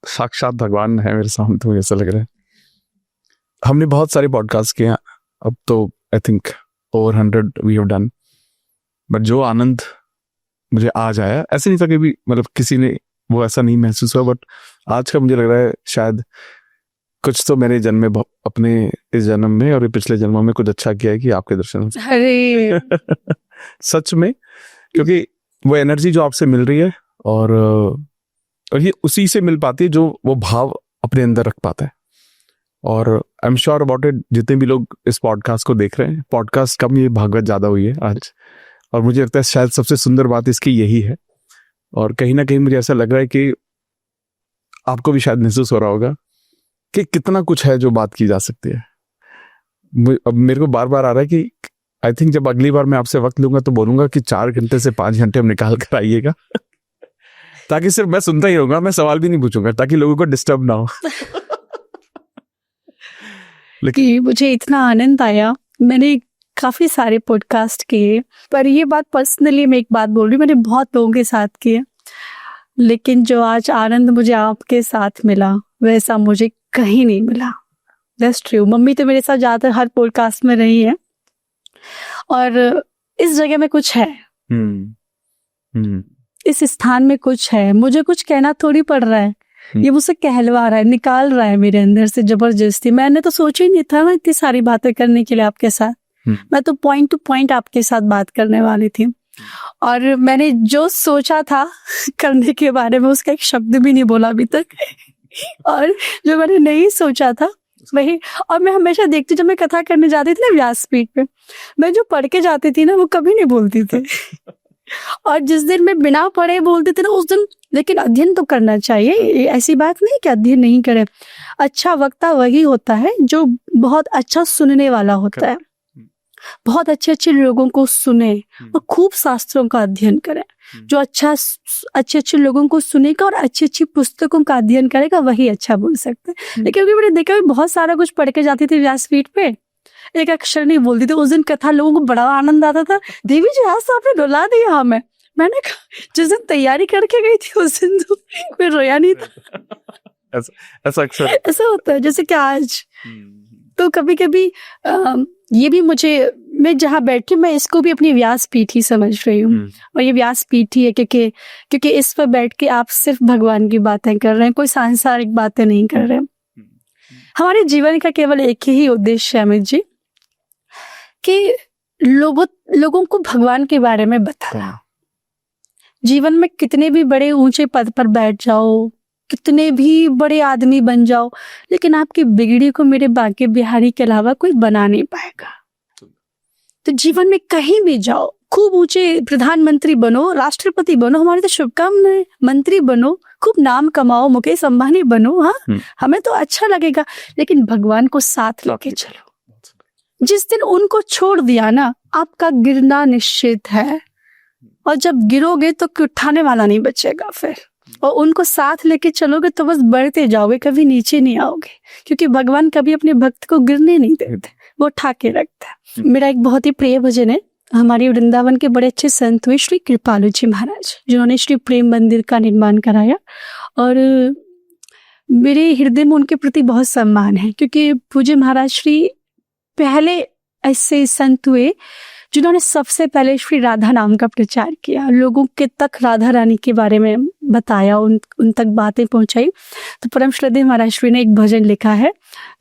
साक्षात भगवान है मेरे सामने, तो मुझे ऐसा लग रहा है। हमने बहुत सारे पॉडकास्ट किए, अब तो I think over 100 we have done, but जो आनंद मुझे आज आया, ऐसे नहीं था कि भी मतलब किसी ने वो ऐसा नहीं महसूस हुआ, बट आज का मुझे लग रहा है शायद कुछ तो मेरे जन्म में, अपने इस जन्म में और पिछले जन्मों में कुछ अच्छा किया है कि आपके दर्शन अरे सच में, क्योंकि वो एनर्जी जो आपसे मिल रही है और ये उसी से मिल पाती है जो वो भाव अपने अंदर रख पाता है। और आई एम श्योर अबाउट इट, जितने भी लोग इस पॉडकास्ट को देख रहे हैं, पॉडकास्ट कम, ये भागवत ज़्यादा हुई है आज, और मुझे लगता है शायद सबसे सुंदर बात इसकी यही है। और कहीं ना कहीं मुझे ऐसा लग रहा है कि आपको भी शायद महसूस हो रहा होगा कि कितना कुछ है जो बात की जा सकती है। अब मेरे को बार बार आ रहा है कि आई थिंक जब अगली बार मैं आपसे वक्त लूंगा तो बोलूंगा कि 4 घंटे से 5 घंटे हम निकाल कर आइएगा ताकि सिर्फ मैं सुनता ही रहूंगा, मैं सवाल भी नहीं पूछूंगा ताकि लोगों को डिस्टर्ब ना हो। लेकिन मुझे इतना आनंद आया, मैंने काफी सारे पॉडकास्ट किए, पर ये बात पर्सनली मैं एक बात बोल रही हूँ, मैंने बहुत लोगों के साथ किए, लेकिन जो आज आनंद मुझे आपके साथ मिला वैसा मुझे कहीं नहीं मिला। That's true. मम्मी तो मेरे साथ ज्यादातर हर पॉडकास्ट में रही है, और इस जगह में कुछ है, इस स्थान में कुछ है, मुझे कुछ कहना थोड़ी पड़ रहा है, ये मुझसे कहलवा रहा है, निकाल रहा है मेरे अंदर से जबरदस्ती। मैंने तो सोचा ही नहीं था ना इतनी सारी बातें करने के लिए आपके साथ। मैं तो पॉइंट टू पॉइंट आपके साथ बात करने वाली थी, और मैंने जो सोचा था करने के बारे में उसका एक शब्द भी नहीं बोला अभी तक, और जो मैंने नहीं सोचा था वही। और मैं हमेशा देखती, जब मैं कथा करने जाती थी ना व्यासपीठ पे, मैं जो पढ़ के जाती थी ना वो कभी नहीं बोलती थी, और जिस दिन मैं बिना पढ़े बोलती थी ना उस दिन, लेकिन अध्ययन तो करना चाहिए, ऐसी बात नहीं कि अध्ययन नहीं करे। अच्छा वक्ता वही होता है जो बहुत अच्छा सुनने वाला होता है, बहुत अच्छे अच्छे लोगों को सुने और खूब शास्त्रों का अध्ययन करे। जो अच्छे अच्छे लोगों को सुनेगा और अच्छी अच्छी पुस्तकों का अध्ययन करेगा वही अच्छा बोल सकता है। लेकिन क्योंकि मैंने देखा बहुत सारा कुछ पढ़ के जाती थी व्यासपीठ पे, एक अक्षर नहीं बोलती थी। उस दिन कथा लोगों को बड़ा आनंद आता था, देवी जी आज तो आपने रुला दिया हमें। मैंने कहा जिस दिन तैयारी करके गई थी उस दिन तो कोई रोया नहीं था। ऐसा अक्सर ऐसा होता है जैसे कि आज। तो कभी कभी ये भी मुझे, मैं जहाँ बैठी मैं इसको भी अपनी व्यासपीठ ही समझ रही हूँ, और ये व्यासपीठ ही है क्योंकि इस पर बैठ के आप सिर्फ भगवान की बातें कर रहे हैं, कोई सांसारिक बातें नहीं कर रहे हैं। हमारे जीवन का केवल एक ही उद्देश्य है अमित जी, कि लोगों को भगवान के बारे में बताना। जीवन में कितने भी बड़े ऊंचे पद पर बैठ जाओ, कितने भी बड़े आदमी बन जाओ, लेकिन आपकी बिगड़ी को मेरे बांके बिहारी के अलावा कोई बना नहीं पाएगा। तो जीवन में कहीं भी जाओ, खूब ऊंचे प्रधानमंत्री बनो, राष्ट्रपति बनो, हमारी तो शुभकामनाएं, मंत्री बनो, खूब नाम कमाओ, मुकेश अंबानी बनो, हाँ हमें तो अच्छा लगेगा, लेकिन भगवान को साथ लेके चलो। जिस दिन उनको छोड़ दिया ना, आपका गिरना निश्चित है, और जब गिरोगे तो उठाने वाला नहीं बचेगा फिर। और उनको साथ लेके चलोगे तो बस बढ़ते जाओगे, कभी नीचे नहीं आओगे, क्योंकि भगवान कभी अपने भक्त को गिरने नहीं देते, वो उठा के रखता है। मेरा एक बहुत ही प्रिय भजन है, हमारे वृंदावन के बड़े अच्छे संत हुए श्री कृपालु जी महाराज, जिन्होंने श्री प्रेम मंदिर का निर्माण कराया, और मेरे हृदय में उनके प्रति बहुत सम्मान है, क्योंकि पूज्य महाराज श्री पहले ऐसे संत हुए जिन्होंने सबसे पहले श्री राधा नाम का प्रचार किया, लोगों के तक राधा रानी के बारे में बताया, उन तक बातें पहुंचाई। तो परम श्रद्धेय महाराज श्री ने एक भजन लिखा है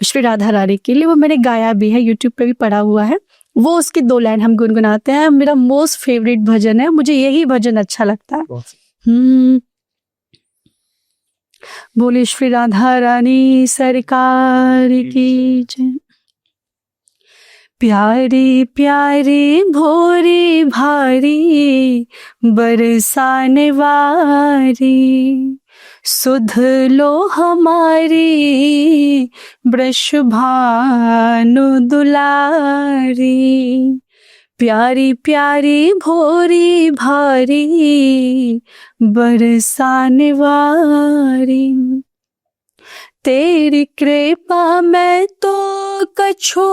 श्री राधा रानी के लिए, वो मैंने गाया भी है, यूट्यूब पे भी पड़ा हुआ है। वो उसकी 2 लाइन हम गुनगुनाते हैं, मेरा मोस्ट फेवरेट भजन है, मुझे यही भजन अच्छा लगता है। बोले श्री राधा रानी सरकार की जय। प्यारी प्यारी भोरी भारी बरसाने वारी, सुध लो हमारी वृष भानु दुलारी। प्यारी प्यारी भोरी भारी बरसाने वारी, तेरी कृपा में तो कछु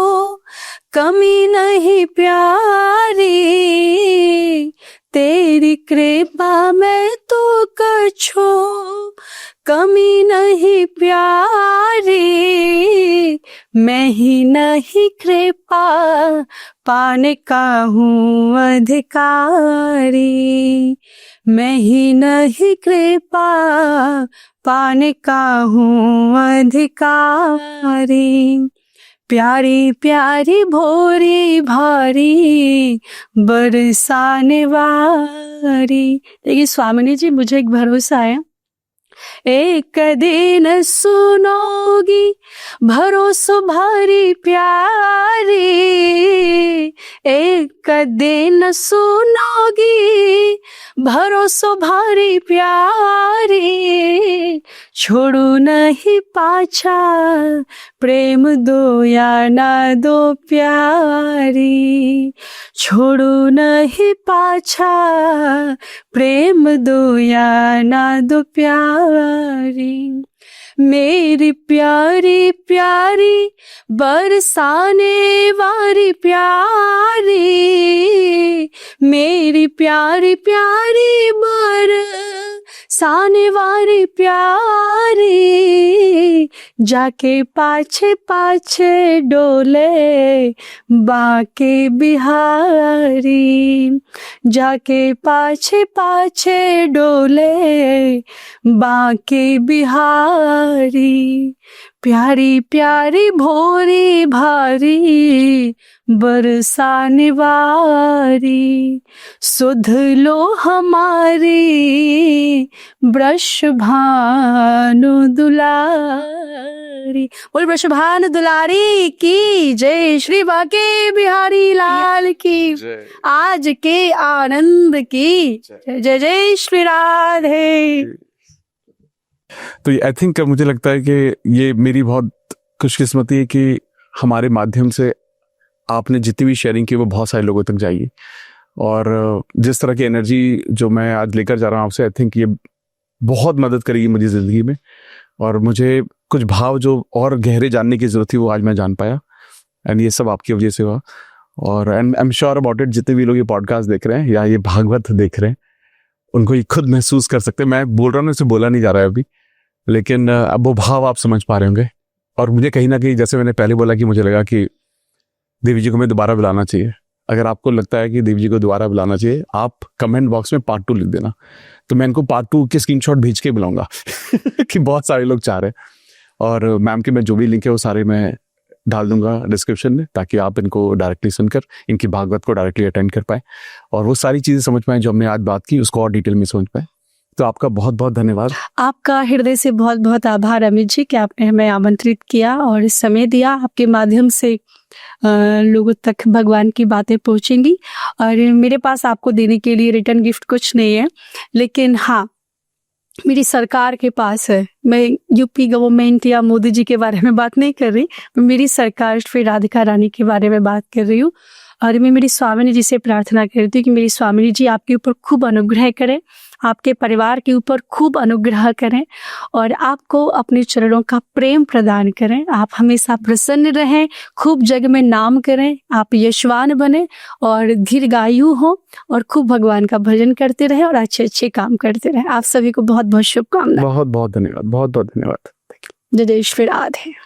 कमी नहीं प्यारी, तेरी कृपा में तो कछु कमी नहीं प्यारी। मैं ही नहीं कृपा पाने का हूँ अधिकारी, मैं ही नहीं कृपा पाने का हूँ अधिकारी। प्यारी प्यारी भोरी भारी बरसाने वारी। लेकिन स्वामिनी जी मुझे एक भरोसा है एक दिन सुनोगी भरोसो भारी प्यारी, एक दिन सुनोगी भरोसो भारी प्यारी, छोड़ू नहीं पाछा प्रेम दो या ना दो प्यारी, छोड़ू नहीं पाछा प्रेम दो या ना दो प्यारी। मेरी प्यारी प्यारी बरसाने वाली प्यारी, मेरी प्यारी प्यारी बरसाने वाली प्यारी, जाके पाछे पाछे डोले बाके बिहारी, जाके पाछे पाछे डोले बाके बिहारी, प्यारी प्यारी भोरी भारी बरसाने वारी, सुध लो हमारी वृषभानु दुलारी। बोल वृषभानु दुलारी की जय, श्री बाके बिहारी लाल की, आज के आनंद की जय जय श्री राधे। तो आई थिंक मुझे लगता है कि ये मेरी बहुत खुशकिस्मती है कि हमारे माध्यम से आपने जितनी भी शेयरिंग की वो बहुत सारे लोगों तक जाएगी, और जिस तरह की एनर्जी जो मैं आज लेकर जा रहा हूँ आपसे, आई थिंक ये बहुत मदद करेगी मुझे ज़िंदगी में, और मुझे कुछ भाव जो और गहरे जानने की ज़रूरत थी वो आज मैं जान पाया, एंड ये सब आपकी वजह से हुआ। और and I am sure about it, जितने भी लोग ये पॉडकास्ट देख रहे हैं या ये भागवत देख रहे हैं उनको ये खुद महसूस कर सकते हैं। मैं बोल रहा हूँ, इससे बोला नहीं जा रहा है अभी, लेकिन अब वो भाव आप समझ पा रहे होंगे। और मुझे कहीं ना कहीं, जैसे मैंने पहले बोला, कि मुझे लगा कि देवी जी को मैं दोबारा बुलाना चाहिए। अगर आपको लगता है कि देवी जी को दोबारा बुलाना चाहिए, आप कमेंट बॉक्स में पार्ट 2 लिख देना, तो मैं इनको पार्ट 2 के स्क्रीनशॉट भेज के बुलाऊंगा कि बहुत सारे लोग चाह रहे हैं। और मैम के मैं जो भी लिंक है वो सारे मैं डाल दूंगा डिस्क्रिप्शन में, ताकि आप इनको डायरेक्टली सुनकर इनकी भागवत को डायरेक्टली अटेंड कर पाए और वो सारी चीज़ें समझ पाएँ जो हमने आज बात की, उसको और डिटेल में समझ पाए। तो आपका बहुत बहुत धन्यवाद। आपका हृदय से बहुत बहुत आभार अमित जी कि आपने हमें आमंत्रित किया और समय दिया। आपके माध्यम से लोगों तक भगवान की बातें पहुंचेंगी। और मेरे पास आपको देने के लिए रिटर्न गिफ्ट कुछ नहीं है, लेकिन हाँ, मेरी सरकार के पास है। मैं यूपी गवर्नमेंट या मोदी जी के बारे में बात नहीं कर रही, मेरी सरकार श्री राधिका रानी के बारे में बात कर रही हूँ। और मैं मेरी स्वामिनी जी से प्रार्थना करती हूँ कि मेरी स्वामिनी जी आपके ऊपर खूब अनुग्रह करें, आपके परिवार के ऊपर खूब अनुग्रह करें और आपको अपने चरणों का प्रेम प्रदान करें। आप हमेशा प्रसन्न रहें, खूब जग में नाम करें, आप यशवान बने और दीर्घायु हो और खूब भगवान का भजन करते रहें और अच्छे अच्छे काम करते रहें। आप सभी को बहुत बहुत शुभकामनाएं। बहुत बहुत धन्यवाद, बहुत बहुत धन्यवाद। जय जय श्री राधे।